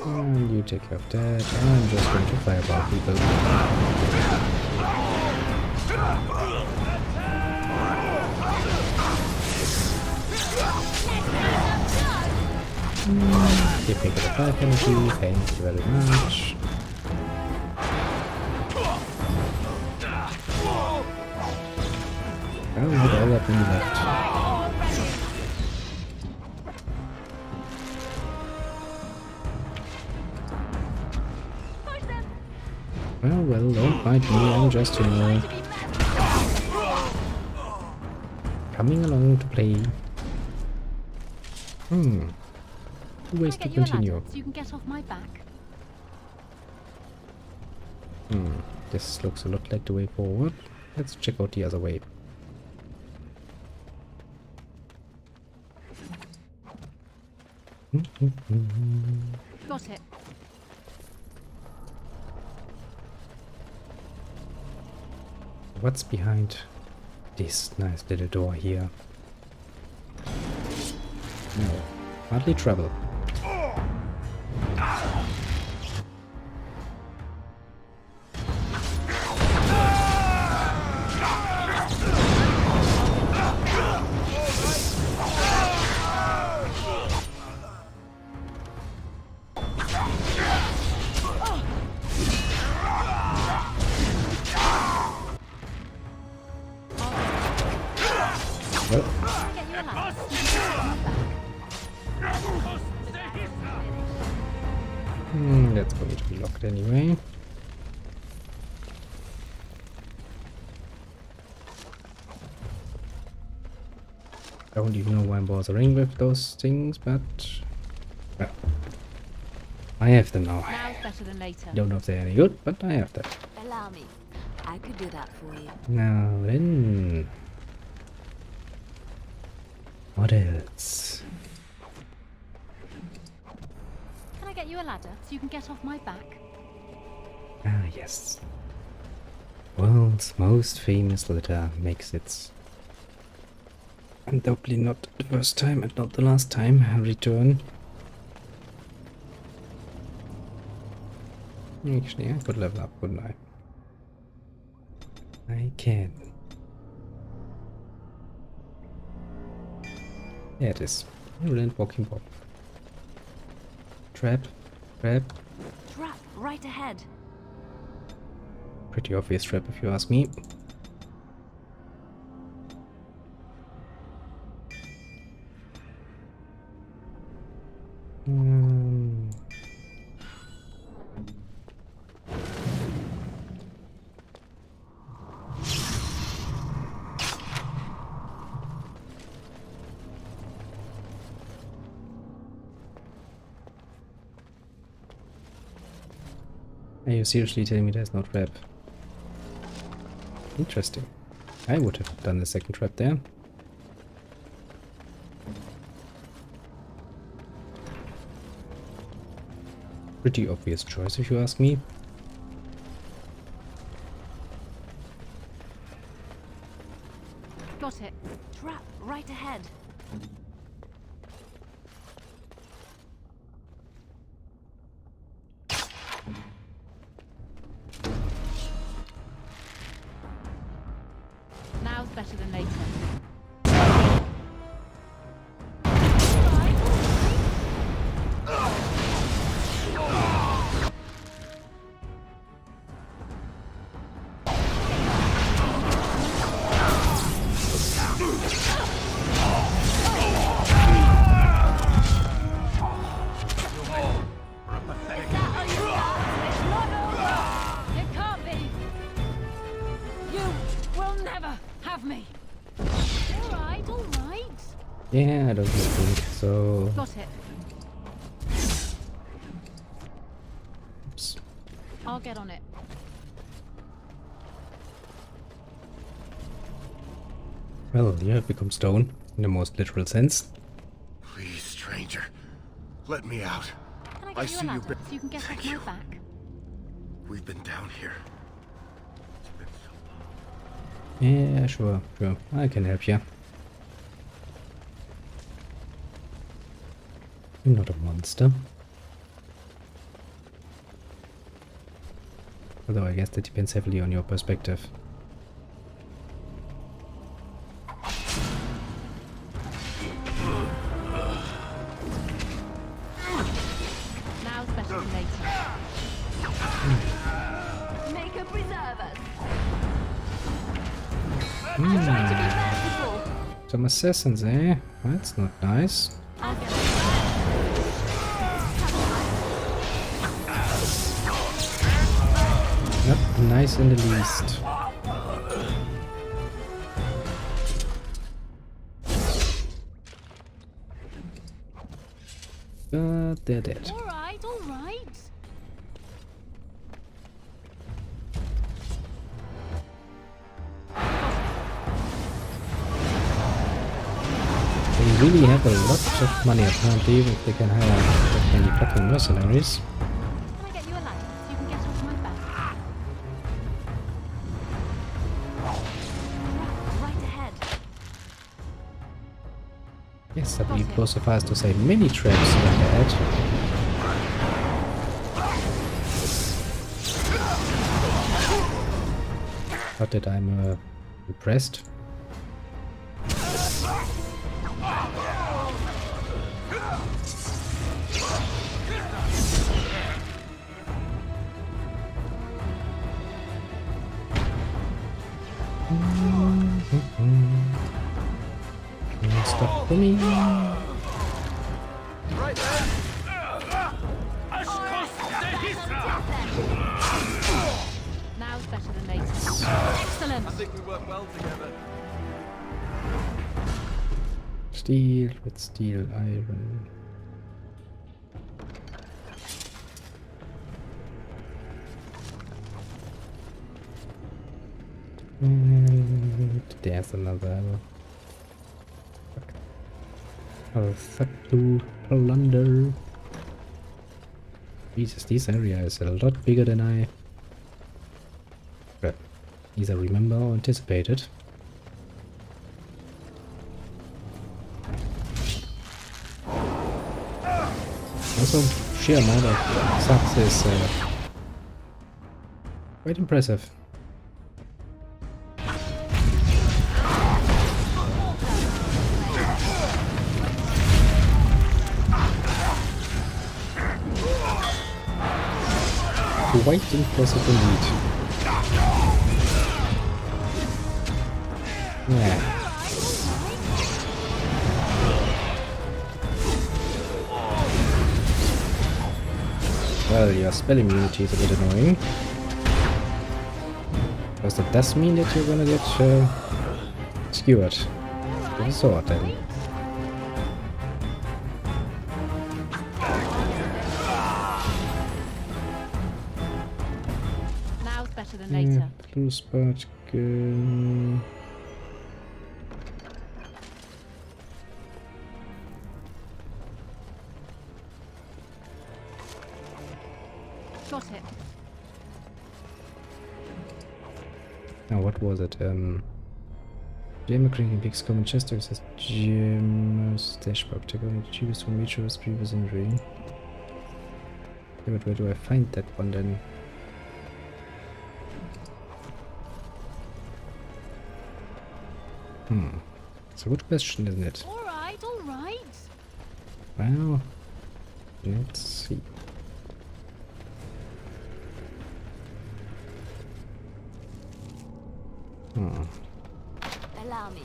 And you take care of that. I'm just going to fireball people. Give me the 5 energy, thank you very much. Oh, not all that many left. Well, don't bite me, I'm just, you know, coming along to play. Two ways to continue. So you can get off my back. This looks a lot like the way forward. Let's check out the other way. Got it. What's behind this nice little door here? No, hardly trouble. That's going to be locked anyway. I don't even know why I'm bothering with those things, but well, I have them now. Now's better than later. Don't know if they're any good, but I have them. Allow me. I could do that for you. Now then, what else? Can I get you a ladder so you can get off my back? Ah, yes. World's most famous ladder makes its undoubtedly not the first time and not the last time return. Actually, I could level up, couldn't I? I can. There it is. Brilliant walking bob. Trap. Trap. Trap right ahead. Pretty obvious trap if you ask me. Are you seriously telling me there's no trap? Interesting. I would have done the second trap there. Pretty obvious choice if you ask me. Got it. Trap right ahead. Now's better than later. It can't be! You will never have me! Yeah, I don't think so. Got it. Oops. I'll get on it. Well, you have become stone, in the most literal sense. Please, stranger. Let me out. Can I get you a ladder so you can get off my back? We've been down here. Yeah, sure. I can help you. I'm not a monster. Although I guess that depends heavily on your perspective. Now's better than later. Make a preservers. Some assassins, eh? That's not nice. I'll get Not nice in the least. But they're dead. Alright, alright. They really have a lot of money apparently if they can hire that many fucking mercenaries. Can I get you a ladder so you can get off my back? Right ahead. Yes, I believe it goes so far as to say many traps are ahead. Not that I'm impressed. Stuff for me. Right there. Now's better than later. Excellent. I think we work well together. Steel with steel, iron. And there's another. Althatu plunder. Jesus, this area is a lot bigger than I either remember or anticipated. Also, sheer amount of subs is quite impressive. Quite impressive indeed. Yeah. Well, your spell immunity is a bit annoying. Because that does mean that you're gonna get skewered with a sword then. Now's better than later. Blue spot gun. Got it. Now, what was it? Gem cranking big common chest says gem stash box. Take only the cheapest from each of his previous injury. Okay, but where do I find that one then? It's a good question, isn't it? Alright, alright. Well, let's see. Allow me.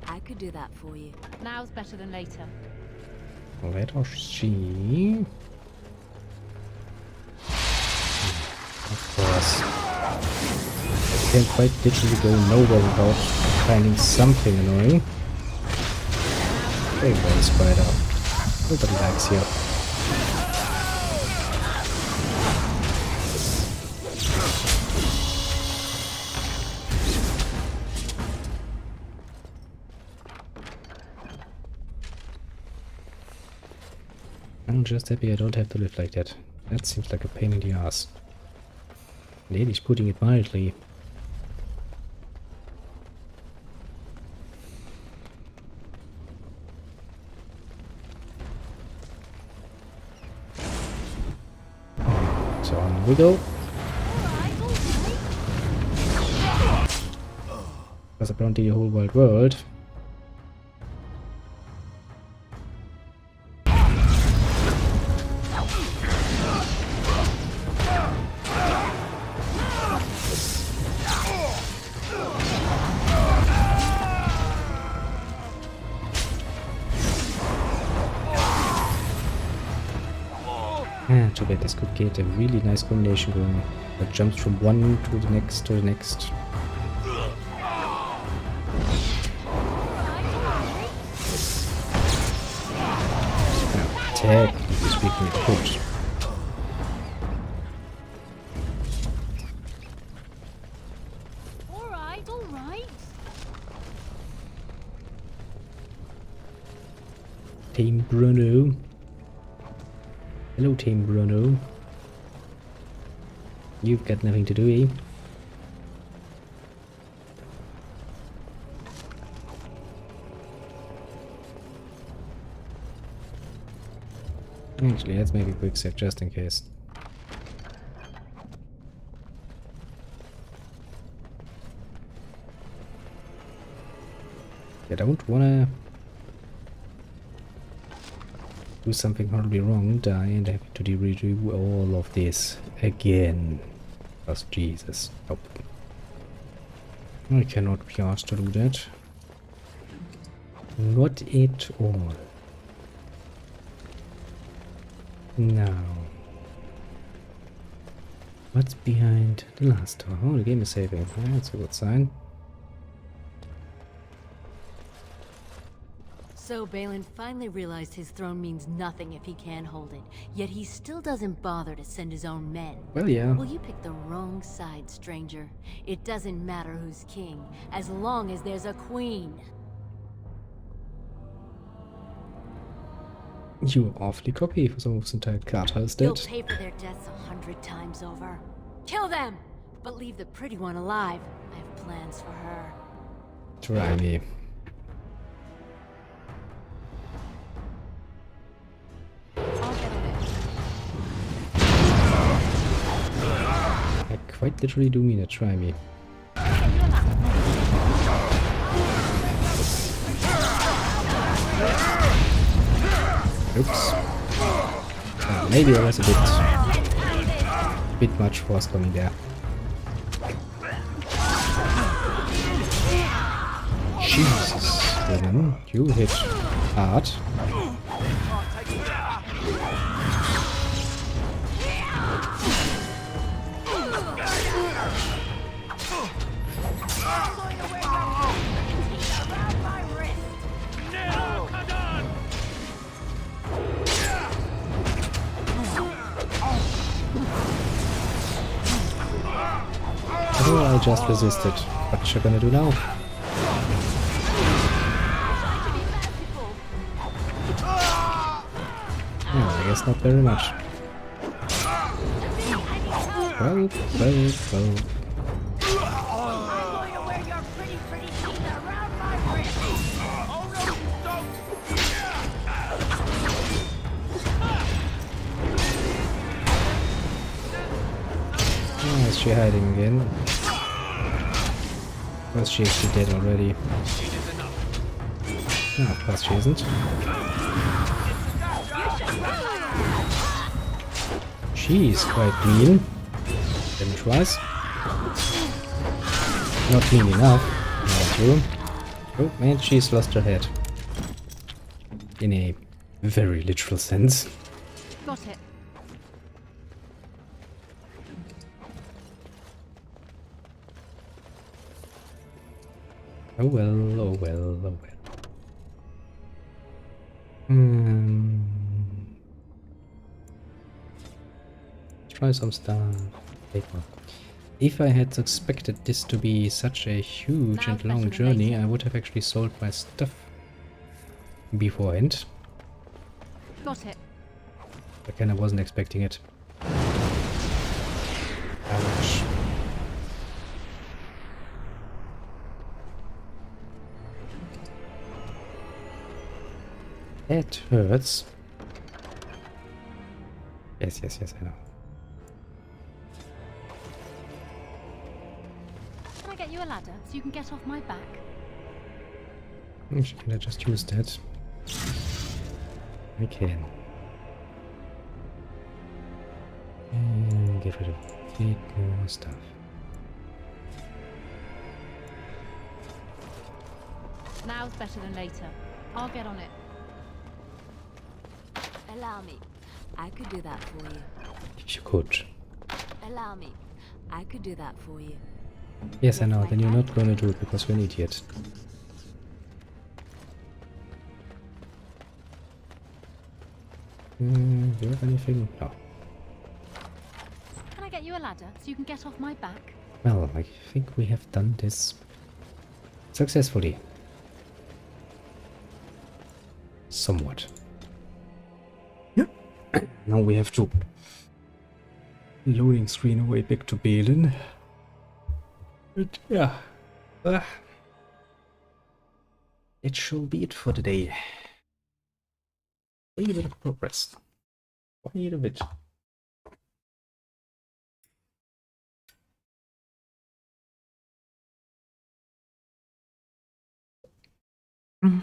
I could do that for you. Now's better than later. Let us see. Of course. I can't quite literally go nowhere without finding something annoying. Go away, spider. Nobody likes you. I'm just happy I don't have to live like that. That seems like a pain in the ass. Lady's putting it mildly. So on we go. Because apparently the whole wide world. Too bad this could get a really nice combination going that jumps from one to the next to the next. Technically speaking, it could. Alright, alright. Team Bruno. Hello, Team Bruno. You've got nothing to do, eh? Actually, let's make a quick save just in case. I don't wanna do something horribly wrong, die, and have to redo all of this again. Because Jesus. Nope. I cannot be asked to do that. Not at all. Now. What's behind the last door? Oh, the game is saving. That's a good sign. So Balin finally realized his throne means nothing if he can't hold it, yet he still doesn't bother to send his own men. Well, yeah. Well, you picked the wrong side, stranger. It doesn't matter who's king, as long as there's a queen. You are awfully cocky for some of this entire Carter is dead. You'll pay for their deaths 100 times over. Kill them! But leave the pretty one alive. I have plans for her. Try me. I quite literally do mean it, try me. Oops. Maybe I was a bit much force coming there. Jesus, woman, you hit hard. Oh, I just resisted. What you gonna do now? Oh, I guess not very much. Well. Oh, is she hiding again? Was she actually dead already? No, of course she isn't. She's quite mean. Damage-wise. Not mean enough. Not true. Oh, and she's lost her head. In a very literal sense. Got it. Oh well, oh well, oh well. try some stuff. Paper. If I had expected this to be such a huge and long journey, I would have actually sold my stuff beforehand. Got it. I kinda wasn't expecting it. Ouch. That hurts. Yes, I know. Can I get you a ladder so you can get off my back? Actually, can I just use that? I can. And get rid of a bit more stuff. Now's better than later. I'll get on it. Allow me. I could do that for you. If you could. Allow me. I could do that for you. Yes, I know. Then you're not gonna do it because you're an idiot. Do you have anything? No. Can I get you a ladder so you can get off my back? Well, I think we have done this successfully. Somewhat. Yeah. Now we have to loading screen away back to Balin. But yeah. It shall be it for today. Quite a bit of progress. Quite a bit. I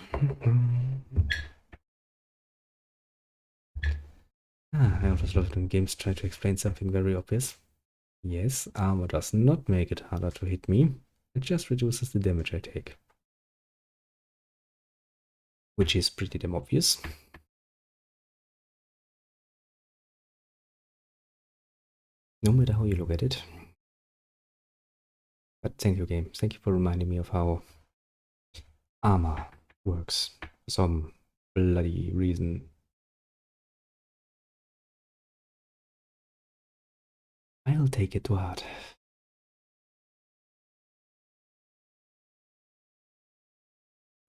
always love when games try to explain something very obvious. Yes, armor does not make it harder to hit me. It just reduces the damage I take. Which is pretty damn obvious. No matter how you look at it. But thank you, game. Thank you for reminding me of how armor works for some bloody reason. I'll take it to heart.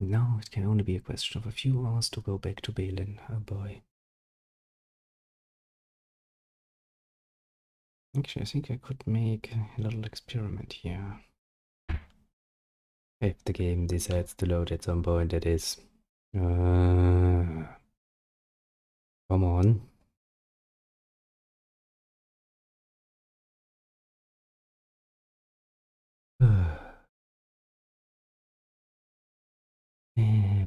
Now it can only be a question of a few hours to go back to Balin. Oh boy. Actually, I think I could make a little experiment here. If the game decides to load at some point, that is. Come on.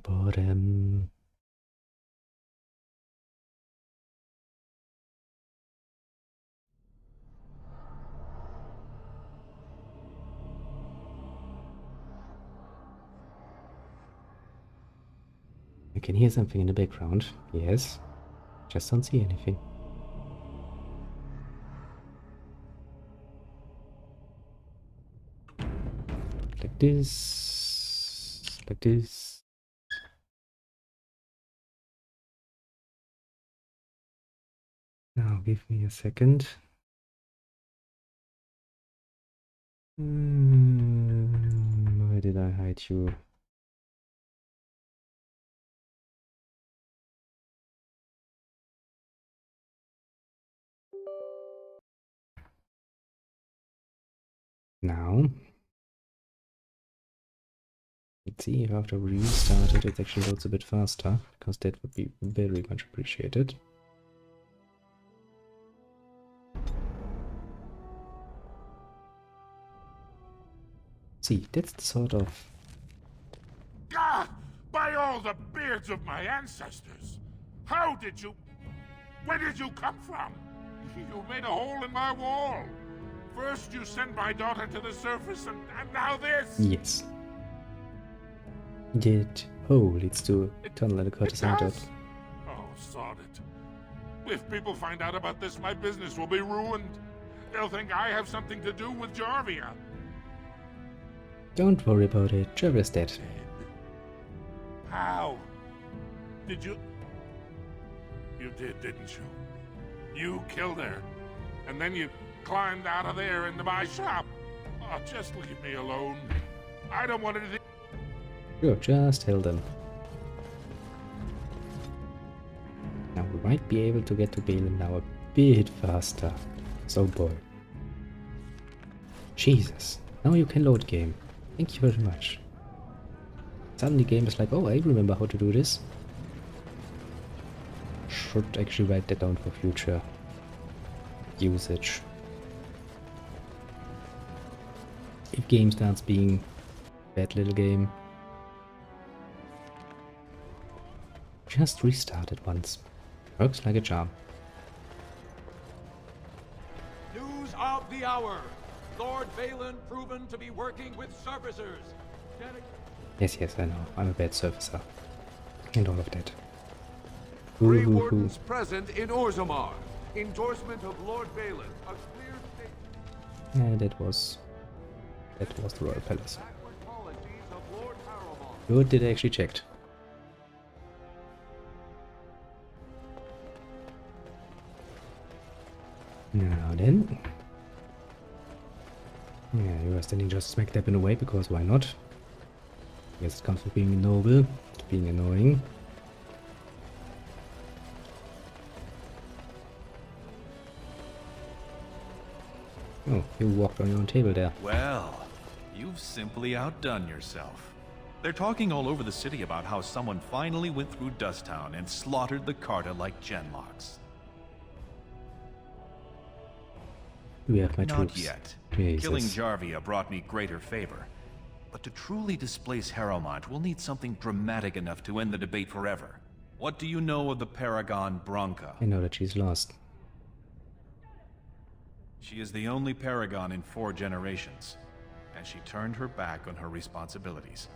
Bottom. I can hear something in the background. Yes. Just don't see anything. Like this. Like this. Now give me a second. Where did I hide you? Now, let's see if after we restarted it actually loads a bit faster, because that would be very much appreciated. See, that's the sort of... Ah! By all the beards of my ancestors! How did you... Where did you come from? You made a hole in my wall! First you sent my daughter to the surface, and now this! Yes. That hole leads to a tunnel and a Curtis antidote. Oh, sod it. If people find out about this, my business will be ruined. They'll think I have something to do with Jarvia. Don't worry about it, Jarvia's dead. How? Did you... You did, didn't you? You killed her. and then you climbed out of there into my shop. Oh, just leave me alone. I don't want anything. Sure, just tell them. Now we might be able to get to Balin now a bit faster. So boy. Jesus. Now you can load game. Thank you very much. Suddenly game is like, oh, I remember how to do this. Should actually write that down for future usage. If game starts being bad little game, just restart it once. Works like a charm. News of the hour. Lord Balin proven to be working with servicers. Yes, I know. I'm a bad servicer. And all of that. Grey Wardens present in Orzammar. Endorsement of Lord Balin. A clear statement. Yeah, that was the Royal Palace. Good, did I actually checked. Now then. Yeah, you are standing just smack dab in the way, because why not? Yes, it comes with being noble, being annoying. Oh, you walked on your own table there. Well, you've simply outdone yourself. They're talking all over the city about how someone finally went through Dusttown and slaughtered the Carta like genlocks. We have my Not troops. yet. Jesus. Killing Jarvia brought me greater favor. But to truly displace Harrowmont, we'll need something dramatic enough to end the debate forever. What do you know of the Paragon Branca? I know that she's lost. She is the only Paragon in 4 generations, and she turned her back on her responsibilities.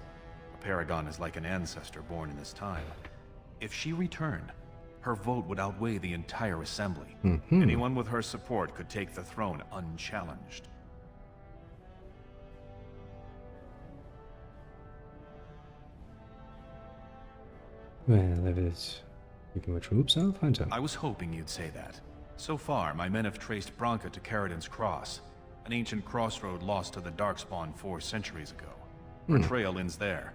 A Paragon is like an ancestor born in this time. If she returned, her vote would outweigh the entire assembly. Anyone with her support could take the throne unchallenged. Well, if it's keeping my troops, I'll find them. I was hoping you'd say that. So far, my men have traced Branca to Caridin's Cross, an ancient crossroad lost to the Darkspawn 4 centuries ago. Her trail ends there.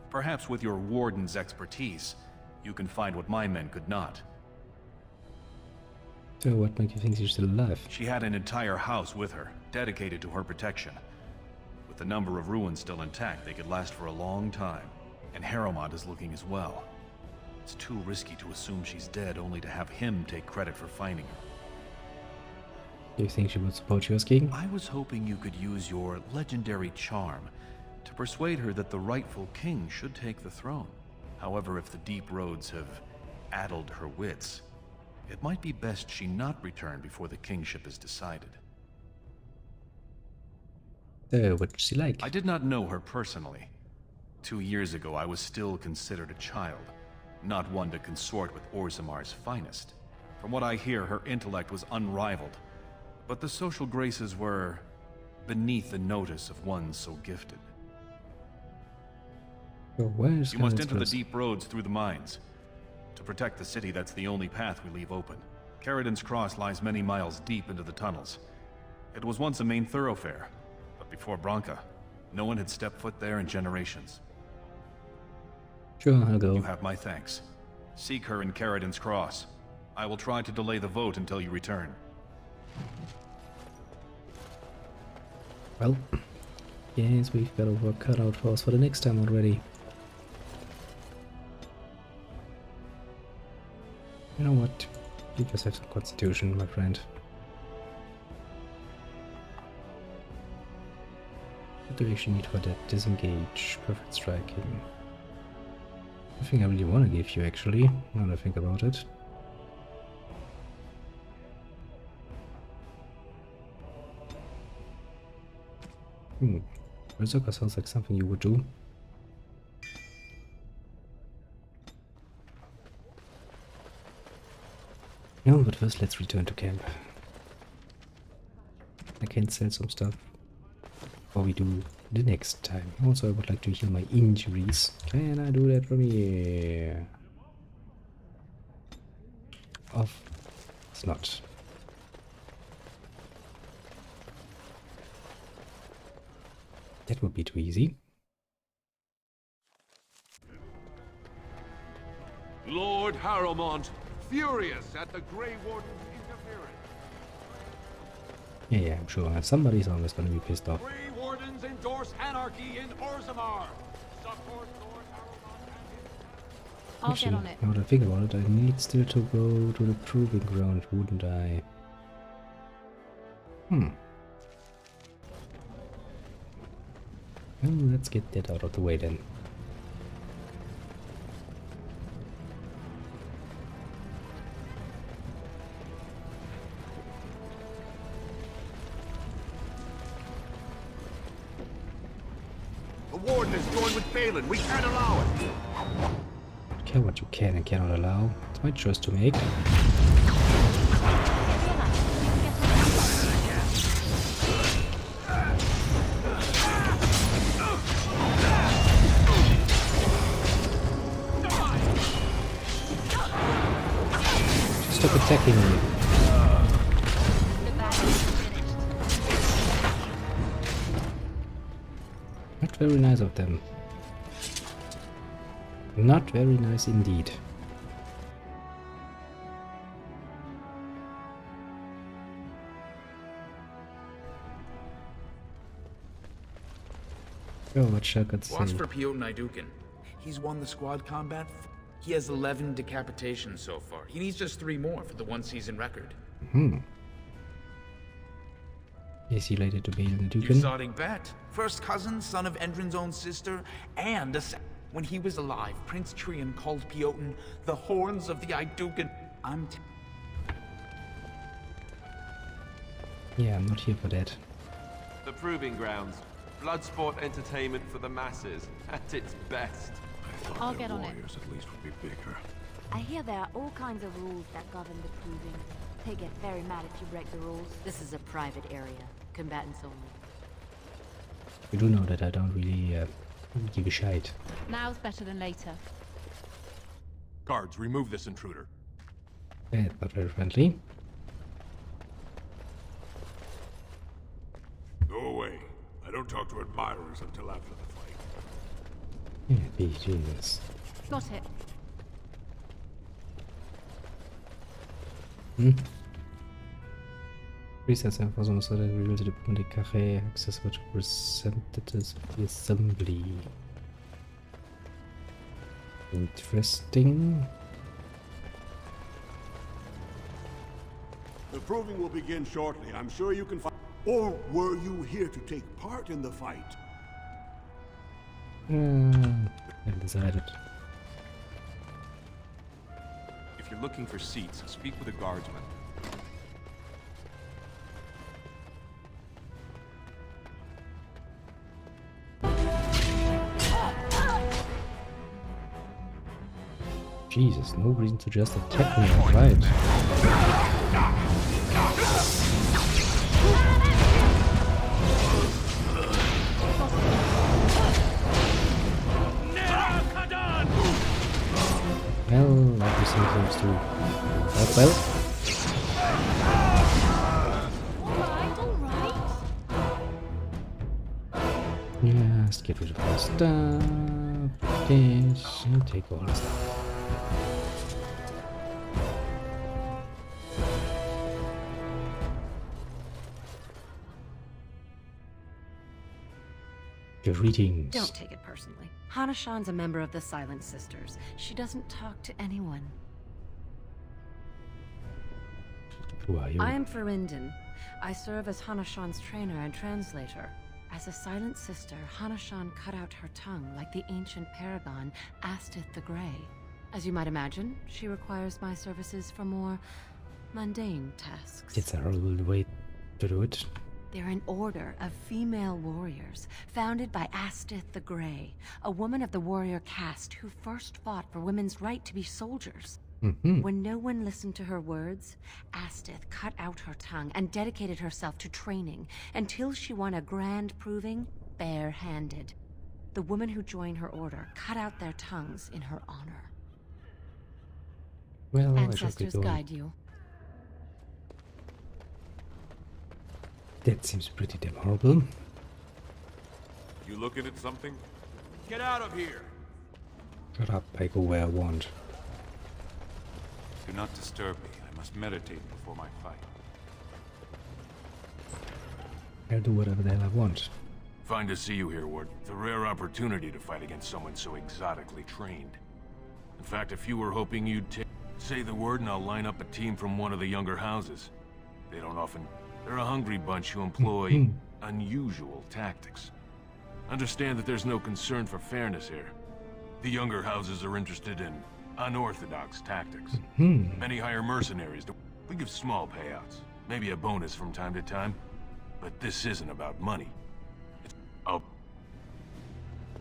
Perhaps with your warden's expertise, you can find what my men could not. So what makes you think she's still alive? She had an entire house with her, dedicated to her protection. With the number of ruins still intact, they could last for a long time. And Harrowmont is looking as well. It's too risky to assume she's dead only to have him take credit for finding her. Do you think she would support yours, King? I was hoping you could use your legendary charm to persuade her that the rightful king should take the throne. However, if the deep roads have addled her wits, it might be best she not return before the kingship is decided. What's she like? I did not know her personally. 2 years ago, I was still considered a child, not one to consort with Orzammar's finest. From what I hear, her intellect was unrivaled, but the social graces were beneath the notice of one so gifted. So where's You must enter the deep roads through the mines. To protect the city, that's the only path we leave open. Caridin's Cross lies many miles deep into the tunnels. It was once a main thoroughfare, but before Branca, no one had stepped foot there in generations. Sure, I'll go. You have my thanks. Seek her in Caridin's Cross. I will try to delay the vote until you return. Well, yes, we've got our work cut out for us for the next time already. You know what? You just have some constitution, my friend. What do we actually need for that? Disengage, perfect striking. I think I really want to give you, actually, now that I think about it. Berserker sounds like something you would do. No, but first let's return to camp. I can sell some stuff before we do the next time. Also, I would like to heal my injuries. Can I do that from here? Off. It's not. That would be too easy. Lord Harrowmont, furious at the Grey Warden's interference. Yeah, I'm sure somebody's always gonna be pissed off. Grey Wardens endorse anarchy in Orzammar. Support Lord Harrowmont and his... I'll Actually, get on it. now that I think about it, I need still to go to the proving ground, wouldn't I? Well, let's get that out of the way then. The Warden has joined with Balin. We can't allow it. Care what you can and cannot allow. It's my choice to make. Stop attacking me. Not very nice of them. Not very nice indeed. Oh, what shall I say? Watch for Piotr Idukin. He's won the squad combat. He has 11 decapitations so far. He needs just 3 more for the one-season record. Is he related to Balin the Exotic bet. First cousin, son of Endrin's own sister, and when he was alive, Prince Trian called Piotr the horns of the Idukan. Yeah, I'm not here for that. The Proving Grounds. Bloodsport entertainment for the masses, at its best. I'll get on it. At least would be bigger. I hear there are all kinds of rules that govern the proving. They get very mad if you break the rules. This is a private area. Combatants only. You do know that I don't really give a shite. Now's better than later. Guards, remove this intruder. That's not very friendly. Go away. I don't talk to admirers until after the fight. Yeah, be Jesus. Got it. Presets and was also revealed to the Cache access which representatives of the assembly. Interesting. The proving will begin shortly. I'm sure you can find... Or were you here to take part in the fight? I've decided. If you're looking for seats, speak with a guardsman. Jesus, no reason to just attack me outright. Well, like we say those two. Well. Yeah, let's get rid of all stuff. This and take all the stuff. Greetings. Don't take it personally. Hanashan's a member of the Silent Sisters. She doesn't talk to anyone. Who are you? I am Ferinden. I serve as Hanashan's trainer and translator. As a Silent Sister, Hanashan cut out her tongue like the ancient paragon Astith the Grey. As you might imagine, she requires my services for more mundane tasks. It's a horrible way to do it. They're an order of female warriors, founded by Astith the Grey, a woman of the warrior caste who first fought for women's right to be soldiers. When no one listened to her words, Astith cut out her tongue and dedicated herself to training until she won a grand proving bare-handed. The women who joined her order cut out their tongues in her honor. Well, ancestors guide you. That seems pretty damn horrible. You looking at something? Get out of here! Shut up, I go where I want. Do not disturb me. I must meditate before my fight. I'll do whatever the hell I want. Fine to see you here, Ward. It's a rare opportunity to fight against someone so exotically trained. In fact, if you were hoping you'd say the word and I'll line up a team from one of the younger houses. They don't often... They're a hungry bunch who employ unusual tactics. Understand that there's no concern for fairness here. The younger houses are interested in unorthodox tactics. Many hire mercenaries. We give small payouts, maybe a bonus from time to time. But this isn't about money. It's... Oh.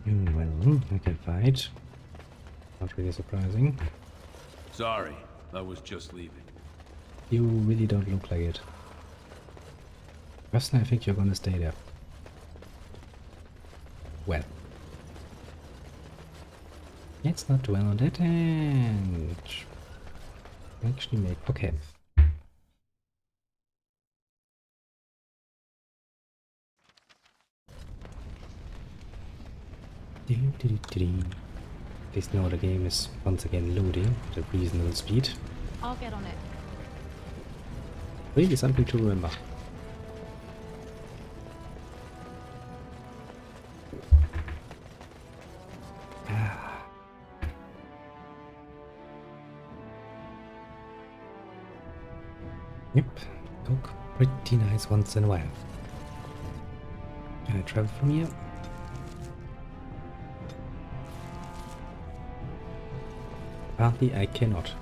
Well, I can fight. Not really surprising. Sorry, I was just leaving. You really don't look like it. Personally, I think you're gonna stay there. Well. Let's not dwell on that and actually make... Okay. Please know the game is once again loading at a reasonable speed. I'll get on it. Really something to remember. Yep, look pretty nice once in a while. Can I travel from here? Apparently I cannot.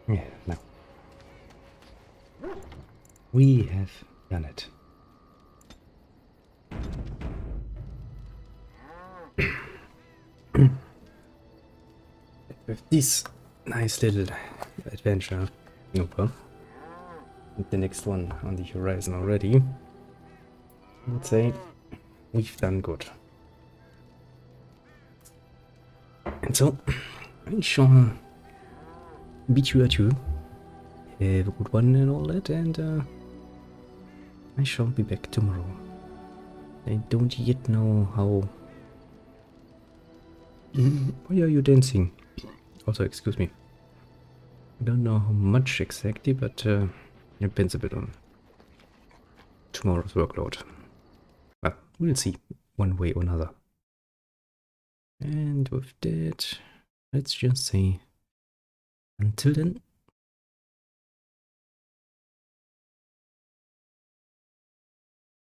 Yeah, no. We have done it. With this nice little adventure over, and the next one on the horizon already, I would say we've done good. And so, I shall bid you adieu. Have a good one and all that, and I shall be back tomorrow. I don't yet know how... Why are you dancing? Also, excuse me. I don't know how much exactly, but it depends a bit on tomorrow's workload. Well, we'll see, one way or another. And with that, let's just say, until then,